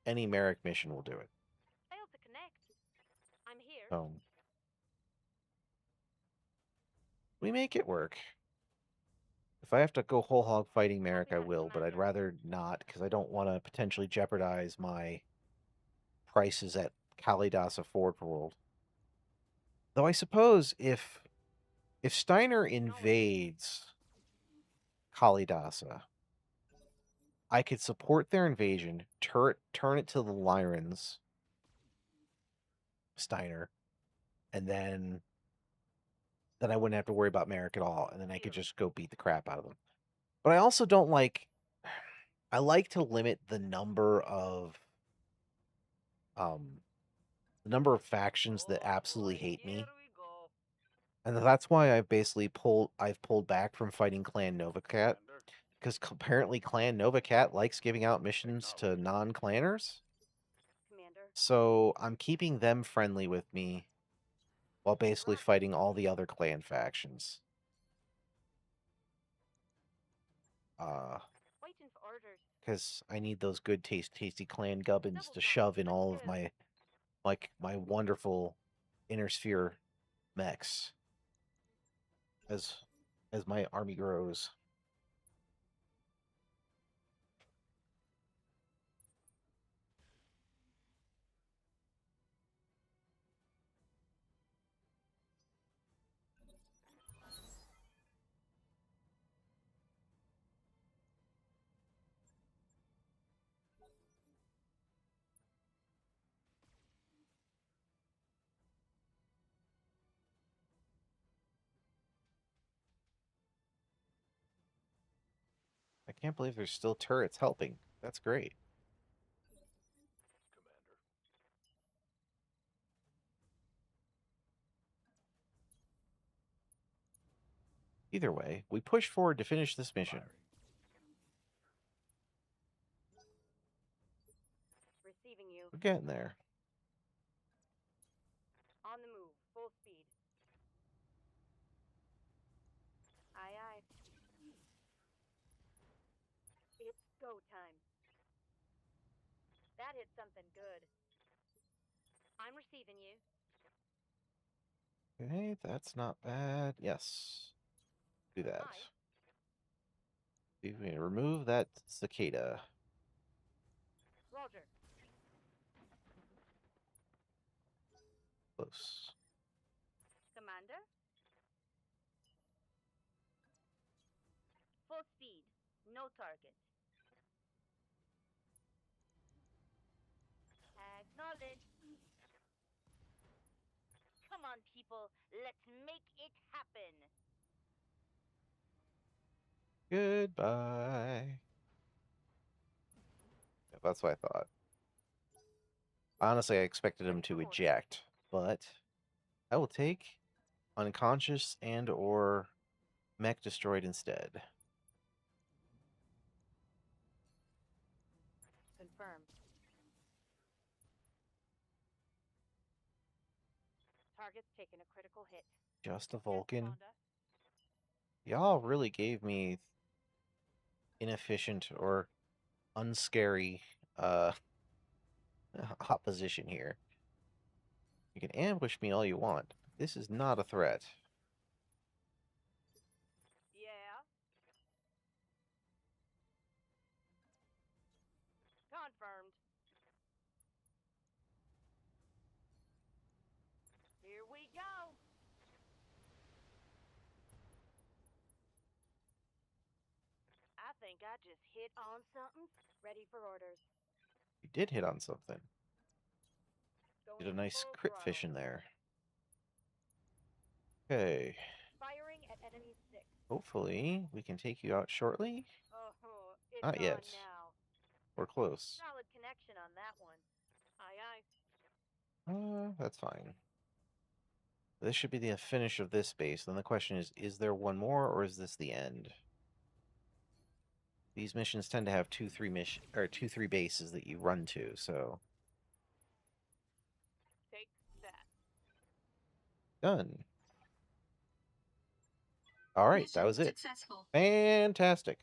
Merrick mission will do it. Failed to connect. I'm here. So we make it work. If I have to go whole hog fighting Merrick, I will, but I'd rather not because I don't want to potentially jeopardize my prices at Kalidasa Ford World. Though I suppose if Steiner invades Kalidasa, I could support their invasion, turn it to the Lyrans, Steiner, and then I wouldn't have to worry about Merrick at all, and then I could just go beat the crap out of them. But I also don't like. I like to limit the number of factions that absolutely hate me, and that's why I've pulled back from fighting Clan Novacat, because apparently Clan Novacat likes giving out missions to non-clanners. Commander. So I'm keeping them friendly with me while basically fighting all the other clan factions. Waiting for orders. Because I need those good tasty clan gubbins to shove in all of my my wonderful inner sphere mechs. As as my army grows. I can't believe there's still turrets helping. That's great. Commander. Either way, we push forward to finish this mission. Firing. Receiving you. We're getting there. On the move. Full speed. Aye, aye. It's go time. That hit something good. I'm receiving you. Okay, that's not bad. Yes. Do that. Aye. We can remove that cicada. Roger. Close. Commander? Full speed. No target. Acknowledge. Come on, people. Let's make it happen. Goodbye. Yeah, that's what I thought. Honestly, I expected him to eject, but I will take unconscious and or mech destroyed instead. Confirmed. Target's taken a critical hit. Just a Yes, Vulcan. Commander. Y'all really gave me inefficient or unscary opposition here. You can ambush me all you want. This is not a threat. Yeah. Confirmed. Here we go. I think I just hit on something. Ready for orders. You did hit on something. Going Did a nice full crit throttle. fish in there. Okay. Firing at enemy 6. Hopefully, we can take you out shortly. Oh, it's Not on yet. now. We're close. Solid connection on that one. Aye, aye. That's fine. This should be the finish of this base. Then the question is there one more, or is this the end? These missions tend to have 2-3 bases that you run to, so Take that. done. All right, that Mission was it. Successful. Fantastic.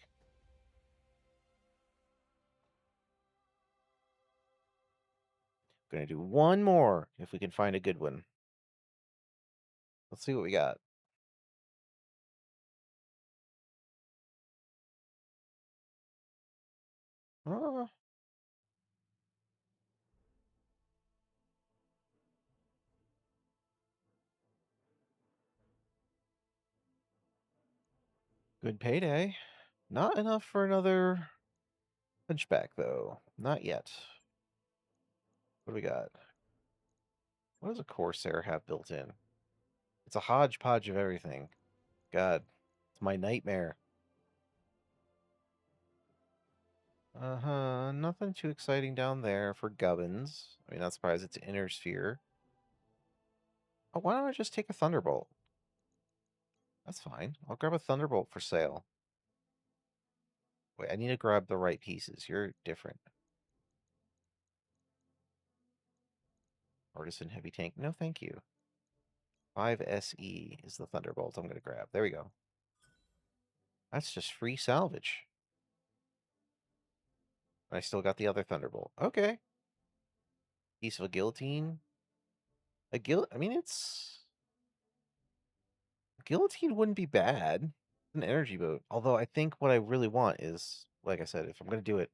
Gonna do one more if we can find a good one. Let's see what we got. Uh, good payday. Not enough for another hunchback, though. Not yet. What do we got? What does a Corsair have built in? It's a hodgepodge of everything. God, it's my nightmare. Uh-huh. Nothing too exciting down there for Gubbins. I mean, not surprised it's Inner Sphere. Oh, why don't I just take a Thunderbolt? That's fine. I'll grab a Thunderbolt for sale. Wait, I need to grab the right pieces. You're different. Artisan Heavy Tank. No, thank you. 5 SE is the Thunderbolt I'm going to grab. There we go. That's just free salvage. I still got the other Thunderbolt. Okay. Piece of a guillotine. I mean, it's... Guillotine wouldn't be bad. an energy boat. Although I think what I really want is, like I said, if I'm going to do it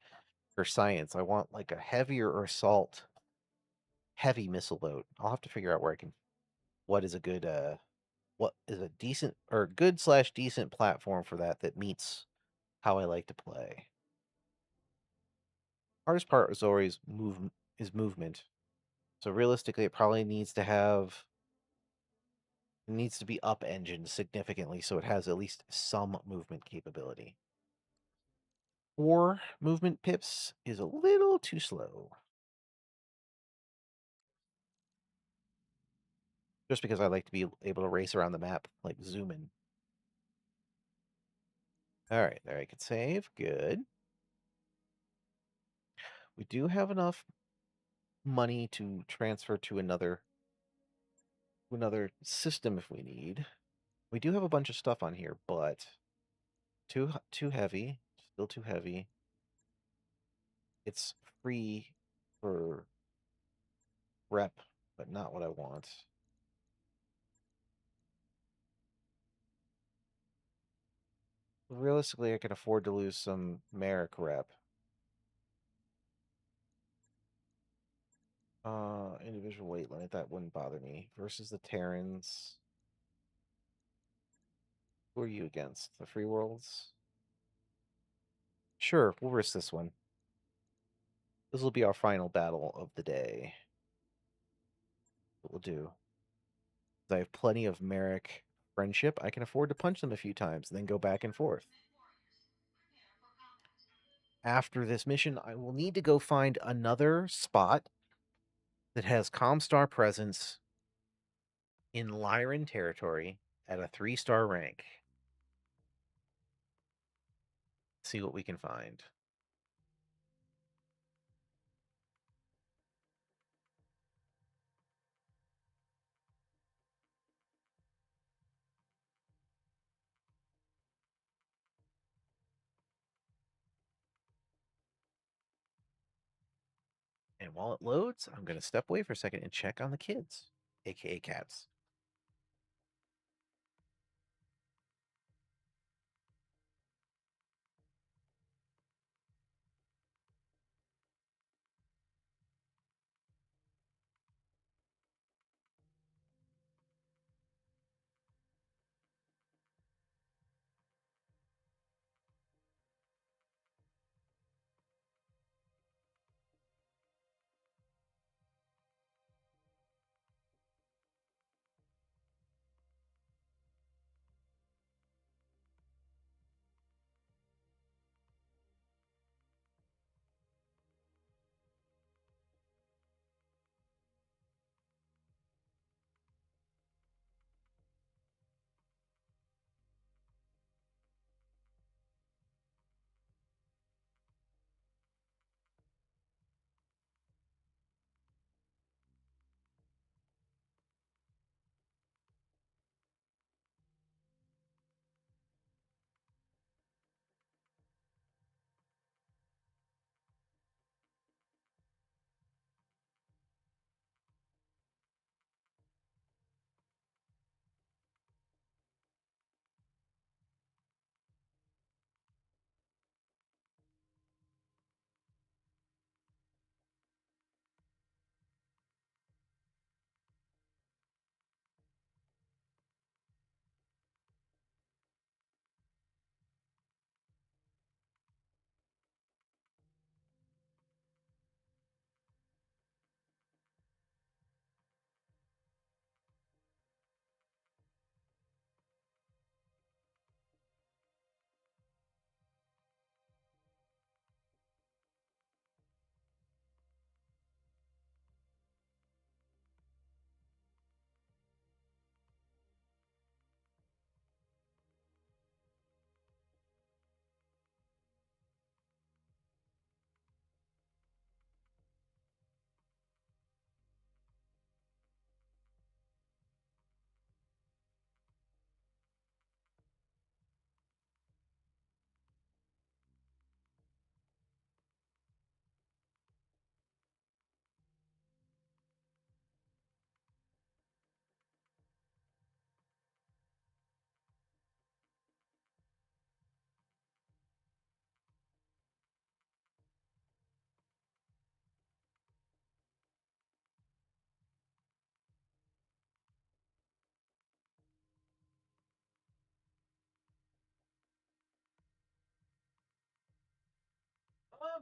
for science, I want like a heavier assault heavy missile boat. I'll have to figure out where I can. What is a good what is a decent or good slash decent platform for that meets how I like to play. Hardest part is always movement. So realistically, it probably needs to be up engined significantly so it has at least some movement capability. 4 movement pips is a little too slow. Just because I like to be able to race around the map, like zoom in. All right, there I can save. Good. We do have enough money to transfer to another system if we need. We do have a bunch of stuff on here, but too heavy. Still too heavy. It's free for rep, but not what I want. Realistically, I can afford to lose some Merrick rep. Individual weight limit, that wouldn't bother me. Versus the Terrans. Who are you against? The Free Worlds? Sure, we'll risk this one. This will be our final battle of the day. What we'll do. I have plenty of Merrick friendship. I can afford to punch them a few times and then go back and forth. After this mission, I will need to go find another spot that has Comstar presence in Lyran territory at a 3-star rank. See what we can find. And while it loads, I'm going to step away for a second and check on the kids, aka cats.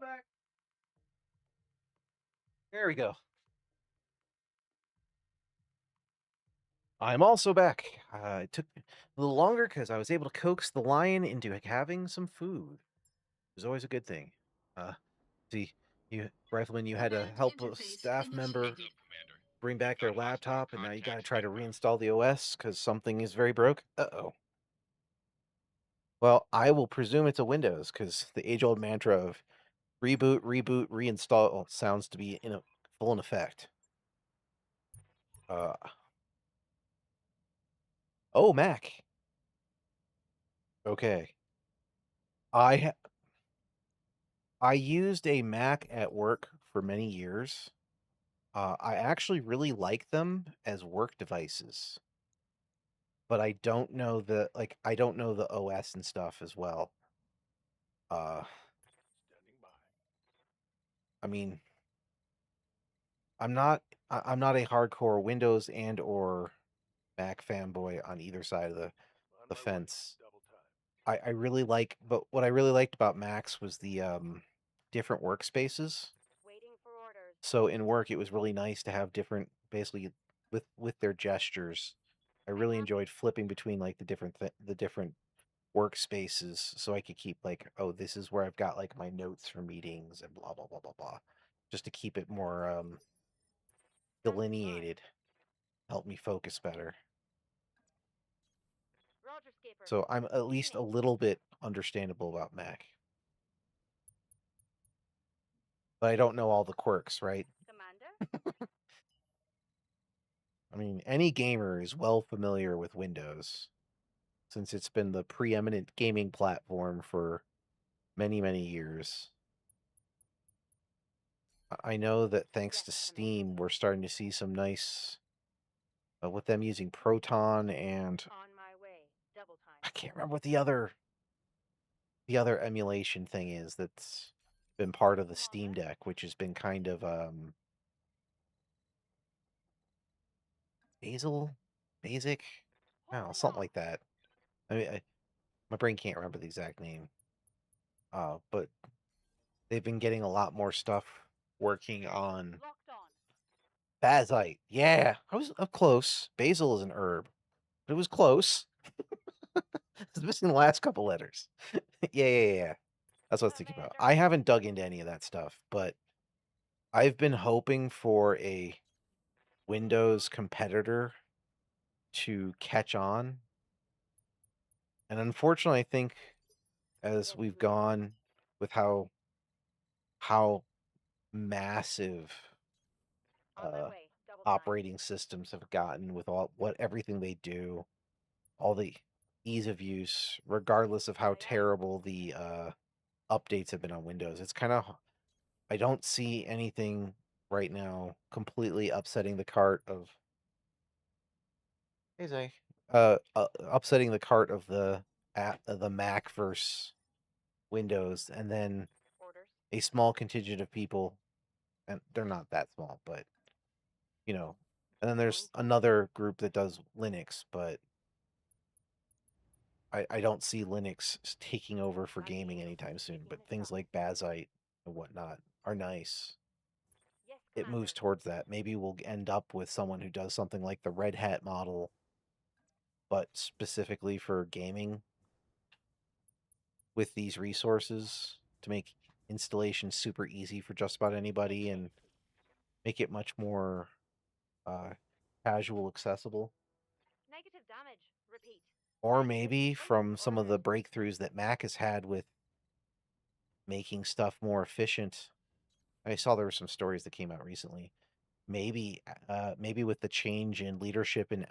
I'm back. There we go. I'm also back. It took a little longer because I was able to coax the lion into having some food. It was always a good thing. See, Rifleman, you had to Command help a interface staff member initiated. Heads up, Commander. bring back their Found hostile laptop, and now you got to contacts try to en route. reinstall the OS because something is very broke. Uh-oh. Well, I will presume it's a Windows because the age-old mantra of reboot, reboot, reinstall sounds to be full in effect. Oh, Mac. Okay. I used a Mac at work for many years. I actually really like them as work devices, but I don't know I don't know the OS and stuff as well. Standing by. I mean, I'm not a hardcore Windows and or Mac fanboy on either side of the On my way. fence. Double time. I really like, but what I really liked about Macs was the different workspaces. Waiting for orders. So in work, it was really nice to have different, basically with their gestures. I really enjoyed flipping between like the different workspaces, so I could keep like, oh, this is where I've got like my notes for meetings and blah blah blah blah blah, just to keep it more delineated, help me focus better. Roger, Skipper. So I'm at least a Beginning. little bit understandable about Mac, but I don't know all the quirks, right? Commander? I mean, any gamer is well familiar with Windows, since it's been the preeminent gaming platform for many, many years. I know that thanks Yes, to Commander. Steam, we're starting to see some nice, with them using Proton and On my way. Double I time. can't remember what the other emulation thing is that's been part of the Steam Deck, which has been kind of basic, I don't know, something like that. I mean, my brain can't remember the exact name. But they've been getting a lot more stuff working on Locked on. Bazite. Yeah, I was close. Basil is an herb, but it was close. It's missing the last couple letters. Yeah. That's what I was thinking about. I haven't dug into any of that stuff, but I've been hoping for a Windows competitor to catch on. And unfortunately, I think as we've gone with how massive On my way. Double time. operating systems have gotten with everything they do, all the ease of use, regardless of how terrible the updates have been on Windows. It's kind of, I don't see anything right now completely upsetting the cart of upsetting the cart of the Mac versus Windows, and then Orders. a small contingent of people, and they're not that small, but you know, and then there's another group that does Linux, but I don't see Linux taking over for gaming anytime soon. But things like Bazite and whatnot are nice. Yes, It Commander. moves towards that. Maybe we'll end up with someone who does something like the Red Hat model, but specifically for gaming with these resources to make installation super easy for just about anybody and make it much more casual accessible. Negative damage. Repeat. Or maybe from some of the breakthroughs that Mac has had with making stuff more efficient. I saw there were some stories that came out recently. Maybe with the change in leadership in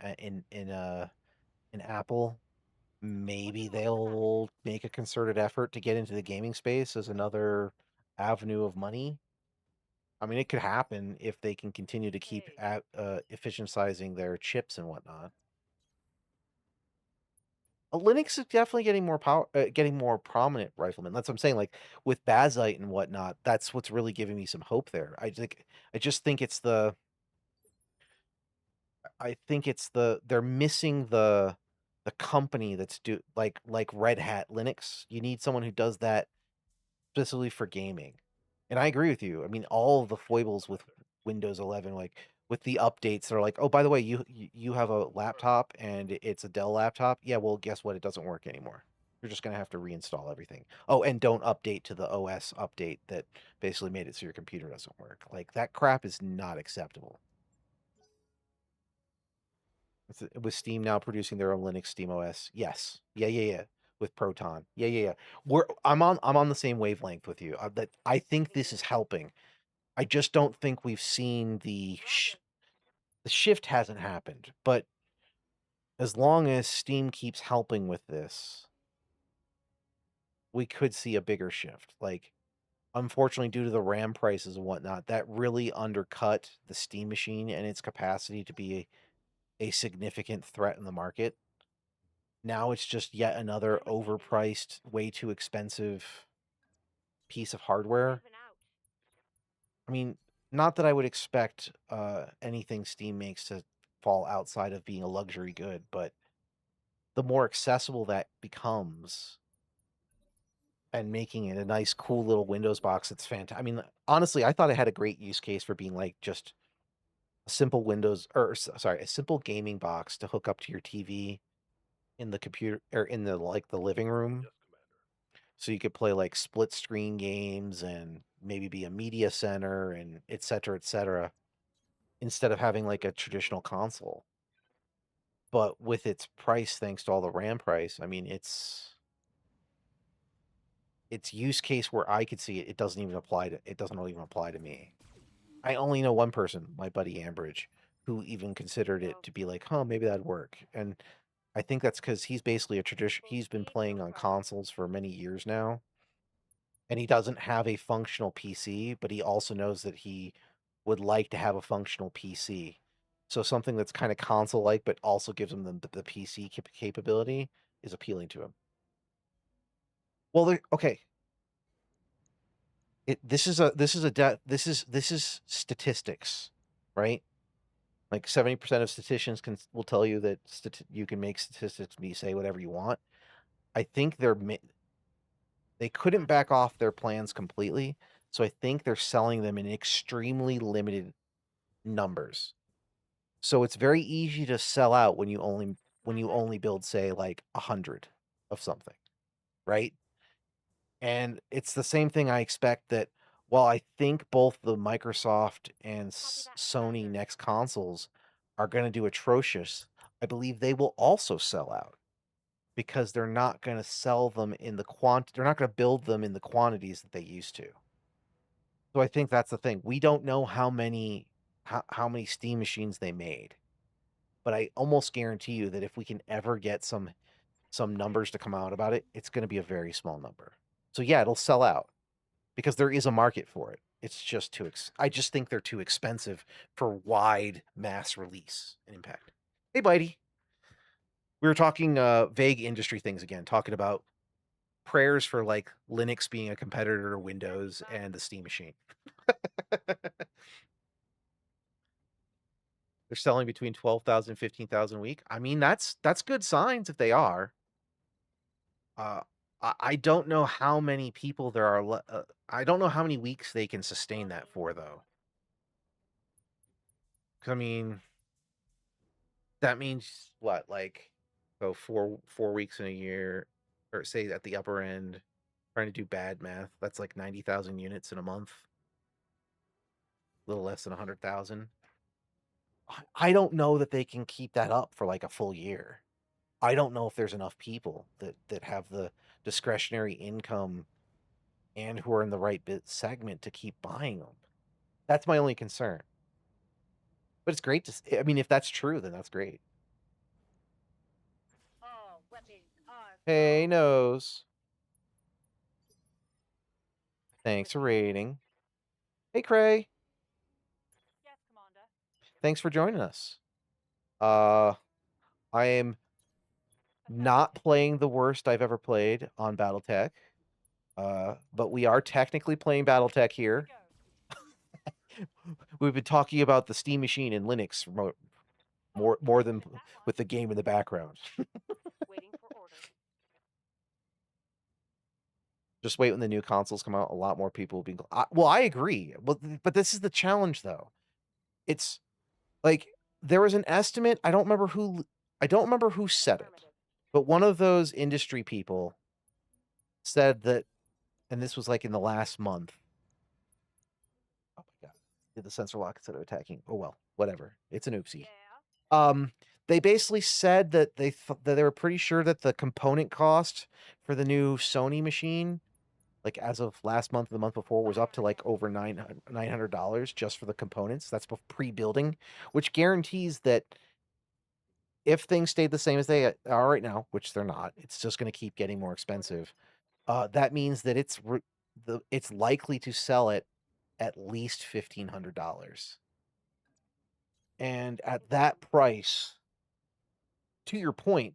Apple, maybe they'll make a concerted effort to get into the gaming space as another avenue of money. I mean, it could happen if they can continue to keep efficientizing their chips and whatnot. Linux is definitely getting more getting more prominent, Rifleman. That's what I'm saying. Like with Bazite and whatnot, that's what's really giving me some hope there. I just think it's they're missing the company that's like Red Hat Linux. You need someone who does that specifically for gaming. And I agree with you. I mean, all of the foibles with Windows 11, like with the updates, they're like, oh, by the way, you have a laptop and it's a Dell laptop. Yeah, well, guess what? It doesn't work anymore. You're just gonna have to reinstall everything. Oh, and don't update to the OS update that basically made it so your computer doesn't work. Like that crap is not acceptable. With Steam now producing their own Linux Steam OS, yes, yeah. With Proton, yeah. I'm on the same wavelength with you. That I think this is helping. I just don't think we've seen the shift hasn't happened. But as long as Steam keeps helping with this, we could see a bigger shift. Like, unfortunately, due to the RAM prices and whatnot, that really undercut the Steam machine and its capacity to be a significant threat in the market. Now it's just yet another overpriced, way too expensive piece of hardware. Moving out. I mean, not that I would expect anything Steam makes to fall outside of being a luxury good, but the more accessible that becomes and making it a nice, cool little Windows box, it's fantastic. I mean, honestly, I thought it had a great use case for being like just a simple a simple gaming box to hook up to your TV in the computer or in the the living room. Yes, Commander. So you could play like split screen games and maybe be a media center and et cetera, instead of having like a traditional console. But with its price, thanks to all the RAM price, I mean, it's use case where I could see it. It doesn't even apply to me. I only know one person, my buddy Ambridge, who even considered it to be like, huh, maybe that'd work. And I think that's because he's basically he's been playing on consoles for many years now. And he doesn't have a functional PC, but he also knows that he would like to have a functional PC. So something that's kind of console-like, but also gives him the PC capability is appealing to him. Well, okay. This is statistics, right? Like 70% of statisticians will tell you that you can make statistics say whatever you want. I think they couldn't back off their plans completely, so I think they're selling them in extremely limited numbers. So it's very easy to sell out when you only build, say, like 100 of something, right? And it's the same thing I expect that while I think both the Microsoft and Sony Commander. next consoles are going to do atrocious, I believe they will also sell out because they're not going to sell them in they're not going to build them in the quantities that they used to. So I think that's the thing. We don't know how many Steam machines they made. But I almost guarantee you that if we can ever get some numbers to come out about it, it's going to be a very small number. So yeah, it'll sell out because there is a market for it. It's just I just think they're too expensive for wide mass release and impact. Hey, Bitey. We were talking vague industry things again, talking about prayers for like Linux being a competitor to Windows and the Steam machine. They're selling between 12,000 and 15,000 a week. I mean, that's good signs if they are. I don't know how many people there are. I don't know how many weeks they can sustain that for, though. 'Cause, I mean, that means what? Like, so 4 weeks in a year, or say at the upper end, trying to do bad math. That's like 90,000 units in a month. A little less than 100,000. I don't know that they can keep that up for like a full year. I don't know if there's enough people that have the discretionary income and who are in the right segment to keep buying them. That's my only concern. But it's great I mean, if that's true, then that's great. All weapons are Hey, full. Nose. Thanks for raiding. Hey, Cray. Yes, Commander. Thanks for joining us. I am not playing the worst I've ever played on Battletech. But we are technically playing Battletech here. We've been talking about the Steam machine and Linux more than with the game in the background. Waiting for orders. Just wait when the new consoles come out. A lot more people will be. Well, I agree. But this is the challenge, though. It's like there was an estimate. I don't remember who. I don't remember who said it, Affirmative. but one of those industry people said that, and this was like in the last month. Oh my god! Did the sensor lock instead of attacking? Oh well, whatever. It's an oopsie. Yeah. They basically said that that they were pretty sure that the component cost for the new Sony machine, like as of last month, or the month before, was up to like over $900 just for the components. That's pre-building, which guarantees that if things stayed the same as they are right now, which they're not, it's just going to keep getting more expensive. That means that it's likely to sell it at least $1,500, and at that price, to your point,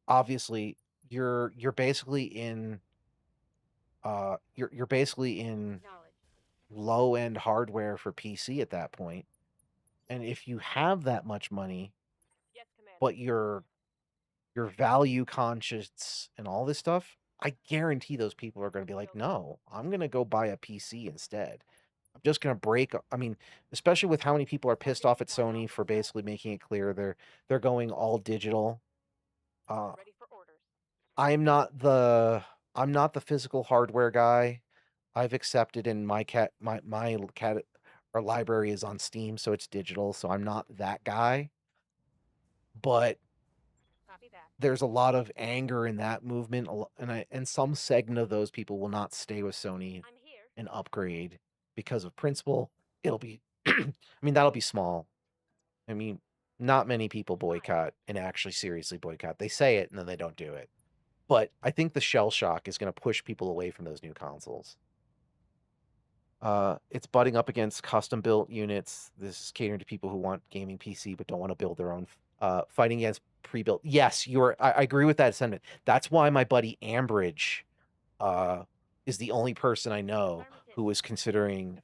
obviously you're basically in you're basically in Knowledge. low end hardware for PC at that point. And if you have that much money, Yes, Commander. but you're value conscious and all this stuff, I guarantee those people are going to be like, no, I'm going to go buy a PC instead. I'm just going to break. I mean, especially with how many people are pissed off at Sony for basically making it clear they're going all digital. Ready for orders. I'm not the physical hardware guy. I've accepted, and my cat or library is on Steam, so it's digital, so I'm not that guy. But Copy that. there's a lot of anger in that movement, and some segment of those people will not stay with Sony I'm here. and upgrade because of principle. It'll be, I mean, that'll be small. I mean, not many people boycott and actually seriously boycott. They say it and then they don't do it. But I think the shell shock is going to push people away from those new consoles. It's butting up against custom built units. This is catering to people who want gaming PC but don't want to build their own. Fighting against pre-built. Yes, I agree with that sentiment. That's why my buddy Ambridge is the only person I know who is considering,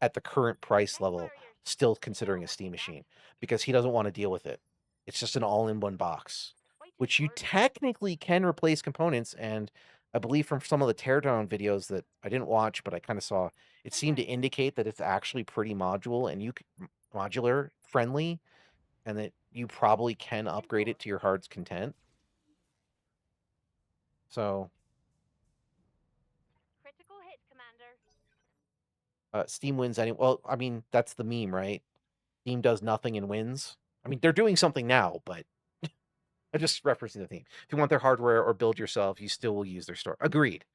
at the current price level, still considering a Steam machine, because he doesn't want to deal with it. It's just an all-in-one box, which you technically can replace components. And I believe from some of the teardown videos that I didn't watch, but I kind of saw, it seemed to indicate that it's actually pretty modular friendly, and that you probably can upgrade it to your heart's content. So, Critical hit, Commander. Steam wins anyway. Well, I mean, that's the meme, right? Steam does nothing and wins. I mean, they're doing something now, but I just referencing the theme. If you want their hardware or build yourself, you still will use their store. Agreed.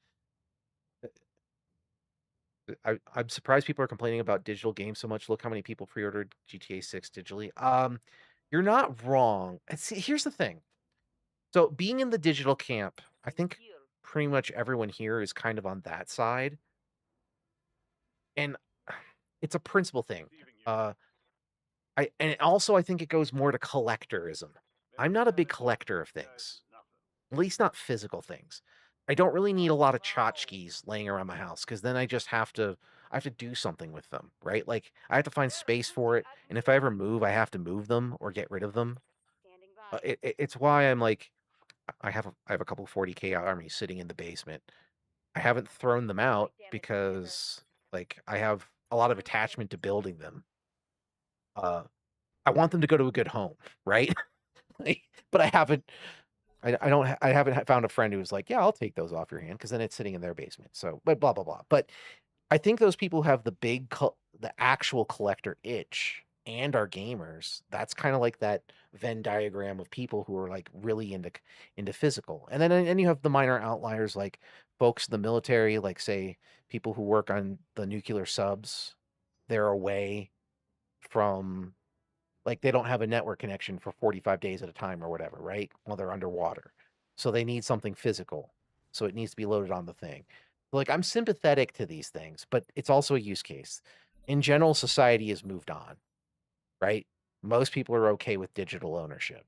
I'm surprised people are complaining about digital games so much. Look how many people pre-ordered GTA 6 digitally. You're not wrong. And see, here's the thing. So being in the digital camp, I think pretty much everyone here is kind of on that side. And it's a principle thing. And also I think it goes more to collectorism. I'm not a big collector of things, at least not physical things. I don't really need a lot of tchotchkes laying around my house, because then I have to do something with them, right? Like I have to find space for it, and if I ever move, I have to move them or get rid of them. Standing by. It's why I'm like, I have a couple 40K armies sitting in the basement. I haven't thrown them out because like I have a lot of attachment to building them. I want them to go to a good home, right? But I haven't. I haven't found a friend who's like, yeah, I'll take those off your hand, because then it's sitting in their basement. So, but blah blah blah. But I think those people who have the actual collector itch and are gamers. That's kind of like that Venn diagram of people who are like really into physical. And then you have the minor outliers, like folks in the military, like say people who work on the nuclear subs. They're away from, like, they don't have a network connection for 45 days at a time or whatever, right? While they're underwater. So they need something physical. So it needs to be loaded on the thing. Like, I'm sympathetic to these things, but it's also a use case. In general, society has moved on, right? Most people are okay with digital ownership.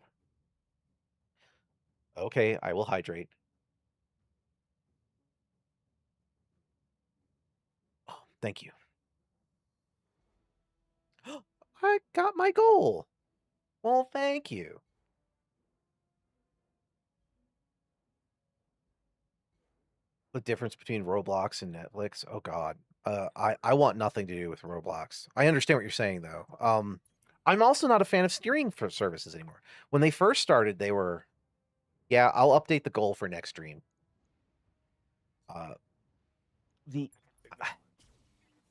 Okay, I will hydrate. Oh, thank you. I got my goal. Well, thank you. The difference between Roblox and Netflix. Oh God. I want nothing to do with Roblox. I understand what you're saying though. I'm also not a fan of steering for services anymore. When they first started, they were, yeah, I'll update the goal for next stream. The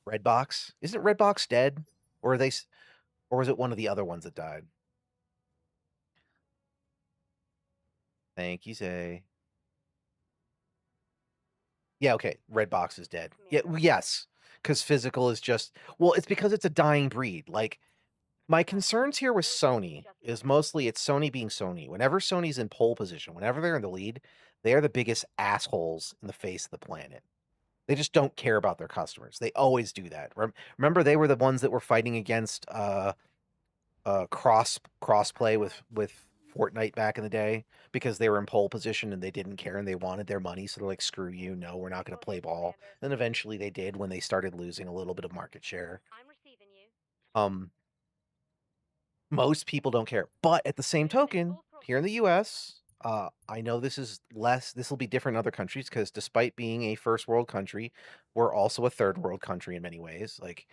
Redbox, isn't Redbox dead, or are they, or was it one of the other ones that died? Thank you, Zay. Yeah, okay. Redbox is dead. Yeah, yes, because physical is just, well, it's because it's a dying breed. Like, my concerns here with Sony is mostly it's Sony being Sony. Whenever Sony's in pole position, whenever they're in the lead, they're the biggest assholes in the face of the planet. They just don't care about their customers. They always do that. Remember, they were the ones that were fighting against crossplay with Fortnite back in the day because they were in pole position and they didn't care and they wanted their money. So they're like, screw you. No, we're not going to play ball. Then eventually they did when they started losing a little bit of market share. I'm receiving you. Most people don't care. But at the same token, here in the US, I know this will be different in other countries because despite being a first world country, we're also a third world country in many ways. Like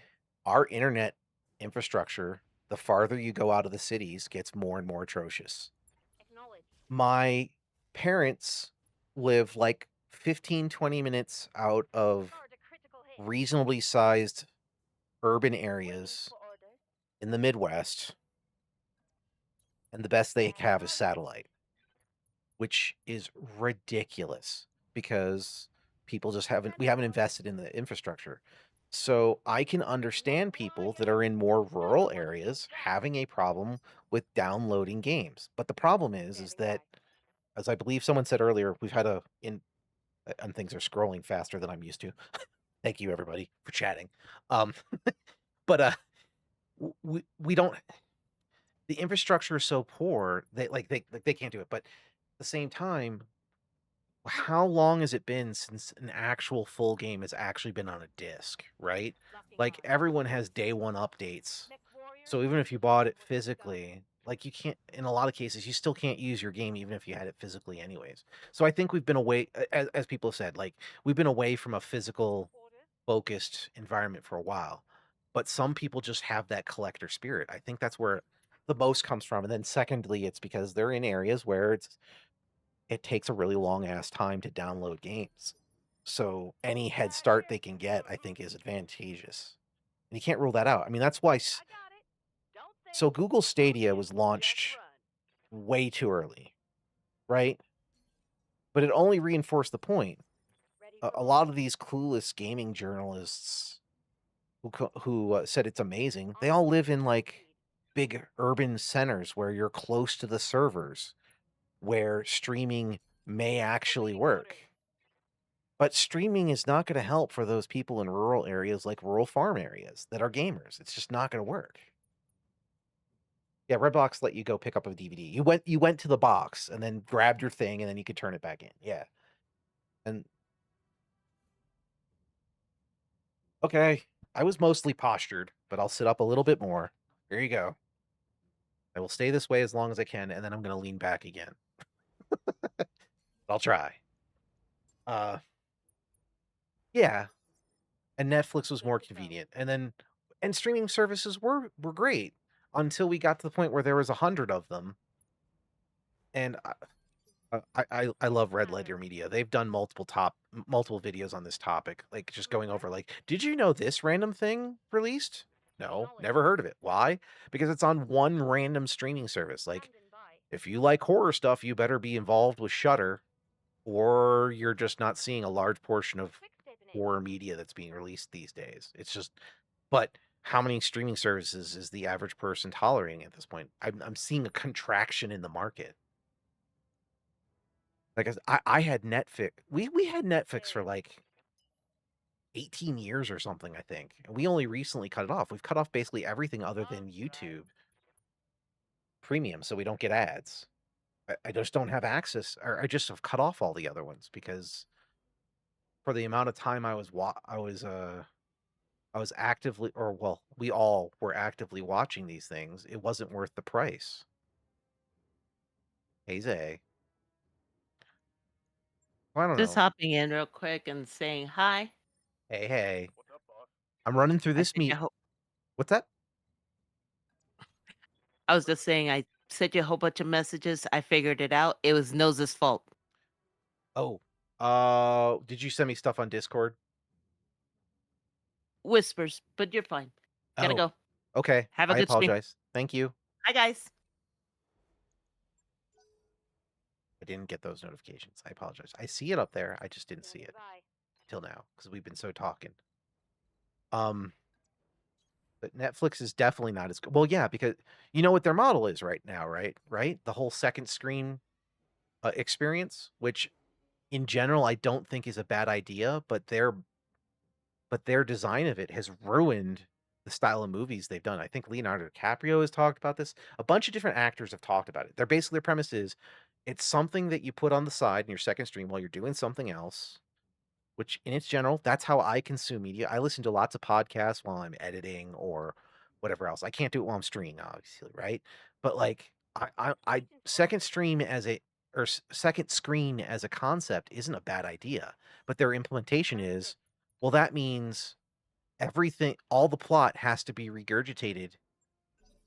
our internet infrastructure, the farther you go out of the cities, gets more and more atrocious. Acknowledge. My parents live like 15, 20 minutes out of Charge a critical hit. reasonably sized urban Waiting areas for orders. in the Midwest. And the best they have is satellite, which is ridiculous because people just we haven't invested in the infrastructure. So I can understand people that are in more rural areas having a problem with downloading games. But the problem is that, as I believe someone said earlier, we've had and things are scrolling faster than I'm used to. Thank you everybody for chatting. But we don't, the infrastructure is so poor that they can't do it. But at the same time, how long has it been since an actual full game has actually been on a disc, right? Like everyone has day one updates. So even if you bought it physically, like you can't, in a lot of cases, you still can't use your game even if you had it physically anyways. So I think we've been away, as people have said, like we've been away from a physical focused environment for a while. But some people just have that collector spirit. I think that's where the most comes from. And then secondly, it's because they're in areas where it takes a really long ass time to download games. So any head start they can get, I think, is advantageous. And you can't rule that out. I mean, that's why. So Google Stadia was launched way too early, right? But it only reinforced the point. A lot of these clueless gaming journalists who said it's amazing, they all live in like big urban centers where you're close to the servers, where streaming may actually work. But streaming is not going to help for those people in rural areas like rural farm areas that are gamers. It's just not going to work. Yeah, Redbox let you go pick up a DVD. You went to the box and then grabbed your thing and then you could turn it back in. Yeah. And okay, I was mostly postured, but I'll sit up a little bit more. Here you go. I will stay this way as long as I can, and then I'm going to lean back again. I'll try. Yeah. And Netflix was more convenient. And streaming services were great until we got to the point where there was 100 of them. And I love Red Letter Media. They've done multiple videos on this topic, like just going over like, did you know this random thing released? No, never heard of it. Why? Because it's on one random streaming service. Like, if you like horror stuff, you better be involved with Shudder, or you're just not seeing a large portion of horror media that's being released these days. It's just, but how many streaming services is the average person tolerating at this point? I'm seeing a contraction in the market. Like I had Netflix. We had Netflix for like 18 years or something, I think. And we only recently cut it off. We've cut off basically everything other than YouTube Premium, so we don't get ads. I just don't have access, or I just have cut off all the other ones because for the amount of time I was actively, or well, we all were actively watching these things. It wasn't worth the price. Hey Zay. I don't Just know. hopping in real quick and saying hi. Hey, hey. What's up, boss? I'm running through I this sent you meet. a whole What's that? I was just saying I sent you a whole bunch of messages. I figured it out. It was Nose's fault. Oh. Did you send me stuff on Discord? Whispers, but you're fine. Gotta Oh. go. Okay. Have a I good stream. apologize. Thank you. Hi, guys. I didn't get those notifications. I apologize. I see it up there. I just didn't see Standing it by. till now because we've been so talking. But Netflix is definitely not as good. Well, yeah, because you know what their model is right now, right? Right? The whole second screen experience, which in general I don't think is a bad idea, but their design of it has ruined the style of movies they've done. I think Leonardo DiCaprio has talked about this. A bunch of different actors have talked about it. Their premise is it's something that you put on the side in your second screen while you're doing something else, which in its general, that's how I consume media. I listen to lots of podcasts while I'm editing or whatever else. I can't do it while I'm streaming, obviously, right? But like I Mission second 12. stream as a second screen as a concept isn't a bad idea, but their implementation is, well, that means everything, all the plot has to be regurgitated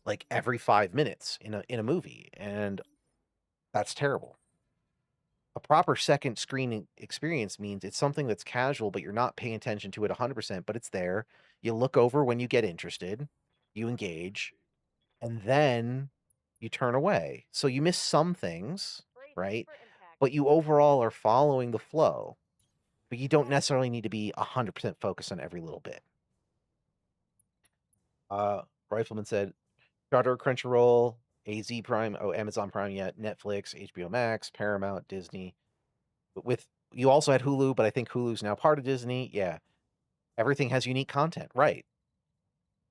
like every 5 minutes in a movie, and that's terrible. A proper second screening experience means it's something that's casual, but you're not paying attention to it 100%, but it's there. You look over when you get interested, you engage, and then you turn away. So you miss some things, Bracing right? for impact. But you overall are following the flow, but you don't necessarily need to be 100% focused on every little bit. Rifleman said, Charter, Crunchyroll, AZ Prime, oh, Amazon Prime yet, Netflix, HBO Max, Paramount, Disney. But with you also had Hulu, but I think Hulu's now part of Disney. Yeah. Everything has unique content, right?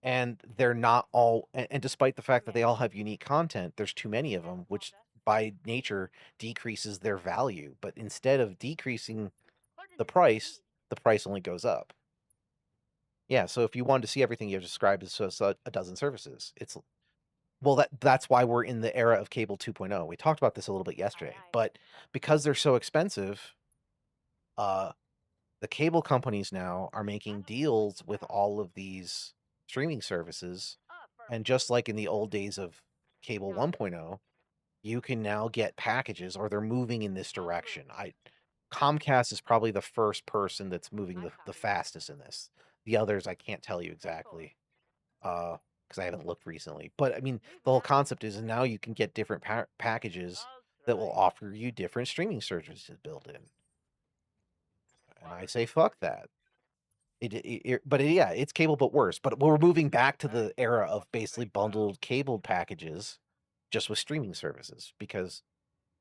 And they're not all and despite the fact that they all have unique content, there's too many of them, which by nature decreases their value. But instead of decreasing Coordinates the price only goes up. Yeah, so if you wanted to see everything, you have to subscribe to a dozen services. It's well, that's why we're in the era of cable 2.0. We talked about this a little bit yesterday, aye. but because they're so expensive, uh, the cable companies now are making deals with all of these streaming services, and just like in the old days of cable 1.0, you can now get packages, or they're moving in this direction. Comcast is probably the first person that's moving the fastest in this. The others I can't tell you exactly. Because I haven't looked recently. But I mean, the whole concept is now you can get different packages that will offer you different streaming services built in. And I say, fuck that. Yeah, it's cable, but worse. But we're moving back to the era of basically bundled cable packages, just with streaming services, because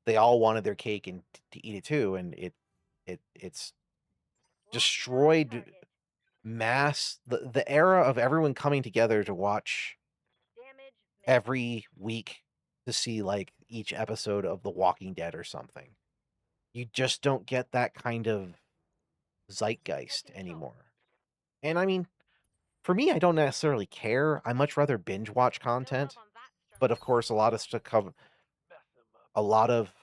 they all wanted their cake and to eat it too, and it's destroyed the era of everyone coming together to watch Damage. every week to see like each episode of The Walking Dead or something. You just don't get that kind of zeitgeist anymore. And I mean, for me, I don't necessarily care. I much rather binge watch content. But of course, a lot of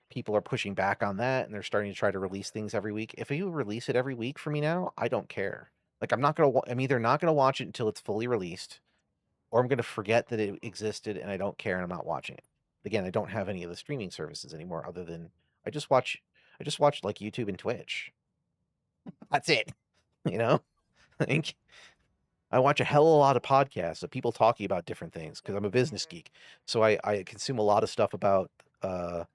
people are pushing back on that, and they're starting to try to release things every week. If you release it every week for me now, I don't care. Like I'm either not gonna watch it until it's fully released, or I'm gonna forget that it existed and I don't care and I'm not watching it. Again, I don't have any of the streaming services anymore other than I just watch like YouTube and Twitch. That's it. You know? Like, I watch a hell of a lot of podcasts of people talking about different things because I'm a business geek. So I consume a lot of stuff about the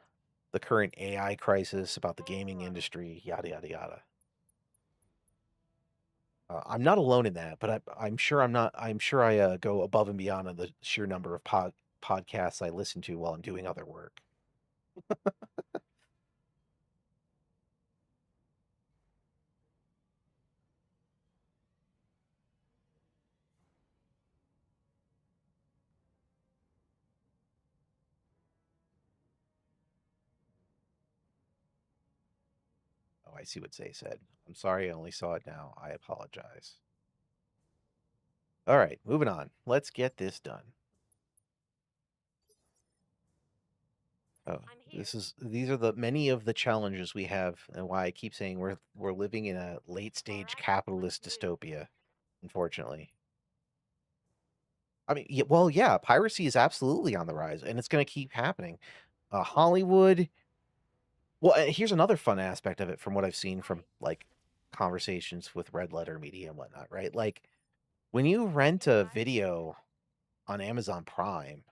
current AI crisis, about the gaming industry, yada yada yada. I'm not alone in that, but I'm sure I'm not. I'm sure I go above and beyond on the sheer number of podcasts I listen to while I'm doing other work. Oh, I see what Zay said. I'm sorry, I only saw it now. I apologize. All right, moving on. Let's get this done. Oh, I'm here. these are the many of the challenges we have, and why I keep saying we're living in a late stage Alright, capitalist let's do. dystopia, unfortunately. I mean, yeah, well, yeah, piracy is absolutely on the rise, and it's going to keep happening. Hollywood. Well, here's another fun aspect of it from what I've seen from like conversations with red letter media and whatnot, right? Like when you rent a video on Amazon Prime,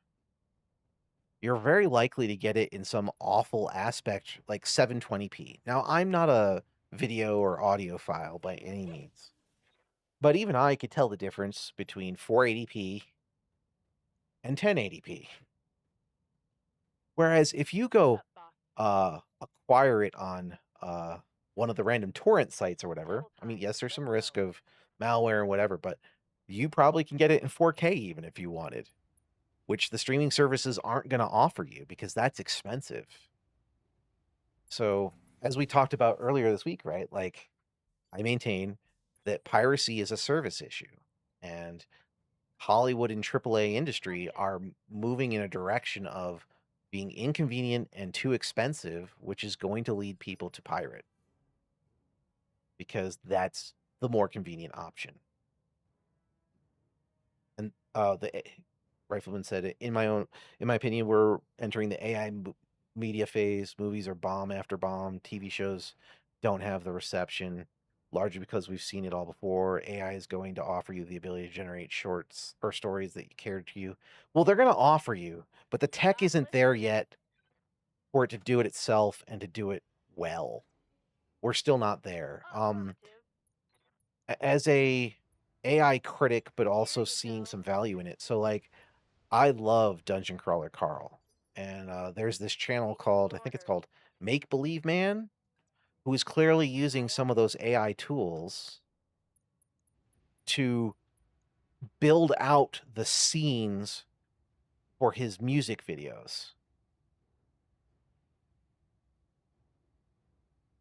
you're very likely to get it in some awful aspect like 720p. Now, I'm not a video or audio file by any means, but even I could tell the difference between 480p and 1080p. Whereas if you go Up, boss. acquire it on one of the random torrent sites or whatever, Double I mean, time. yes, there's some Let's risk go. of malware and whatever, but you probably can get it in 4K even if you wanted, which the streaming services aren't going to offer you because that's expensive. So, as we talked about earlier this week, right? Like, I maintain that piracy is a service issue, and Hollywood and AAA industry are moving in a direction of being inconvenient and too expensive, which is going to lead people to pirate because that's the more convenient option. And the rifleman said, in my opinion, we're entering the AI media phase. Movies are bomb after bomb. TV shows don't have the reception, largely because we've seen it all before. AI is going to offer you the ability to generate shorts or stories that cater to you. Well, they're going to offer you, but the tech God isn't bless there you. yet for it to do it itself and to do it well. We're still not there. Affirmative. As a AI critic, but also Here you seeing go. some value in it. So like I love Dungeon Crawler Carl. And there's this channel called, I think it's called Make Believe Man, who is clearly using some of those AI tools to build out the scenes for his music videos.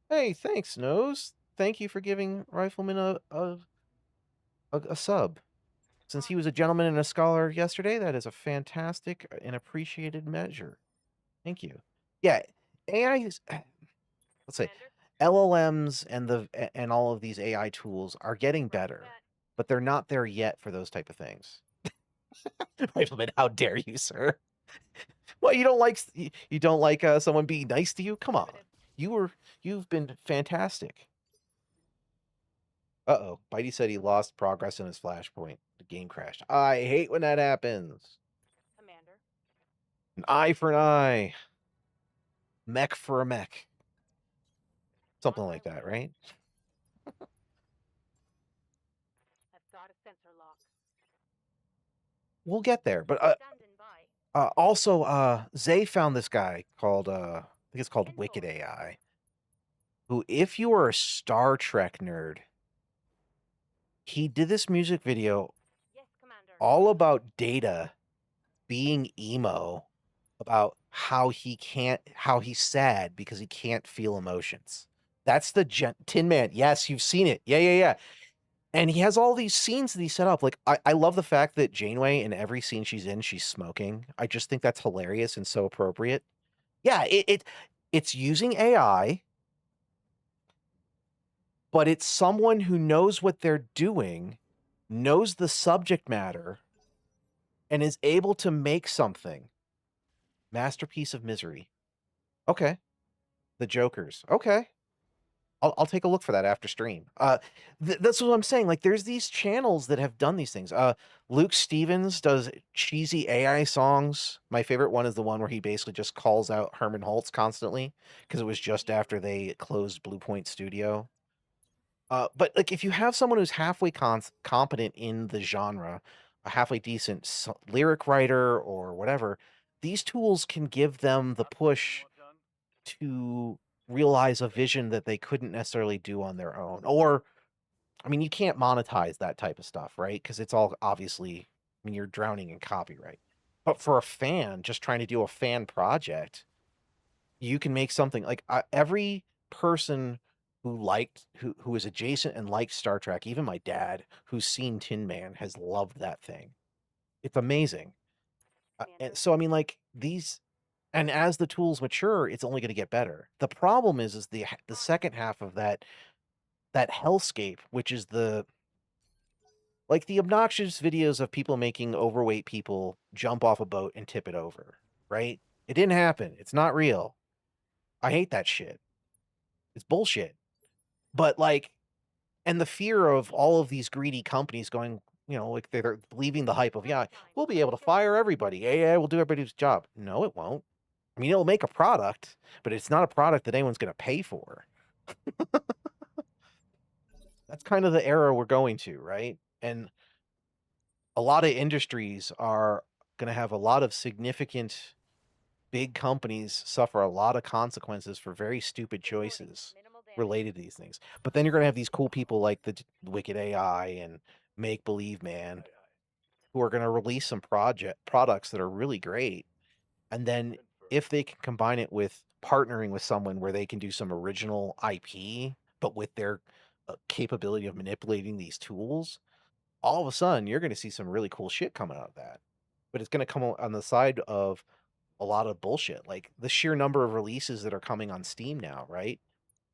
Hey, thanks, Nose. Thank you for giving Rifleman a sub. Since he was a gentleman and a scholar yesterday, that is a fantastic and appreciated measure. Thank you. Yeah, AI is, let's say, Commander. LLMs and and all of these AI tools are getting Roger better, that. but they're not there yet for those type of things. Rifleman, how dare you, sir? Well, you don't like someone being nice to you? Come on, Affirmative. you've been fantastic. Uh-oh, Bitey said he lost progress in his flashpoint. The game crashed. I hate when that happens. Commander. An eye for an eye, mech for a mech, something On my like that, way. right? I've got a sensor lock. We'll get there, but Standing by. also, Zay found this guy called, I think it's called Wicked Enforce. AI, who, if you are a Star Trek nerd, he did this music video Yes, Commander. all about Data being emo, about how he's sad because he can't feel emotions. That's the Tin Man. Yes, you've seen it. Yeah, yeah, yeah. And he has all these scenes that he set up. Like, I love the fact that Janeway, in every scene she's in, she's smoking. I just think that's hilarious and so appropriate. Yeah, it's using AI, but it's someone who knows what they're doing, knows the subject matter, and is able to make something. Masterpiece of misery. Okay. The Jokers. Okay. I'll take a look for that after stream. That's what I'm saying. Like, there's these channels that have done these things. Luke Stevens does cheesy AI songs. My favorite one is the one where he basically just calls out Herman Holtz constantly because it was just after they closed Blue Point Studio. But like, if you have someone who's halfway competent in the genre, a halfway decent lyric writer or whatever, these tools can give them the push to realize a vision that they couldn't necessarily do on their own. Or, I mean, you can't monetize that type of stuff, right? Because it's all obviously, I mean, you're drowning in copyright. But for a fan just trying to do a fan project, you can make something like every person who is adjacent and likes Star Trek, even my dad, who's seen Tin Man, has loved that thing. It's amazing. And Commander. so, I mean, like, these And as the tools mature, it's only gonna get better. The problem is the second half of that hellscape, which is the obnoxious videos of people making overweight people jump off a boat and tip it over, right? It didn't happen. It's not real. I hate that shit. It's bullshit. But, like, and the fear of all of these greedy companies going, like, they're believing the hype of, "Yeah, we'll be able to fire everybody. AI will do everybody's job." No, it won't. I mean, it'll make a product, but it's not a product that anyone's gonna pay for. That's kind of the era we're going to, right? And a lot of industries are gonna have a lot of significant big companies suffer a lot of consequences for very stupid Good warning. choices Minimal damage. related to these things. But then you're gonna have these cool people like the Wicked AI and Make Believe Man who are gonna release some products that are really great. And then if they can combine it with partnering with someone where they can do some original IP, but with their capability of manipulating these tools, all of a sudden you're gonna see some really cool shit coming out of that. But it's gonna come on the side of a lot of bullshit, like the sheer number of releases that are coming on Steam now, right?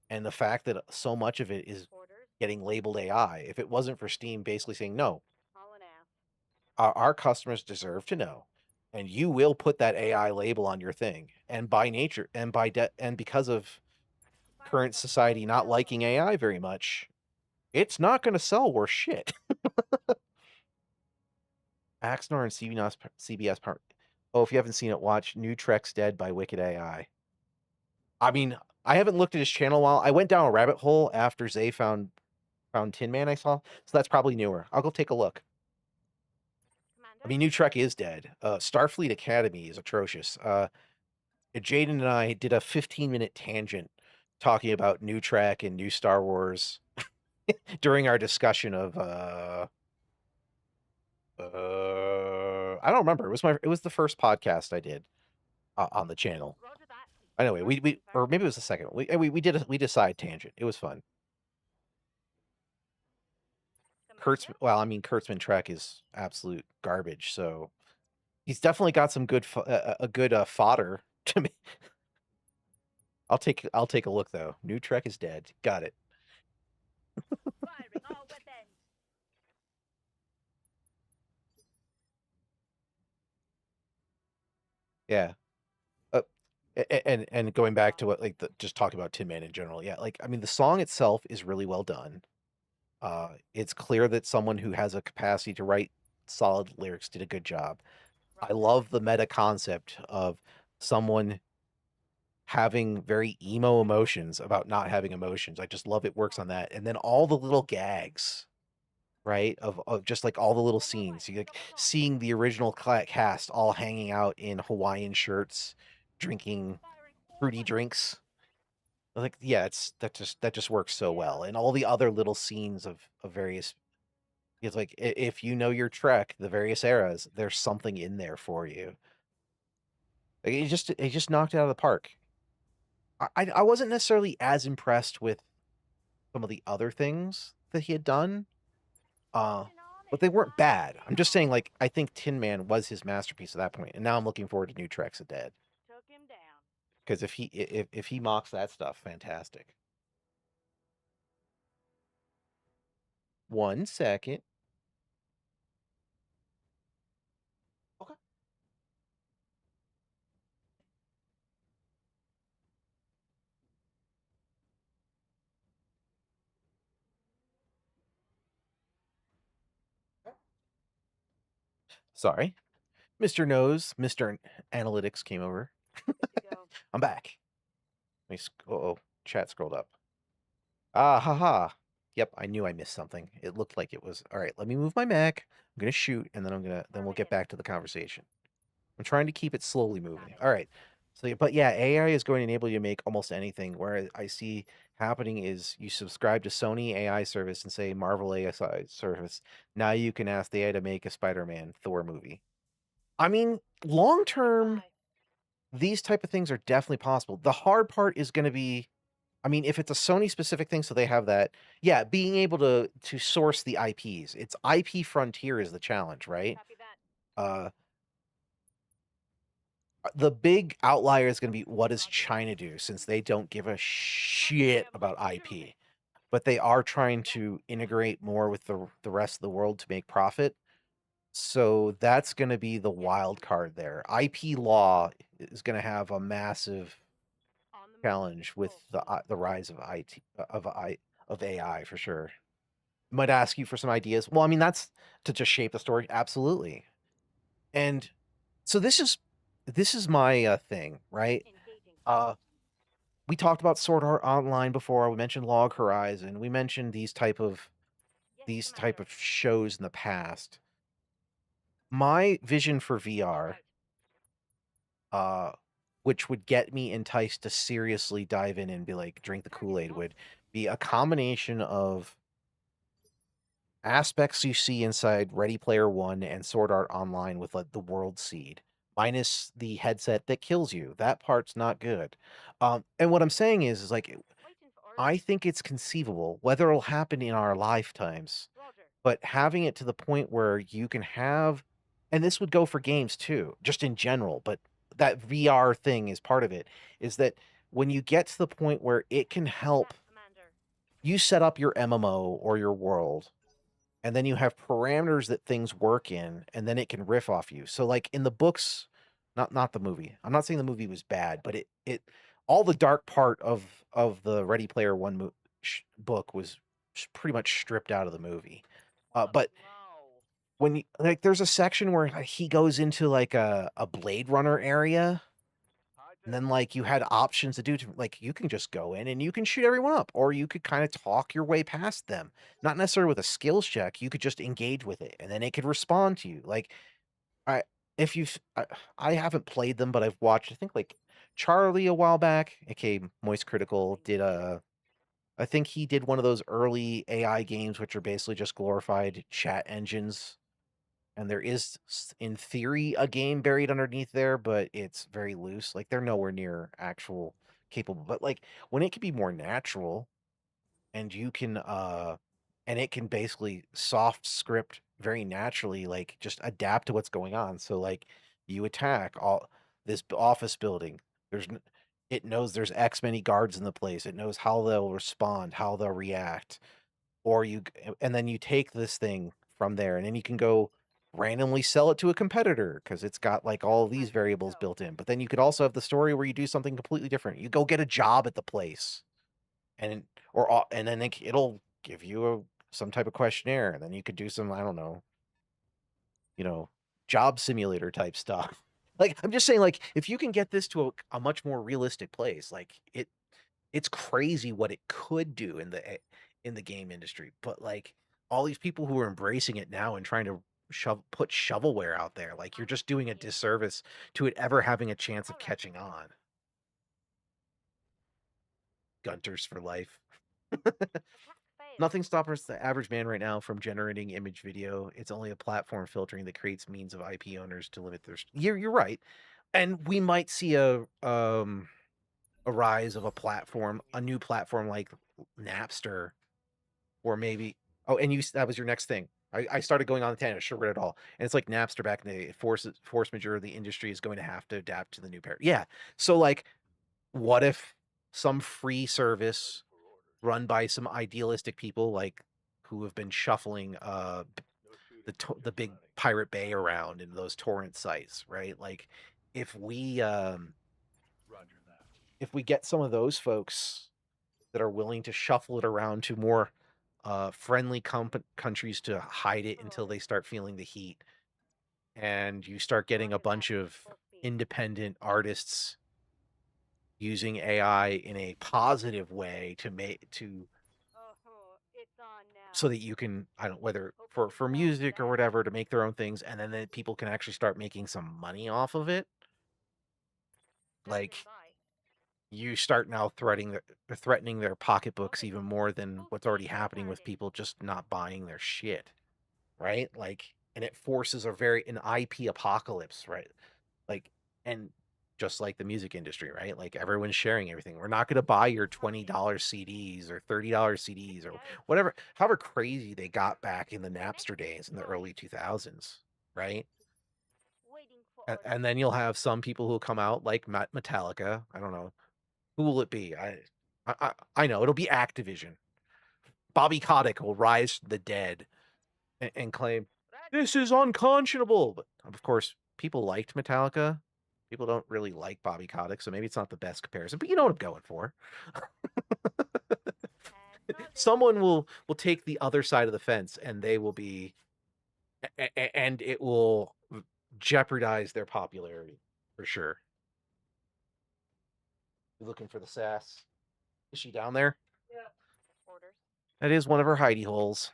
And the fact that so much of it is Orders. getting labeled AI. If it wasn't for Steam basically saying, no, Hauling ass. our customers deserve to know, and you will put that AI label on your thing. And by nature, and and because of current society not liking AI very much, it's not going to sell worth shit. Axnor and CBS part. Oh, if you haven't seen it, watch New Trek's Dead by Wicked AI. I mean, I haven't looked at his channel in a while. I went down a rabbit hole after Zay found Tin Man I saw, so that's probably newer. I'll go take a look. Commander. I mean, New Trek is dead. Starfleet Academy is atrocious. Jaden and I did a 15-minute tangent talking about New Trek and new Star Wars during our discussion of I don't remember. It was the first podcast I did on the channel. Roger that. Anyway, Orders we or confirmed. maybe it was the second one. We did a side tangent. It was fun. Commander. Kurtzman Trek is absolute garbage, so he's definitely got some good fodder to me. I'll take a look though. New Trek is dead. Got it. Firing all weapons. Yeah. Uh, and going back to what just talking about Tin Man in general. Yeah, like I mean the song itself is really well done. It's clear that someone who has a capacity to write solid lyrics did a good job. I love the meta concept of someone having very emo emotions about not having emotions. I just love it works on that. And then all the little gags, right? Of just like all the little scenes. You like seeing the original cast all hanging out in Hawaiian shirts, drinking Firing fruity forward. drinks. Like, yeah, that just works so well. And all the other little scenes of various it's like if you know your Trek, the various eras, there's something in there for you. Like, it just knocked it out of the park. I wasn't necessarily as impressed with some of the other things that he had done, Pushing on but and they weren't bad. firing I'm just saying, on. like, I think Tin Man was his masterpiece at that point, and now I'm looking forward to New Treks of Dead Took him down. because if he mocks that stuff, fantastic. 1 second. Okay. Sorry, Mr. Nose, Mr. Analytics came over. Good to go. I'm back. Oh, chat scrolled up. Ah, haha. Yep, I knew I missed something. It looked like it was all right. Let me move my Mac. I'm gonna shoot, and then we'll get back to the conversation. I'm trying to keep it slowly moving. All right. So, but yeah, AI is going to enable you to make almost anything. Where I see happening is you subscribe to Sony AI service and say Marvel AI service. Now you can ask the AI to make a Spider-Man Thor movie. I mean, long term, Bye. these type of things are definitely possible. The hard part is going to be, I mean, if it's a Sony specific thing, so they have that, yeah, being able to source the IPs. It's IP frontier is the challenge, right? Copy that. Uh, The big outlier is going to be what does China do, since they don't give a shit about IP, but they are trying to integrate more with the rest of the world to make profit. So that's going to be the wild card there. IP law is going to have a massive challenge with the rise of of AI for sure. Might ask you for some ideas. Well, I mean that's to just shape the story, absolutely. And so this is my thing, right? Engaging. We talked about Sword Art Online before. We mentioned Log Horizon. We mentioned these type of Yes, Commander. shows in the past. My vision for VR, uh, which would get me enticed to seriously dive in and be like, drink the Kool-Aid, would be a combination of aspects you see inside Ready Player One and Sword Art Online with like the world seed, minus the headset that kills you. That part's not good. And what I'm saying is like Waiting for I orders. think it's conceivable, whether it'll happen in our lifetimes, Roger. but having it to the point where you can have, and this would go for games too, just in general, but that VR thing is part of it, is that when you get to the point where it can help Yes, Commander. you set up your MMO or your world, and then you have parameters that things work in, and then it can riff off you. So like in the books, not the movie. I'm not saying the movie was bad, but it all the dark part of the Ready Player One book was pretty much stripped out of the movie. But No. when like there's a section where he goes into like a Blade Runner area, and then like you had options to do to like you can just go in and you can shoot everyone up, or you could kind of talk your way past them. Not necessarily with a skills check, you could just engage with it and then it could respond to you. Like I if you've I haven't played them, but I've watched I think like Charlie a while back, aka Moist Critical, did I think he did one of those early AI games which are basically just glorified chat engines, and there is in theory a game buried underneath there, but it's very loose. Like they're nowhere near actual capable, but like when it can be more natural and you can and it can basically soft script very naturally, like just adapt to what's going on. So like you attack all this office building, it knows there's X many guards in the place, it knows how they'll respond, how they'll react, or and then you take this thing from there and then you can go randomly sell it to a competitor because it's got like all these variables built in. But then you could also have the story where you do something completely different. You go get a job at the place, and and then it'll give you some type of questionnaire, and then you could do some, I don't know, you know, job simulator type stuff. Like I'm just saying, like if you can get this to a much more realistic place, like it's crazy what it could do in the game industry. But like all these people who are embracing it now and trying to put shovelware out there, like you're just doing a disservice to it ever having a chance of catching on. Gunters for life. Attack failed. Nothing stops the average man right now from generating image video. It's only a platform filtering that creates means of IP owners to limit their. You're right, and we might see a rise of a new platform like Napster, or maybe and that was your next thing. I started going on the tangent, sure read it all. And it's like Napster back in the day, force majeure of the industry is going to have to adapt to the new pair. Yeah. So like what if some free service run by some idealistic people like who have been shuffling the big Pirate Bay around in those torrent sites, right? Like if we get some of those folks that are willing to shuffle it around to more friendly countries to hide it until they start feeling the heat, and you start getting a bunch of independent artists using AI in a positive way to It's on now. so that you can, I don't, whether for music or whatever, to make their own things, and then people can actually start making some money off of it. Like you start now threatening their pocketbooks even more than what's already happening with people just not buying their shit, right? Like, and it forces an IP apocalypse, right? Like, and just like the music industry, right? Like everyone's sharing everything. We're not going to buy your $20 CDs or $30 CDs or whatever, however crazy they got back in the Napster days in the early 2000s, right? And then you'll have some people who come out like Metallica. I don't know. Who will it be? I know it'll be Activision. Bobby Kotick will rise from the dead and claim this is unconscionable. But of course, people liked Metallica. People don't really like Bobby Kotick, so maybe it's not the best comparison. But you know what I'm going for. Someone will take the other side of the fence, and they will be, and it will jeopardize their popularity for sure. You looking for the sass? Is she down there? Orders. That is one of her hidey holes.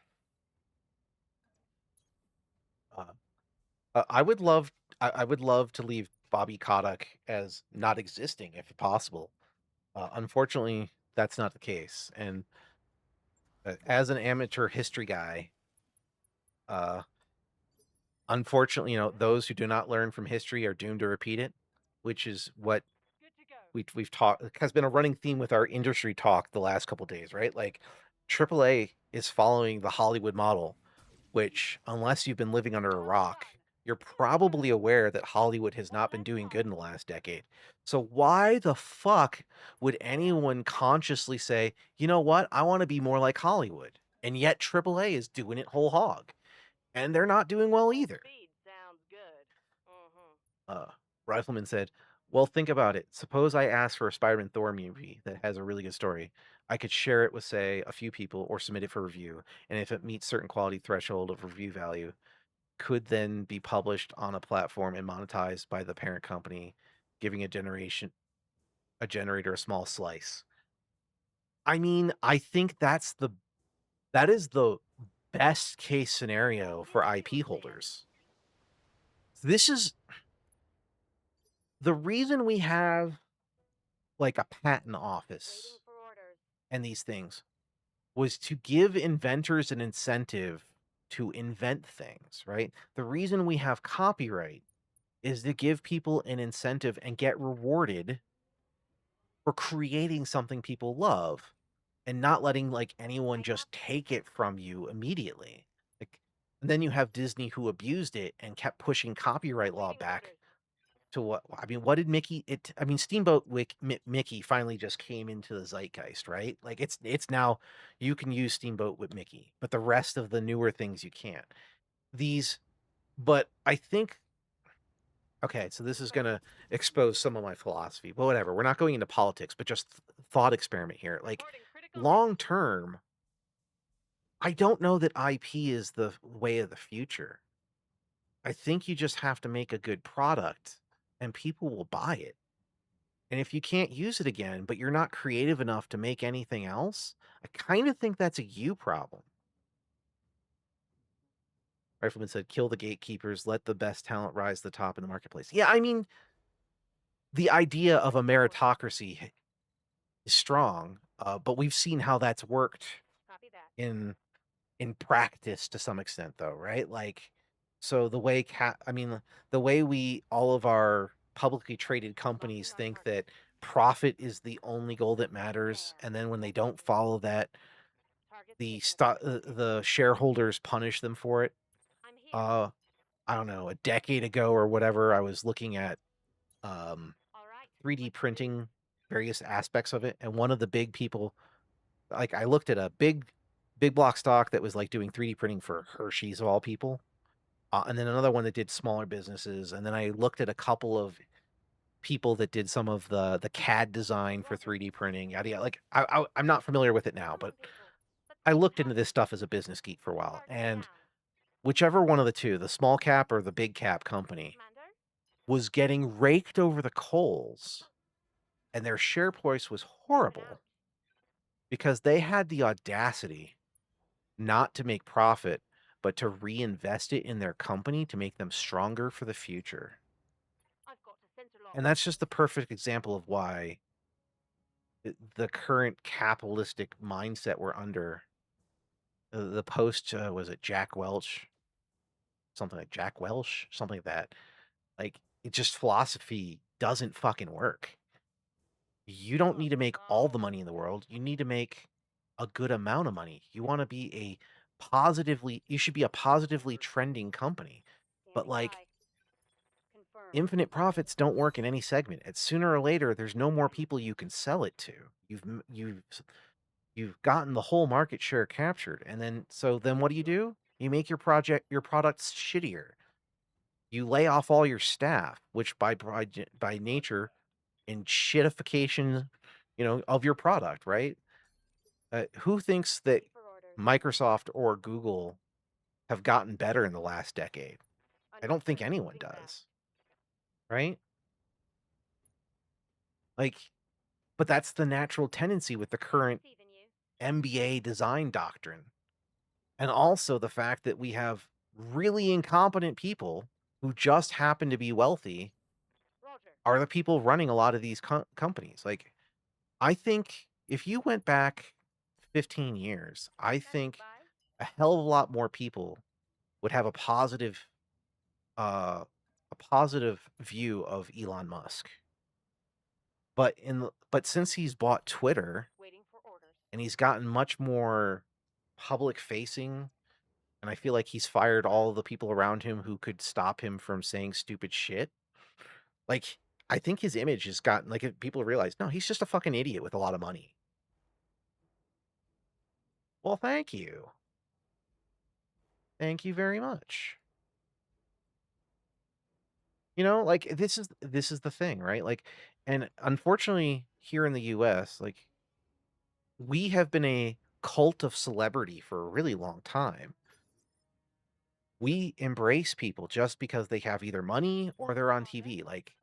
I would love to leave Bobby Kotick as not existing if possible. Unfortunately, that's not the case. And as an amateur history guy, unfortunately, those who do not learn from history are doomed to repeat it, which is what we've talked has been a running theme with our industry talk the last couple days, right? Like AAA is following the Hollywood model, which, unless you've been living under a rock, you're probably aware that Hollywood has not been doing good in the last decade. So why the fuck would anyone consciously say, you know what, I want to be more like Hollywood? And yet AAA is doing it whole hog. And they're not doing well either. Speed sounds good. Rifleman said, well, think about it. Suppose I asked for a Spider-Man Thor movie that has a really good story. I could share it with, say, a few people or submit it for review. And if it meets certain quality threshold of review value, could then be published on a platform and monetized by the parent company, giving a generator a small slice. I mean, I think that is the best case scenario for IP holders. This is the reason we have like a patent office Waiting for orders. and these things was to give inventors an incentive to invent things, right? The reason we have copyright is to give people an incentive and get rewarded for creating something people love and not letting like anyone just take it from you immediately. Like, and then you have Disney who abused it and kept pushing copyright law Awaiting back orders. to what I mean. What did Steamboat Mickey finally just came into the zeitgeist, right? Like it's now you can use Steamboat with Mickey, but the rest of the newer things you can't. But I think okay, so this is going to expose some of my philosophy, but whatever. We're not going into politics, but just thought experiment here. Like Reporting critical long term, I don't know that IP is the way of the future. I think you just have to make a good product and people will buy it. And if you can't use it again, but you're not creative enough to make anything else, I kind of think that's a you problem. Rifleman said, kill the gatekeepers, let the best talent rise to the top in the marketplace. Yeah, I mean, the idea of a meritocracy is strong, but we've seen how that's worked Copy that. in practice to some extent, though, right? Like, so the way the way we all of our publicly traded companies think that profit is the only goal that matters, and then when they don't follow that, Target the shareholders punish them for it. I'm here. I don't know, a decade ago or whatever, I was looking at All right. 3D printing various aspects of it, and one of the big people, like I looked at a big block stock that was like doing 3D printing for Hershey's of all people, and then another one that did smaller businesses, and then I looked at a couple of people that did some of the CAD design for 3D printing, yada yada. Like I'm not familiar with it now, Come on, but people. Let's I get looked into started. this stuff as a business geek for a while, Target and down. whichever one of the two, the small cap or the big cap company, Commander. was getting raked over the coals, and their share price was horrible because they had the audacity not to make profit, but to reinvest it in their company to make them stronger for the future. I've got to center lock. And that's just the perfect example of why the current capitalistic mindset we're under. The post was it Jack Welch, something like Jack Welch, something like that. Like it just philosophy doesn't fucking work. You don't need to make all the money in the world. You need to make a good amount of money. You want to be you should be a positively trending company. But Standing like by. infinite profits don't work in any segment. It's sooner or later there's no more people you can sell it to. You've gotten the whole market share captured, and then what do? You make your products shittier. You lay off all your staff, which by nature and shitification, of your product, right? Who thinks that Ready for orders. Microsoft or Google have gotten better in the last decade? I don't think Understood. anyone Moving fast. does, right? Like, but that's the natural tendency with the current Receiving you. MBA design doctrine. And also the fact that we have really incompetent people who just happen to be wealthy Roger. are the people running a lot of these companies. Like, I think if you went back 15 years, I Standing think by. a hell of a lot more people would have uh, a positive view of Elon Musk. But since he's bought Twitter Waiting for orders. and he's gotten much more public facing, and I feel like he's fired all the people around him who could stop him from saying stupid shit. Like, I think his image has gotten like people realize, no, he's just a fucking idiot with a lot of money. Well, thank you. Thank you very much. Like this is the thing, right? Like, and unfortunately here in the US, like we have been a cult of celebrity for a really long time. We embrace people just because they have either money or they're on TV. Like,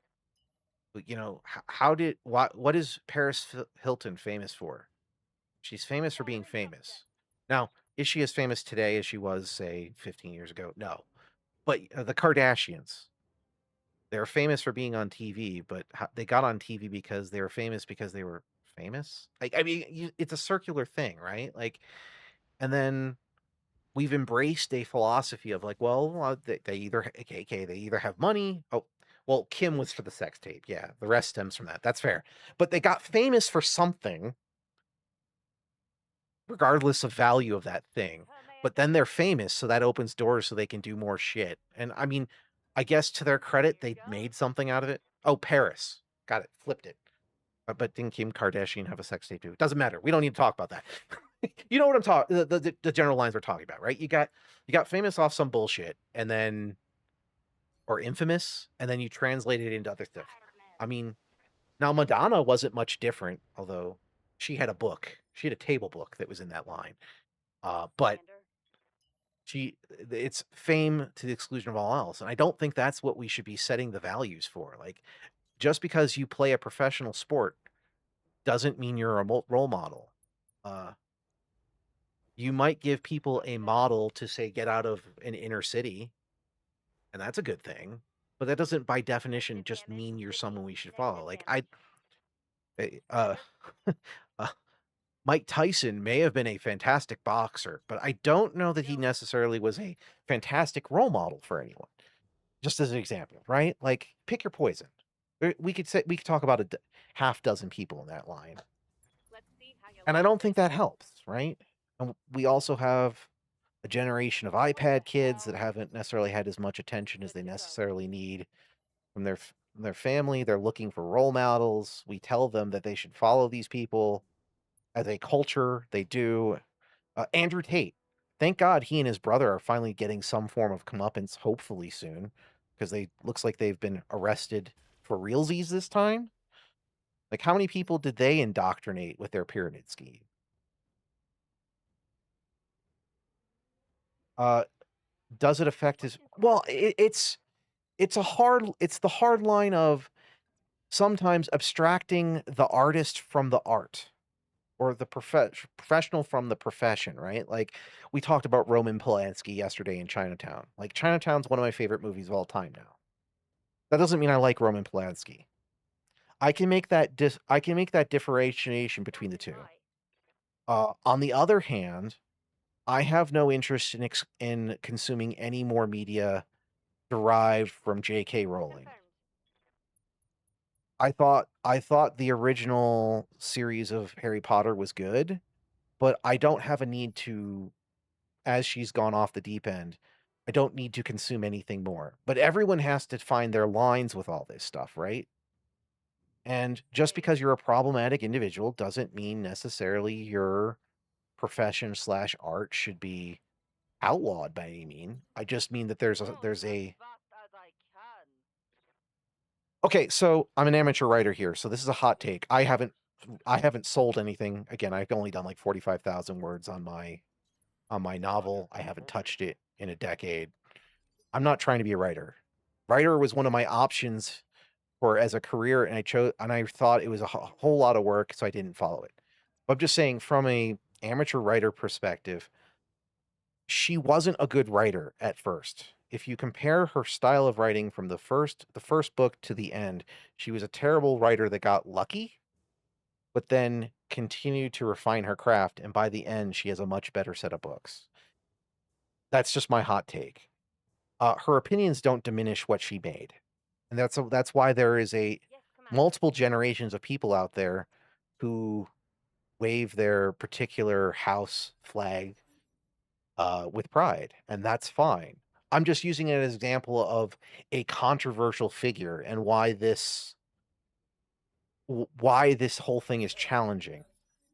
what is Paris Hilton famous for? She's famous for being famous. Now, is she as famous today as she was, say, 15 years ago? No. But the Kardashians, they're famous for being on TV, but they got on TV because they were famous because they were famous. Like, I mean, it's a circular thing, right? Like, and then we've embraced a philosophy of like, well, they either they either have money. Oh, well, Kim was for the sex tape. Yeah, the rest stems from that. That's fair. But they got famous for something, regardless of value of that thing. But then they're famous, so that opens doors so they can do more shit. And I mean, I guess to their credit, they made something out of it. Oh, Paris. Got it. Flipped it. But didn't Kim Kardashian have a sex tape too? It doesn't matter. We don't need to talk about that. You know what I'm talking the general lines we're talking about, right? You got famous off some bullshit and then or infamous, and then you translate it into other stuff. I mean, now Madonna wasn't much different, although she had a book. She had a table book that was in that line. But it's fame to the exclusion of all else. And I don't think that's what we should be setting the values for. Like, just because you play a professional sport doesn't mean you're a role model. You might give people a model to say get out of an inner city, and that's a good thing. But that doesn't, by definition, just mean you're someone we should follow. Like uh, uh, Mike Tyson may have been a fantastic boxer, but I don't know that he necessarily was a fantastic role model for anyone. Just as an example, right? Like, pick your poison. We could talk about half dozen people in that line. Let's see how you And I like don't this. think that helps, right? And we also have a generation of iPad kids that haven't necessarily had as much attention as they necessarily need from their family. They're looking for role models. We tell them that they should follow these people as a culture. They do. Andrew Tate. Thank God he and his brother are finally getting some form of comeuppance, hopefully soon, because they looks like they've been arrested for realsies this time. Like, how many people did they indoctrinate with their pyramid scheme? Uh, does it affect his? Well, it's the hard line of sometimes abstracting the artist from the art or the professional from the profession, right? Like, we talked about Roman Polanski yesterday in Chinatown. Like, Chinatown's one of my favorite movies of all time now. That doesn't mean I like Roman Polanski. I can make that differentiation between the two. On the other hand, I have no interest in consuming any more media derived from J.K. Rowling. I thought the original series of Harry Potter was good, but I don't have a need to, as she's gone off the deep end, I don't need to consume anything more. But everyone has to find their lines with all this stuff, right? And just because you're a problematic individual doesn't mean necessarily your profession slash art should be outlawed by any mean. I just mean that there's a okay, so I'm an amateur writer here, so this is a hot take. I haven't sold anything. Again, I've only done like 45,000 words on my novel. I haven't touched it in a decade. I'm not trying to be a writer. Writer was one of my options for as a career, and I thought it was a whole lot of work, so I didn't follow it. But I'm just saying, from a amateur writer perspective, she wasn't a good writer at first. If you compare her style of writing from the first book to the end, she was a terrible writer that got lucky, but then continued to refine her craft, and by the end, she has a much better set of books. That's just my hot take. Her opinions don't diminish what she made, and that's why there is a multiple generations of people out there who wave their particular house flag with pride, and that's fine. I'm just using it as an example of a controversial figure and why this whole thing is challenging.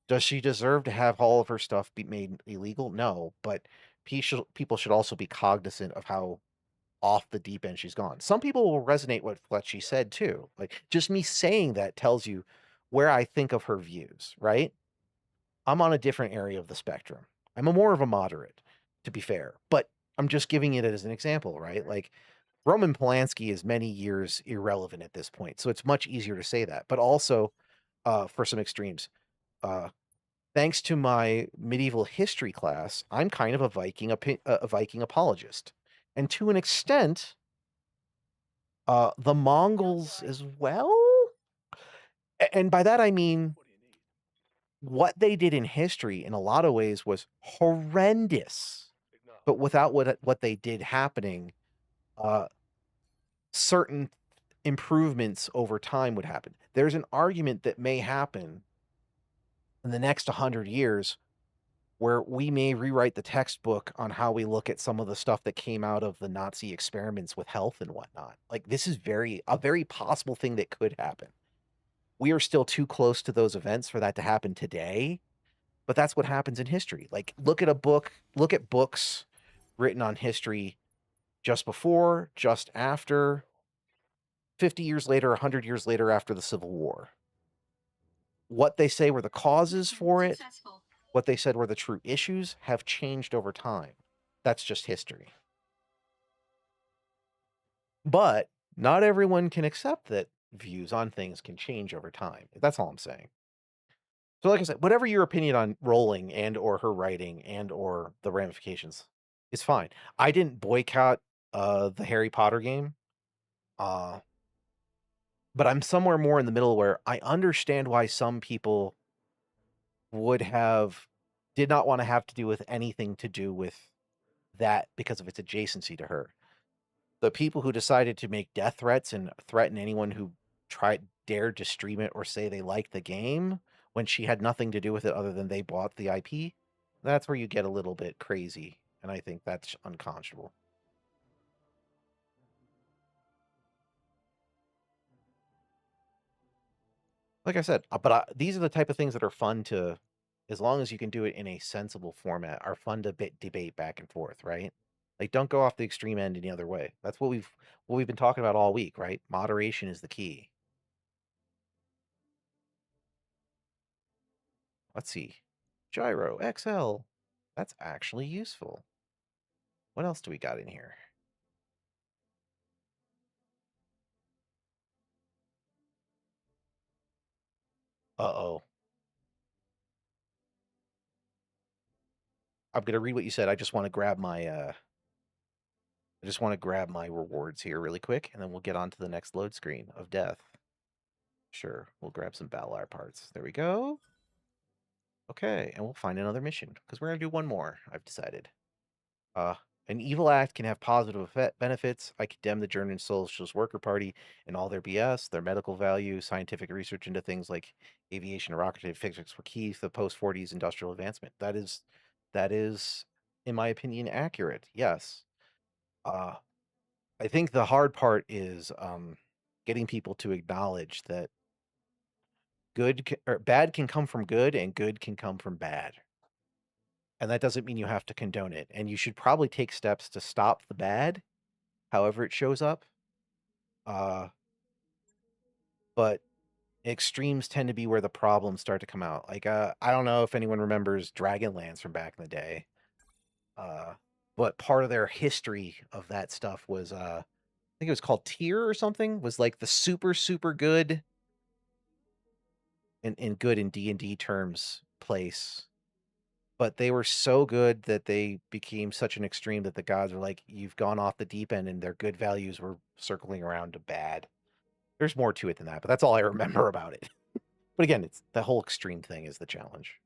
Does she deserve to have all of her stuff be made illegal? No, but people should also be cognizant of how off the deep end she's gone. Some people will resonate with what she said too. Like, just me saying that tells you where I think of her views, right? I'm on a different area of the spectrum. I'm more of a moderate, to be fair, but I'm just giving it as an example, right? Like, Roman Polanski is many years irrelevant at this point, so it's much easier to say that. But also, for some extremes, uh, thanks to my medieval history class, I'm kind of a Viking apologist, and to an extent, the Mongols as well. And by that I mean what they did in history in a lot of ways was horrendous. But without what they did happening, uh, certain improvements over time would happen. There's an argument that may happen in the next 100 years where we may rewrite the textbook on how we look at some of the stuff that came out of the Nazi experiments with health and whatnot. Like, this is a very possible thing that could happen. We are still too close to those events for that to happen today, but that's what happens in history. Like, look at books written on history just before, just after, 50 years later, 100 years later after the Civil War. What they say were the causes for it, Successful. what they said were the true issues have changed over time. That's just history. But not everyone can accept that views on things can change over time. That's all I'm saying. So like I said, whatever your opinion on Rowling and or her writing and or the ramifications is fine. I didn't boycott the Harry Potter game. But I'm somewhere more in the middle where I understand why some people did not want to have to do with anything to do with that because of its adjacency to her. The people who decided to make death threats and threaten anyone who dared to stream it or say they liked the game when she had nothing to do with it other than they bought the IP, that's where you get a little bit crazy, and I think that's unconscionable. Like I said, these are the type of things that are fun to, as long as you can do it in a sensible format, are fun to debate back and forth, right? Like, don't go off the extreme end any other way. That's what we've been talking about all week, right? Moderation is the key. Let's see. Gyro XL. That's actually useful. What else do we got in here? Uh-oh. I'm gonna read what you said. I just want to grab my rewards here really quick, and then we'll get on to the next load screen of death. Sure, we'll grab some Battlear parts. There we go. Okay, and we'll find another mission, because we're gonna do one more, I've decided. An evil act can have positive benefits. I condemn the German Socialist Worker Party and all their BS, their medical value, scientific research into things like aviation and rocket physics were key to the post-40s industrial advancement. That is, in my opinion, accurate. Yes. I think the hard part is getting people to acknowledge that bad can come from good and good can come from bad. And that doesn't mean you have to condone it. And you should probably take steps to stop the bad, however it shows up. But extremes tend to be where the problems start to come out. Like, I don't know if anyone remembers Dragonlance from back in the day. But part of their history of that stuff was, I think it was called Tier or something, was like the super, super good, in good in D&D terms, place. But they were so good that they became such an extreme that the gods were like, you've gone off the deep end, and their good values were circling around to bad. There's more to it than that, but that's all I remember about it. But again, it's the whole extreme thing is the challenge.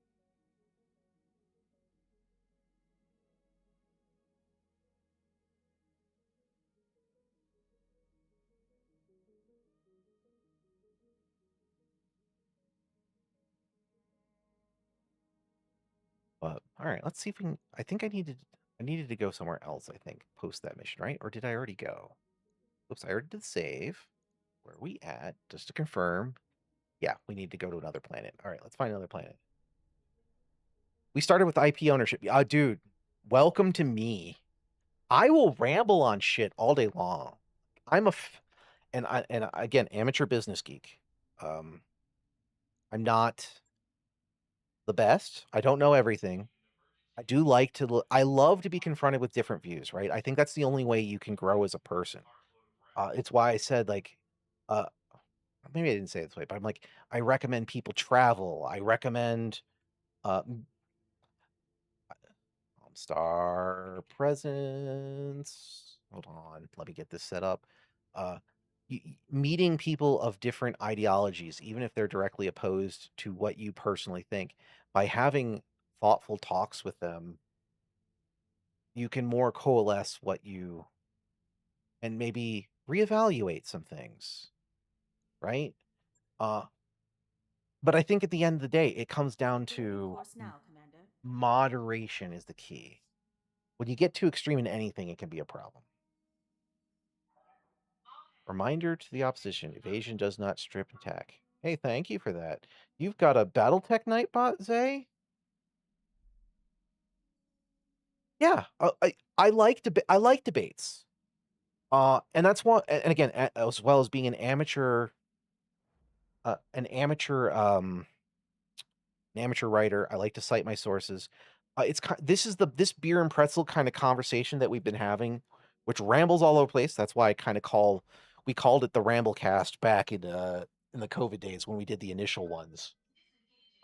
But all right, let's see if we can. I think I needed to go somewhere else, I think, post that mission, right? Or did I already go? Oops, I already did save. Where are we at? Just to confirm. Yeah, we need to go to another planet. All right, let's find another planet. We started with IP ownership. Dude, welcome to me. I will ramble on shit all day long. And again, amateur business geek. I'm not the best. I don't know everything. I do like to I love to be confronted with different views, right? I think that's the only way you can grow as a person. It's why I said, like, uh maybe I didn't say it this way, but I'm like, I recommend people travel. I recommend star presence. Hold on, let me get this set up. Uh, Meeting people of different ideologies, even if they're directly opposed to what you personally think, by having thoughtful talks with them, you can more coalesce what you and maybe reevaluate some things, right? Uh, but I think at the end of the day, it comes down to moderation is the key. When you get too extreme in anything, it can be a problem. Reminder to the opposition, evasion does not strip attack. Hey, thank you for that. You've got a Battletech Nightbot, Zay? Yeah, I like debates. And that's what, and again, as well as being an amateur writer, I like to cite my sources. This beer and pretzel kind of conversation that we've been having, which rambles all over the place. That's why we called it the Ramblecast back in the COVID days when we did the initial ones.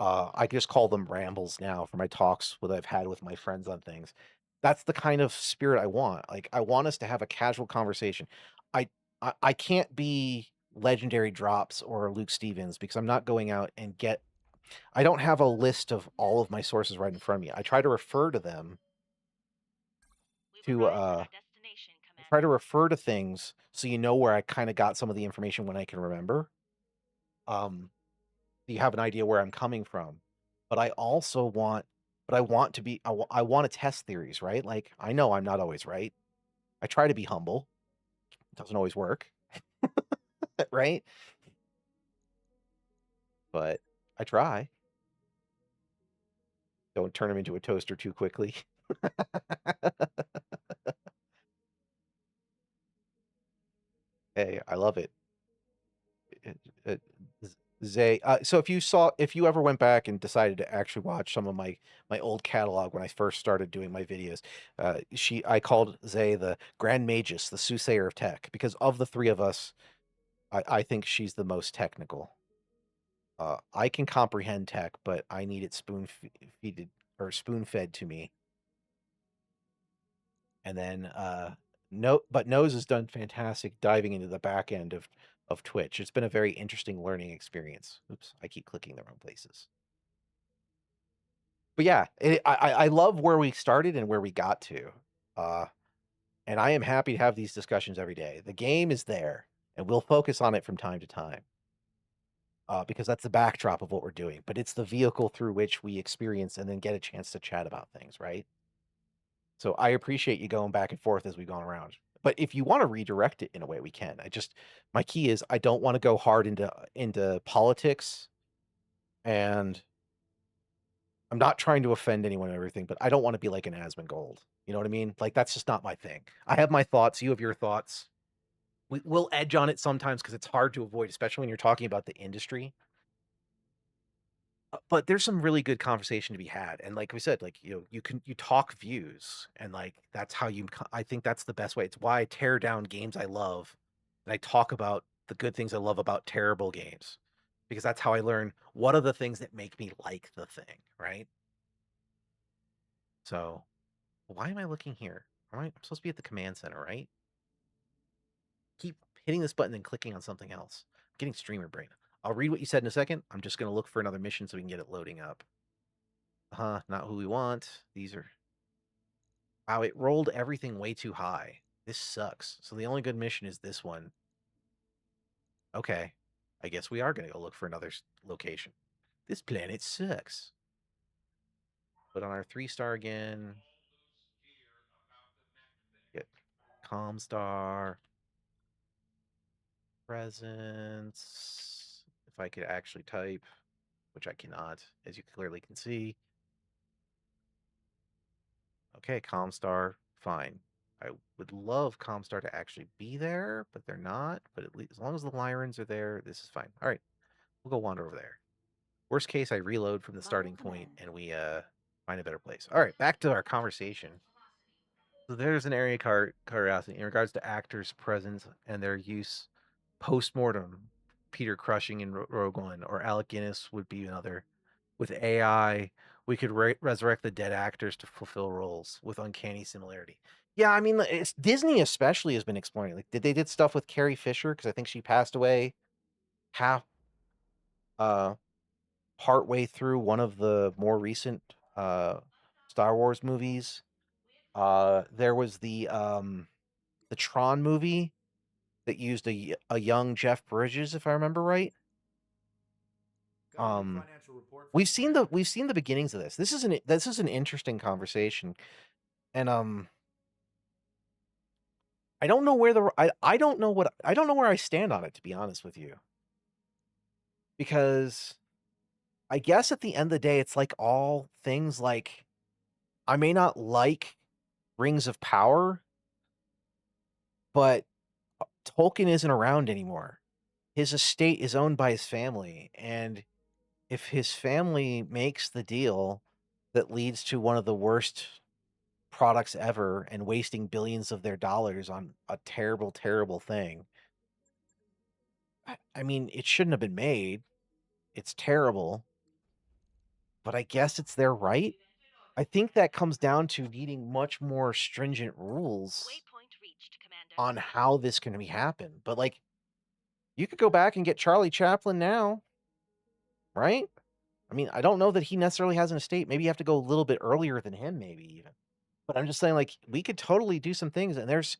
I just call them rambles now for my talks that I've had with my friends on things. That's the kind of spirit I want. Like, I want us to have a casual conversation. I can't be Legendary Drops or Luke Stevens because I'm not going out and I don't have a list of all of my sources right in front of me. I try to refer to them try to refer to things so you know where I kind of got some of the information when I can remember. You have an idea where I'm coming from. But I also want I want to test theories, right? Like, I know I'm not always right. I try to be humble. It doesn't always work, right? But I try. Don't turn them into a toaster too quickly. Hey, I love it. Zay, so if you ever went back and decided to actually watch some of my old catalog when I first started doing my videos, I called Zay the Grand Magus, the soothsayer of tech, because of the three of us, I think she's the most technical. I can comprehend tech, but I need it spoon fed to me. And then Nose has done fantastic diving into the back end of Twitch. It's been a very interesting learning experience. Oops, I keep clicking the wrong places. But yeah, I love where we started and where we got to. And I am happy to have these discussions every day. The game is there, and we'll focus on it from time to time. Because that's the backdrop of what we're doing. But it's the vehicle through which we experience and then get a chance to chat about things, right? So I appreciate you going back and forth as we've gone around. But if you want to redirect it in a way, we can. My key is I don't want to go hard into politics, and I'm not trying to offend anyone and everything, but I don't want to be like an Asmongold. You know what I mean? Like, that's just not my thing. I have my thoughts. You have your thoughts. We'll edge on it sometimes because it's hard to avoid, especially when you're talking about the industry. But there's some really good conversation to be had, and like we said, like, you talk views, and like that's how I think that's the best way. It's why I tear down games I love, and I talk about the good things I love about terrible games, because that's how I learn what are the things that make me like the thing, right? So why am I looking here? I'm supposed to be at the command center, right? Keep hitting this button and clicking on something else. I'm getting streamer brain. I'll read what you said in a second. I'm just going to look for another mission so we can get it loading up. Not who we want. These are... Wow, it rolled everything way too high. This sucks. So the only good mission is this one. Okay. I guess we are going to go look for another location. This planet sucks. Put on our 3-star again. Get Comstar. Presence. If I could actually type, which I cannot, as you clearly can see. Okay, Comstar, fine. I would love Comstar to actually be there, but they're not. But at least as long as the Lyrans are there, this is fine. All right, we'll go wander over there. Worst case, I reload from the starting point and we find a better place. All right, back to our conversation. So there's an area curiosity in regards to actors' presence and their use post-mortem. Peter Cushing in Rogue One, or Alec Guinness would be another. With AI, we could resurrect the dead actors to fulfill roles with uncanny similarity. Yeah, I mean, it's Disney especially has been exploring. Like, they did stuff with Carrie Fisher because I think she passed away half partway through one of the more recent Star Wars movies. There was the Tron movie that used a young Jeff Bridges, if I remember right. Got a new financial report from We've seen Commander. the beginnings of this. This is an interesting conversation, and I don't know where I don't know where I stand on it, to be honest with you, because I guess at the end of the day, it's like all things. Like, I may not like Rings of Power, but Tolkien isn't around anymore. His estate is owned by his family, and if his family makes the deal that leads to one of the worst products ever and wasting billions of their dollars on a terrible, terrible thing, I mean, it shouldn't have been made. It's terrible, but I guess it's their right. I think that comes down to needing much more stringent rules on how this can be happen. But like, you could go back and get Charlie Chaplin now, right? I mean, I don't know that he necessarily has an estate. Maybe you have to go a little bit earlier than him, maybe even. But I'm just saying, like, we could totally do some things, and it's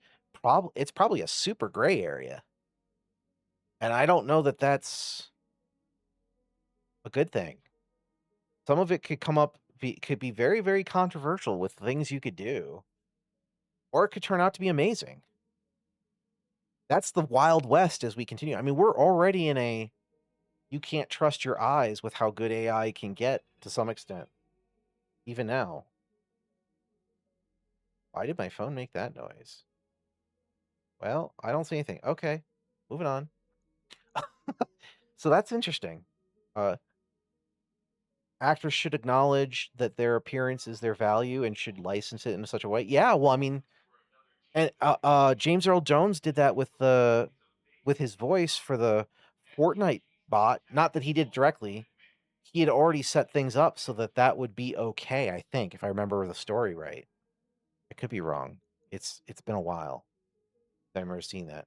probably a super gray area. And I don't know that that's a good thing. Some of it could could be very, very controversial with things you could do, or it could turn out to be amazing. That's the Wild West as we continue. I mean, we're already in a you can't trust your eyes with how good AI can get to some extent, even now. Why did my phone make that noise? Well, I don't see anything. Okay, moving on. So that's interesting. Actors should acknowledge that their appearance is their value and should license it in such a way. Yeah, well, I mean, and James Earl Jones did that with his voice for the Fortnite bot. Not that he did directly. He had already set things up so that that would be okay, I think, if I remember the story right. I could be wrong. It's been a while. I remember seeing that.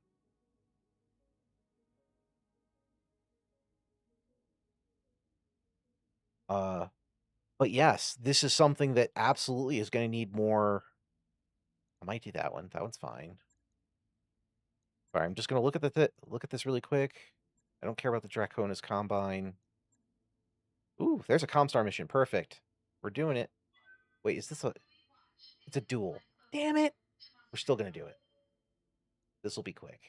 But yes, this is something that absolutely is going to need more. I might do that one. That one's fine. All right, I'm just going to look at this really quick. I don't care about the Draconis Combine. Ooh, there's a Comstar mission. Perfect. We're doing it. Wait, is this a... It's a duel. Damn it. We're still going to do it. This will be quick.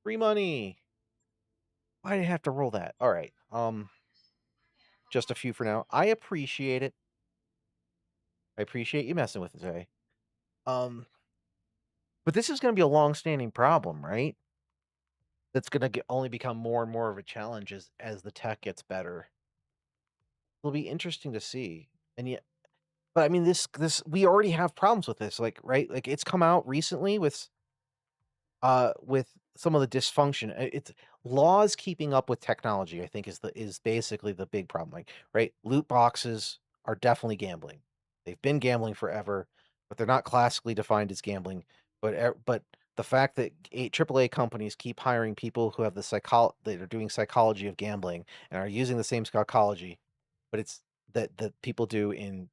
Free money. Why did I have to roll that? All right. Just a few for now. I appreciate it. I appreciate you messing with it today. But this is going to be a long-standing problem, right? That's going to only become more and more of a challenge as the tech gets better. It'll be interesting to see. And yet, but I mean, this we already have problems with this, like, right? Like, it's come out recently with some of the dysfunction. It's laws keeping up with technology, I think, is basically the big problem. Like, right? Loot boxes are definitely gambling. They've been gambling forever, but they're not classically defined as gambling. But the fact that AAA companies keep hiring people who have that are doing psychology of gambling and are using the same psychology, but it's that people do in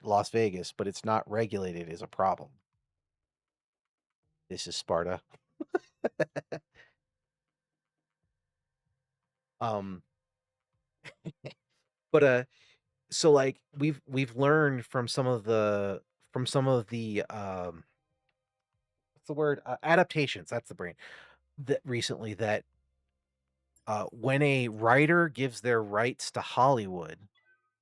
Las Vegas, but it's not regulated, is a problem. This is Sparta. Um, but so like we've learned from some of the what's the word, adaptations, that's the brain, that recently that when a writer gives their rights to Hollywood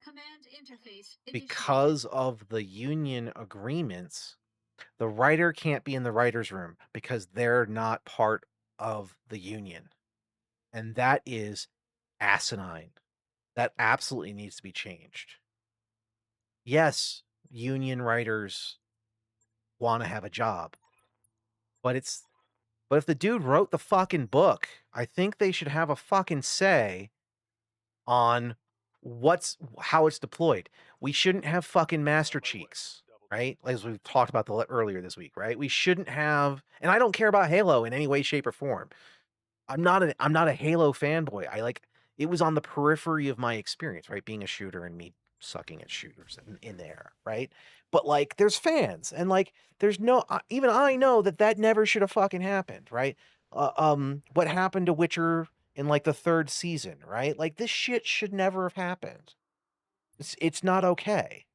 Command interface initiated. because of the union agreements, the writer can't be in the writer's room because they're not part of the union, and that is asinine. That absolutely needs to be changed. Yes, union writers want to have a job, but if the dude wrote the fucking book, I think they should have a fucking say on how it's deployed. We shouldn't have fucking master cheeks, right? As we've talked about earlier this week, right? We shouldn't have, and I don't care about Halo in any way, shape, or form. I'm not a Halo fanboy. It was on the periphery of my experience, right? Being a shooter and me sucking at shooters in there, right? But like, there's fans, and like, there's no even I know that never should have fucking happened, right? What happened to Witcher in like the 3rd season, right? Like, this shit should never have happened. It's not okay.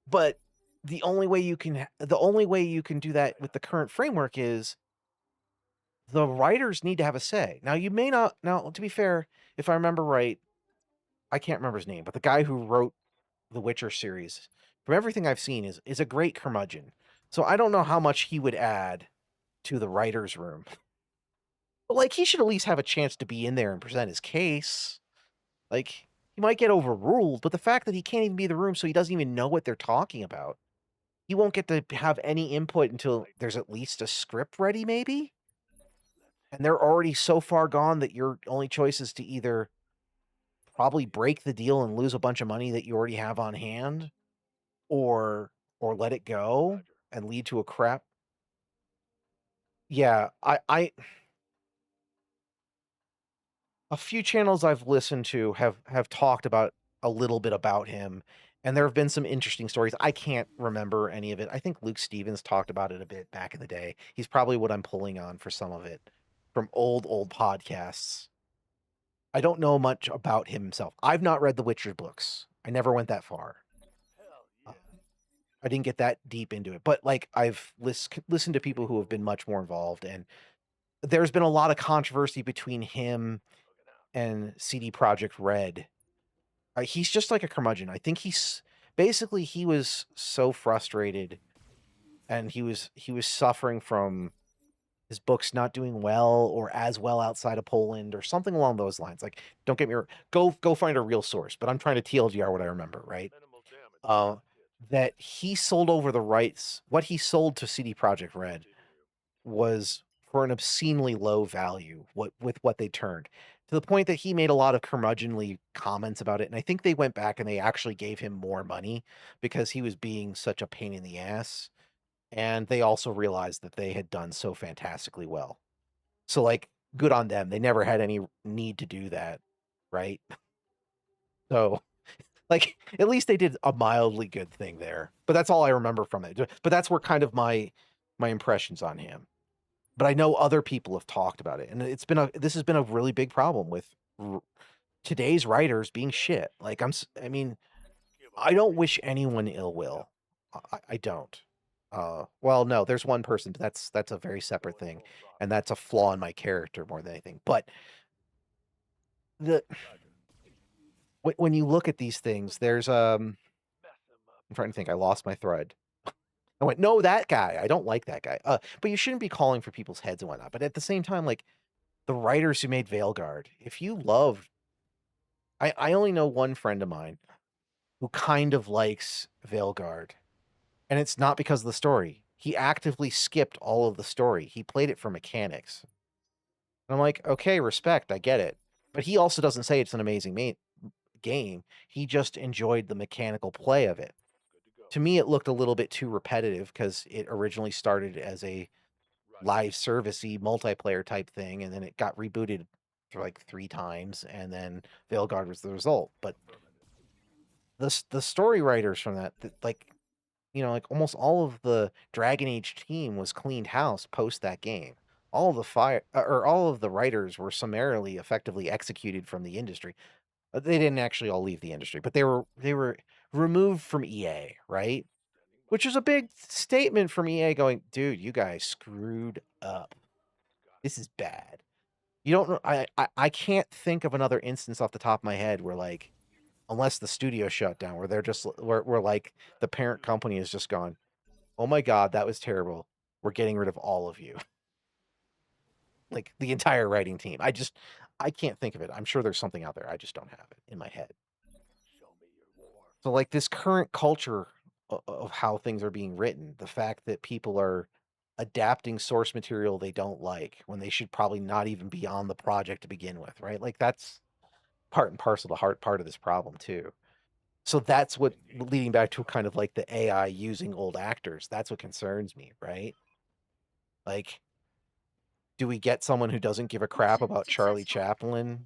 But the only way you can do that with the current framework is the writers need to have a say. Now, you may not. Now, to be fair, if I remember right, I can't remember his name, but the guy who wrote the Witcher series, from everything I've seen, is a great curmudgeon. So I don't know how much he would add to the writers' room. But like, he should at least have a chance to be in there and present his case. Like, he might get overruled, but the fact that he can't even be in the room, so he doesn't even know what they're talking about, he won't get to have any input until there's at least a script ready, maybe? And they're already so far gone that your only choice is to either probably break the deal and lose a bunch of money that you already have on hand, or let it go and lead to a crap. Yeah, I a few channels I've listened to have talked about a little bit about him, and there have been some interesting stories. I can't remember any of it. I think Luke Stevens talked about it a bit back in the day. He's probably what I'm pulling on for some of it from old podcasts. I don't know much about him himself. I've not read the Witcher books. I never went that far. I didn't get that deep into it, but like, I've listened to people who have been much more involved, and there's been a lot of controversy between him and CD Projekt Red. He's just like a curmudgeon. I think he was so frustrated, and he was suffering from his books not doing well or as well outside of Poland or something along those lines. Like, don't get me wrong, go find a real source, but I'm trying to TLDR what I remember, right? That he sold over the rights. What he sold to CD Projekt Red was for an obscenely low value, with what they turned, to the point that he made a lot of curmudgeonly comments about it. And I think they went back and they actually gave him more money because he was being such a pain in the ass. And they also realized that they had done so fantastically well. So, like, good on them. They never had any need to do that, right? So, like, at least they did a mildly good thing there. But that's all I remember from it. But that's where kind of my impressions on him. But I know other people have talked about it, and this has been a really big problem with today's writers being shit. Like, I mean, I don't wish anyone ill will. I don't. Well, no, there's one person, but that's a very separate thing, and that's a flaw in my character more than anything. But the when you look at these things, there's I'm trying to think. I lost my thread. I went, no, that guy. I don't like that guy. But you shouldn't be calling for people's heads and whatnot. But at the same time, like the writers who made Veilguard, if you love, I only know one friend of mine who kind of likes Veilguard, and it's not because of the story. He actively skipped all of the story. He played it for mechanics. And I'm like, okay, respect, I get it. But he also doesn't say it's an amazing game. He just enjoyed the mechanical play of it. To me, it looked a little bit too repetitive because it originally started as a live servicey multiplayer type thing, and then it got rebooted for like 3 times, and then Veilguard was the result. But the story writers from that, like, you know, like almost all of the Dragon Age team was cleaned house post that game. All of the all of the writers were summarily effectively executed from the industry. They didn't actually all leave the industry, but they were removed from EA, right? Which is a big statement from EA going, dude, you guys screwed up. This is bad. You don't know. I can't think of another instance off the top of my head where, like, unless the studio shut down, where they're just where like the parent company has just gone, oh my god, that was terrible. We're getting rid of all of you. Like the entire writing team. I can't think of it. I'm sure there's something out there. I just don't have it in my head. So like this current culture of how things are being written, the fact that people are adapting source material they don't like when they should probably not even be on the project to begin with, right? Like that's part and parcel, the hard part of this problem too. So that's what leading back to kind of like the AI using old actors. That's what concerns me, right? Like, do we get someone who doesn't give a crap Mission about Charlie successful. Chaplin,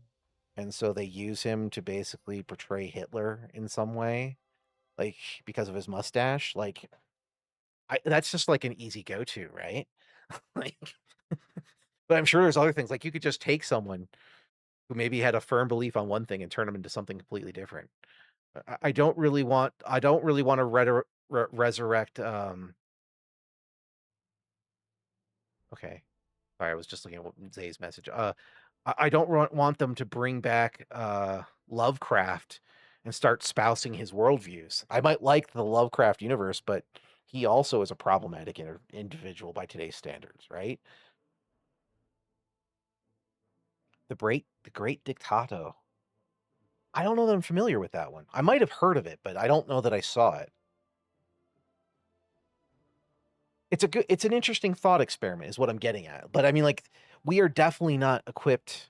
and so they use him to basically portray Hitler in some way, like because of his mustache? Like, that's just like an easy go-to, right? Like, but I'm sure there's other things. Like, you could just take someone who maybe had a firm belief on one thing and turn them into something completely different. I don't really want to resurrect. Okay, sorry, I was just looking at Zay's message. I don't want them to bring back Lovecraft and start spousing his worldviews. I might like the Lovecraft universe, but he also is a problematic individual by today's standards, right? The Great Dictato. I don't know that I'm familiar with that one. I might have heard of it, but I don't know that I saw it. It's an interesting thought experiment is what I'm getting at. But I mean, like, we are definitely not equipped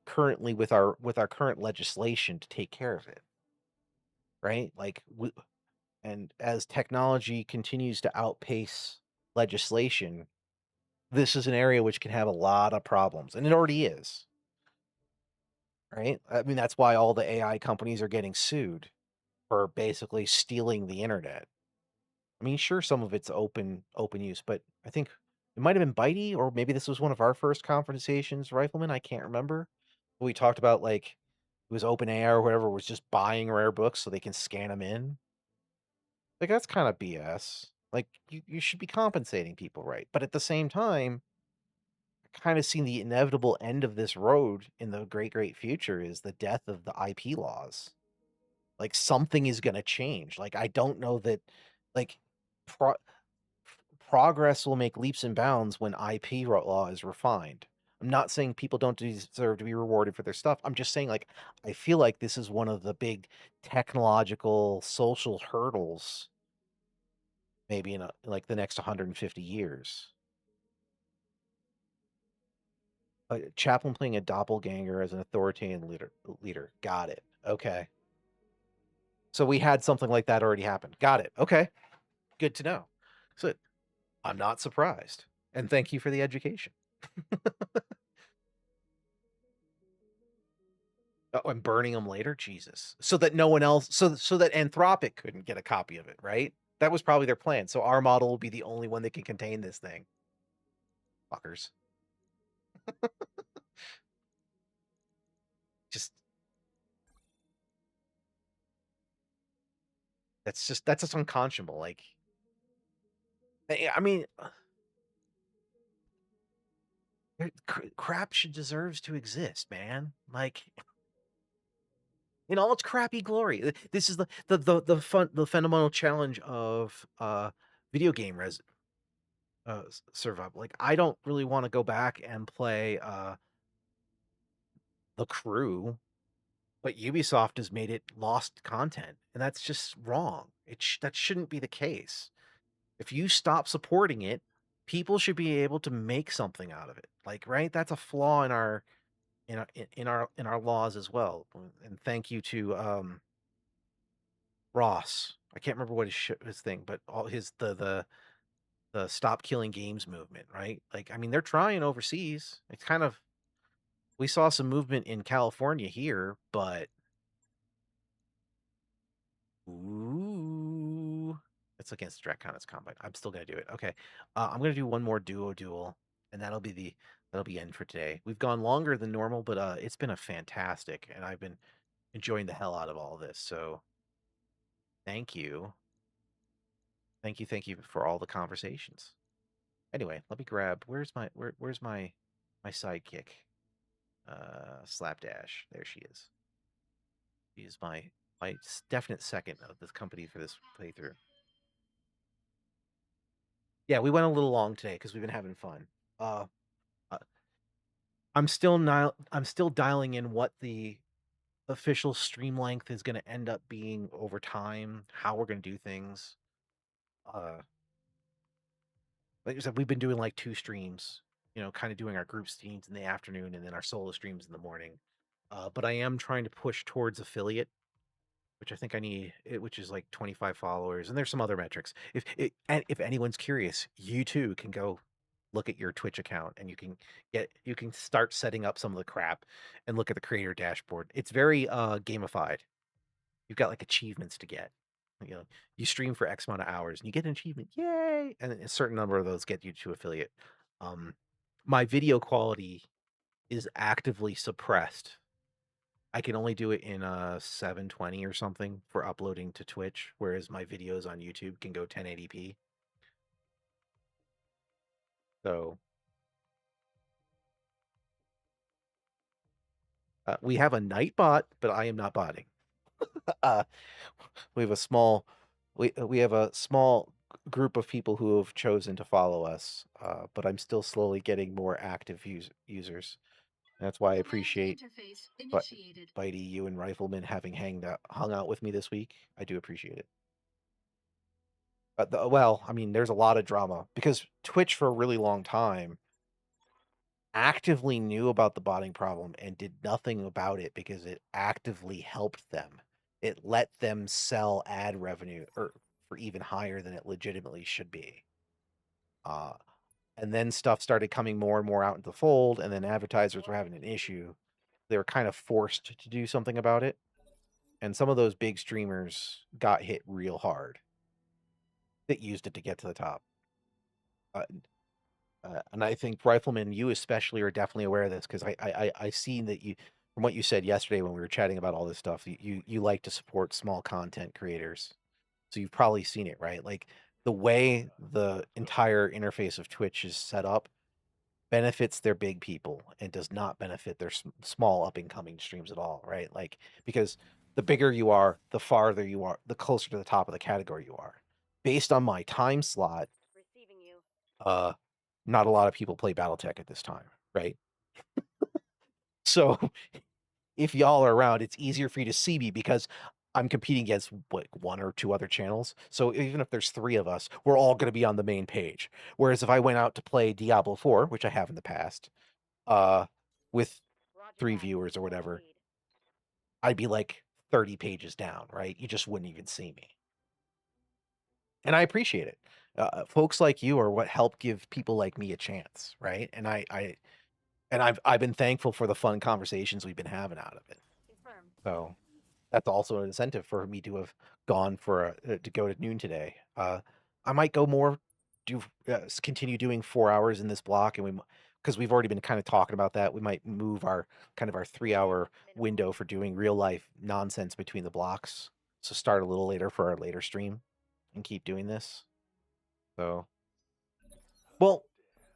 currently with our current legislation to take care of it, right? Like, and as technology continues to outpace legislation, this is an area which can have a lot of problems, and it already is, right? I mean, that's why all the AI companies are getting sued for basically stealing the internet. I mean, sure, some of it's open use, but I think it might have been Bitey, or maybe this was one of our first conversations, Rifleman. I can't remember. We talked about like it was OpenAI or whatever was just buying rare books so they can scan them in. Like that's kind of BS. Like you should be compensating people, right? But at the same time, kind of seeing the inevitable end of this road in the great future is the death of the IP laws. Like something is going to change. Like I don't know that like pro- progress will make leaps and bounds when IP law is refined. I'm not saying people don't deserve to be rewarded for their stuff. I'm just saying, like, I feel like this is one of the big technological social hurdles, maybe in like the next 150 years. Chaplin playing a doppelganger as an authoritarian leader. Got it. Okay. So we had something like that already happen. Got it. Okay. Good to know. So I'm not surprised. And thank you for the education. Oh, and burning them later? Jesus. So that no one else so that Anthropic couldn't get a copy of it, right? That was probably their plan. So our model will be the only one that can contain this thing. Fuckers. Just that's just unconscionable. Like I mean, crap should deserves to exist, man. Like in all its crappy glory. This is the fundamental challenge of video game survival. Like I don't really want to go back and play The Crew, but Ubisoft has made it lost content, and that's just wrong. That shouldn't be the case. If you stop supporting it, people should be able to make something out of it. Like, right? That's a flaw in our laws as well. And thank you to Ross. I can't remember what his thing, but all his the stop killing games movement, right? Like, I mean, they're trying overseas. It's kind of we saw some movement in California here, but ooh, it's against Draconis Combine. I'm still gonna do it. Okay, I'm gonna do one more duel, and that'll be end for today. We've gone longer than normal, but it's been a fantastic, and I've been enjoying the hell out of all this. So thank you, thank you for all the conversations. Anyway, let me grab. Where's my sidekick? Slapdash. There she is. She is my definite second of this company for this playthrough. Yeah, we went a little long today because we've been having fun. Uh, uh, I'm still dialing in what the official stream length is going to end up being over time, how we're going to do things. Uh, like I said, we've been doing like 2 streams, kind of doing our group streams in the afternoon and then our solo streams in the morning. But I am trying to push towards affiliate, which I think I need, which is like 25 followers, and there's some other metrics. If anyone's curious, you too can go look at your Twitch account, and you can start setting up some of the crap and look at the creator dashboard. It's very gamified. You've got like achievements to get. You know, you stream for X amount of hours and you get an achievement, yay! And a certain number of those get you to affiliate. My video quality is actively suppressed. I can only do it in 720 or something for uploading to Twitch, whereas my videos on YouTube can go 1080p. So we have a night bot, but I am not botting. uh, we have a small we have a small group of people who have chosen to follow us, but I'm still slowly getting more active users. That's why I appreciate Bitey, you and Rifleman having hung out with me this week. I do appreciate it. Well, I mean, there's a lot of drama because Twitch for a really long time actively knew about the botting problem and did nothing about it because it actively helped them. It let them sell ad revenue for even higher than it legitimately should be. And then stuff started coming more and more out into the fold, and then advertisers were having an issue. They were kind of forced to do something about it. And some of those big streamers got hit real hard that used it to get to the top. And I think Rifleman, you especially are definitely aware of this because I seen that you, from what you said yesterday when we were chatting about all this stuff, you like to support small content creators. So you've probably seen it, right? Like the way the entire interface of Twitch is set up benefits their big people and does not benefit their small up and coming streams at all, right? Like because the bigger you are, the farther you are, the closer to the top of the category you are. Based on my time slot, Receiving you. not a lot of people play Battletech at this time, right? So if y'all are around, it's easier for you to see me because I'm competing against what 1 or 2 other channels. So even if there's 3 of us, we're all going to be on the main page. Whereas if I went out to play Diablo 4, which I have in the past, with Roger 3 that. viewers or On the whatever, lead. I'd be like 30 pages down, right? You just wouldn't even see me. And I appreciate it. Folks like you are what help give people like me a chance, right? And I've been thankful for the fun conversations we've been having out of it. Confirmed. So that's also an incentive for me to have gone to go to noon today. I might go more, continue doing 4 hours in this block, and because we've already been kind of talking about that, we might move our 3-hour window for doing real life nonsense between the blocks. So start a little later for our later stream, and keep doing this. So Well,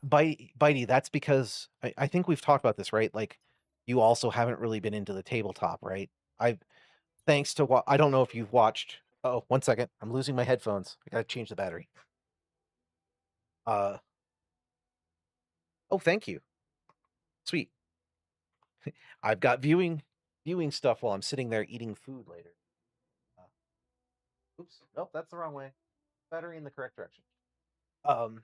Bitey, that's because I think we've talked about this, right? Like, you also haven't really been into the tabletop, right? I've thanks to what I don't know if you've watched. Oh, 1 second. I'm losing my headphones. I gotta change the battery. Uh oh, thank you. Sweet. I've got viewing stuff while I'm sitting there eating food later. Oops. Nope, that's the wrong way. Battery in the correct direction. Um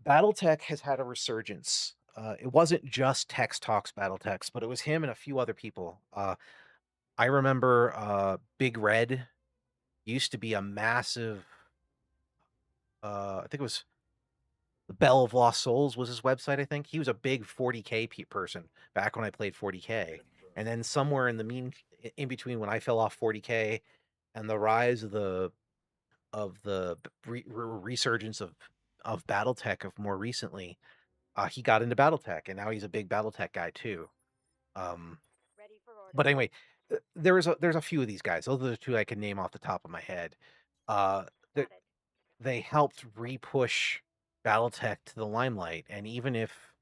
Battletech has had a resurgence. It wasn't just Tex Talks Battletechs, but it was him and a few other people. I remember Big Red used to be a massive. I think it was the Bell of Lost Souls was his website. I think he was a big 40K person back when I played 40K, and then somewhere in between when I fell off 40K and the rise of the resurgence of BattleTech of more recently, he got into BattleTech, and now he's a big BattleTech guy too. Ready for orders. But anyway, there's a few of these guys. Those are the two I can name off the top of my head. Uh, Got that it. they helped re-push BattleTech to the limelight, and even if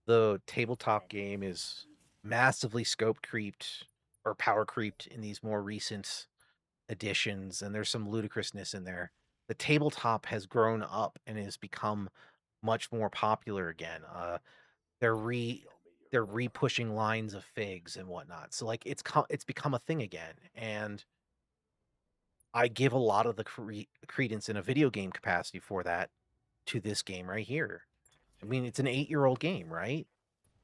the tabletop game is massively scope creeped or power creeped in these more recent editions, and there's some ludicrousness in there, the tabletop has grown up and has become much more popular again. They're re-pushing lines of figs and whatnot. So like it's become a thing again, and I give a lot of the credence in a video game capacity for that to this game right here. I mean, it's an 8-year-old game, right?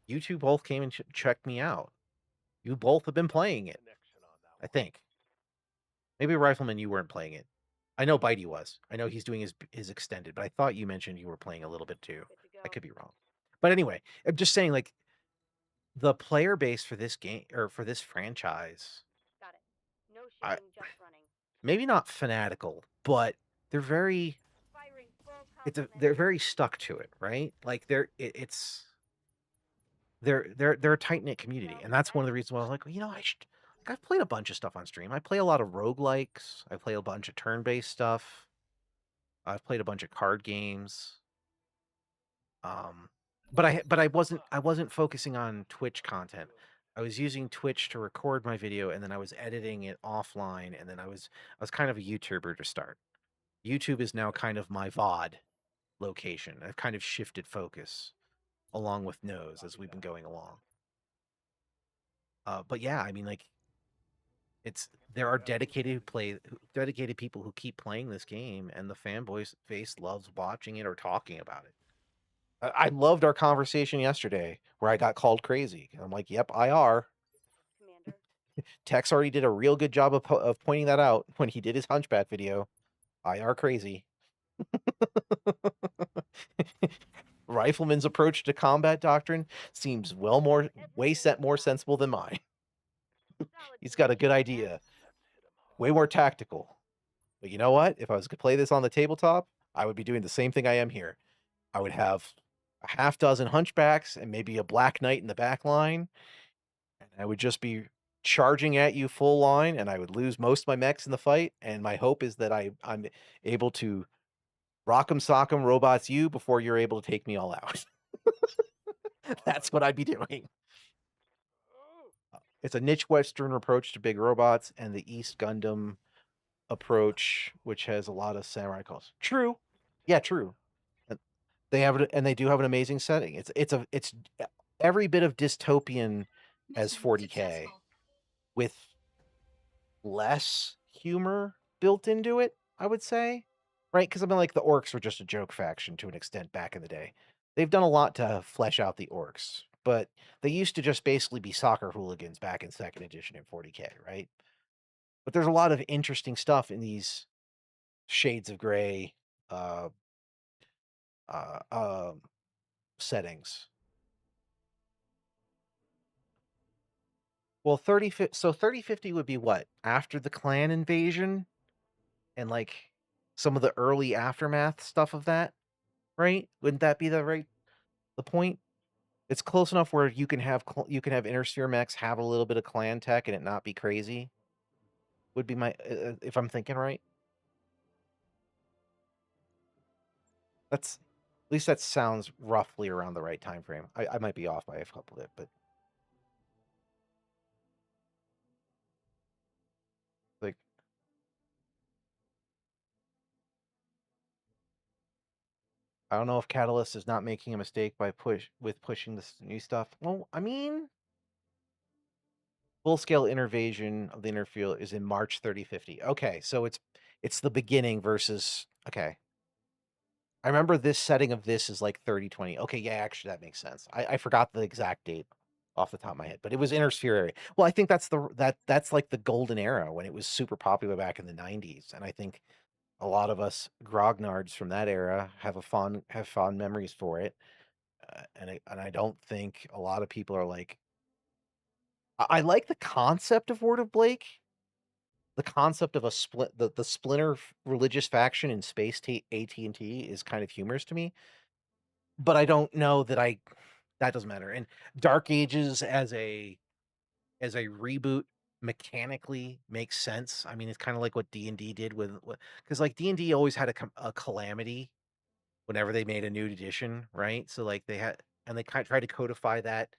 You two both came and checked me out. You both have been playing it, Connection on that I one. think. Maybe Rifleman, you weren't playing it. I know Bitey was. I know he's doing his extended, but I thought you mentioned you were playing a little bit too. Good to I go. could be wrong. But anyway, I'm just saying, like, the player base for this game or for this franchise, Got it. No I shooting, just running. maybe not fanatical, but they're very Firing full they're complement. very stuck to it, right? Like it's they're a tight knit community, and that's one of the reasons why I was like, well, I should. Like, I've played a bunch of stuff on stream. I play a lot of roguelikes. I play a bunch of turn based stuff. I've played a bunch of card games. But I wasn't focusing on Twitch content. I was using Twitch to record my video, and then I was editing it offline, and then I was kind of a YouTuber to start. YouTube is now kind of my VOD location. I've kind of shifted focus along with Nose as we've been going along. But yeah, I mean, like, there are dedicated people who keep playing this game, and the fanboy base loves watching it or talking about it. I loved our conversation yesterday where I got called crazy. I'm like, "Yep, IR." Commander. Tex already did a real good job of pointing that out when he did his Hunchback video. IR crazy. Rifleman's approach to combat doctrine seems more sensible than mine. Solid He's got a good position, idea. Way more tactical. But you know what? If I was to play this on the tabletop, I would be doing the same thing I am here. I would have a half dozen hunchbacks and maybe a black knight in the back line, and I would just be charging at you full line, and I would lose most of my mechs in the fight. And my hope is that I'm able to rock'em sock'em robots you before you're able to take me all out. That's what I'd be doing. It's a niche Western approach to big robots, and the East Gundam approach, which has a lot of samurai calls. True, yeah, true. And they do have an amazing setting. It's every bit of dystopian as Mission 40K successful. with less humor built into it, I would say. Right? Because I mean, like, the orcs were just a joke faction to an extent back in the day. They've done a lot to flesh out the orcs, but they used to just basically be soccer hooligans back in second edition in 40K, right? But there's a lot of interesting stuff in these shades of gray uh uh um settings. Well, 3050 would be what? After the clan invasion and like some of the early aftermath stuff of that, right? Wouldn't that be the point? It's close enough where you can have Intersphere mechs have a little bit of clan tech and it not be crazy. Would be my if I'm thinking right. That's at least that sounds roughly around the right time frame. I might be off by a couple bit, but like I don't know if Catalyst is not making a mistake by pushing this new stuff. Well, I mean, full scale invasion of the inner field is in March 3050. Okay, so it's the beginning versus okay. I remember this setting of this is like 3020. Okay, yeah, actually that makes sense. I forgot the exact date off the top of my head, but it was inner sphere area. Well, I think that's like the golden era when it was super popular back in the 90s, and I think a lot of us grognards from that era have fond memories for it. And I don't think a lot of people are like I like the concept of Word of Blake. The concept of a the splinter religious faction in space AT&T is kind of humorous to me, but I don't know that that doesn't matter. And Dark Ages as a reboot mechanically makes sense. I mean, it's kind of like what D&D did with because like D&D always had a calamity whenever they made a new edition, right? So like they kind of tried to codify that,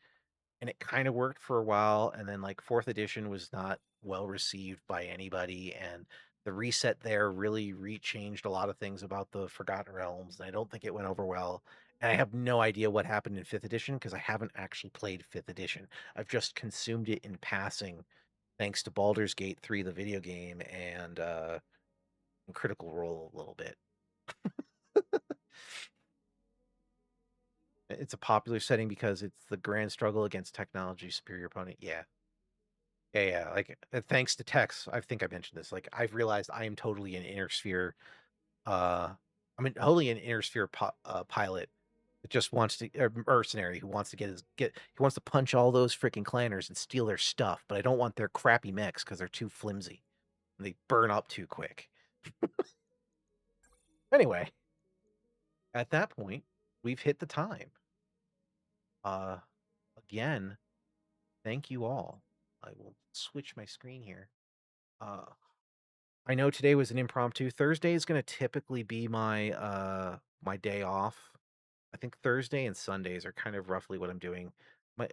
and it kind of worked for a while, and then like fourth edition was not well received by anybody, and the reset there really rechanged a lot of things about the Forgotten Realms, and I don't think it went over well. And I have no idea what happened in fifth edition because I haven't actually played fifth edition. I've just consumed it in passing, thanks to Baldur's Gate 3, the video game, and Critical Role a little bit. It's a popular setting because it's the grand struggle against technology superior opponent. Yeah. Yeah, yeah. Like thanks to Tex, I think I mentioned this. Like I've realized I am totally an inner sphere. Uh, I mean, totally an inner sphere pilot that just wants to mercenary who wants to he wants to punch all those freaking clanners and steal their stuff. But I don't want their crappy mechs because they're too flimsy and they burn up too quick. Anyway, at that point, we've hit the time. Uh, again, thank you all. I will switch my screen here. I know today was an impromptu. Thursday is going to typically be my day off. I think Thursday and Sundays are kind of roughly what I'm doing. My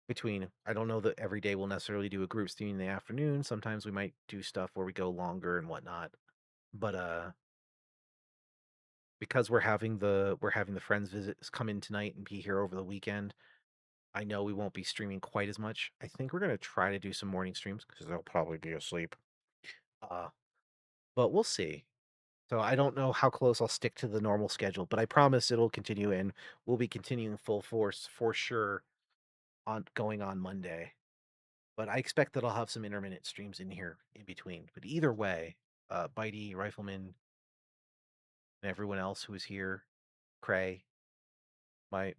between I don't know that every day we'll necessarily do a group stream in the afternoon. Sometimes we might do stuff where we go longer and whatnot. But because we're having the friends visits come in tonight and be here over the weekend, I know we won't be streaming quite as much. I think we're gonna try to do some morning streams because they'll probably be asleep. Uh, but we'll see. So I don't know how close I'll stick to the normal schedule, but I promise it'll continue and we'll be continuing full force for sure on going on Monday. But I expect that I'll have some intermittent streams in here in between. But either way, Bitey, Rifleman, and everyone else who is here, Cray, my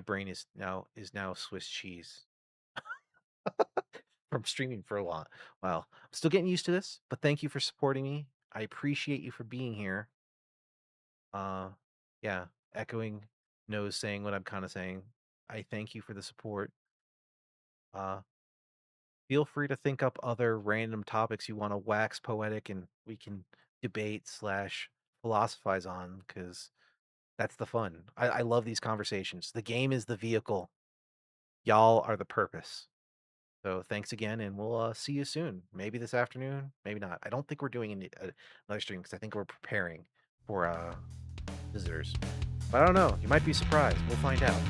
brain is now Swiss cheese from streaming for a lot. Well, I'm still getting used to this, but thank you for supporting me. I appreciate you for being here. Yeah, echoing Nose saying what I'm kind of saying. I thank you for the support. Uh, feel free to think up other random topics you want to wax poetic and we can debate slash philosophize on because that's the fun. I love these conversations. The game is the vehicle. Y'all are the purpose. So thanks again, and we'll see you soon. Maybe this afternoon, maybe not. I don't think we're doing another stream because I think we're preparing for visitors. But I don't know. You might be surprised. We'll find out.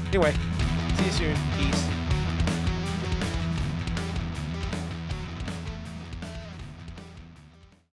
Anyway, see you soon. Peace.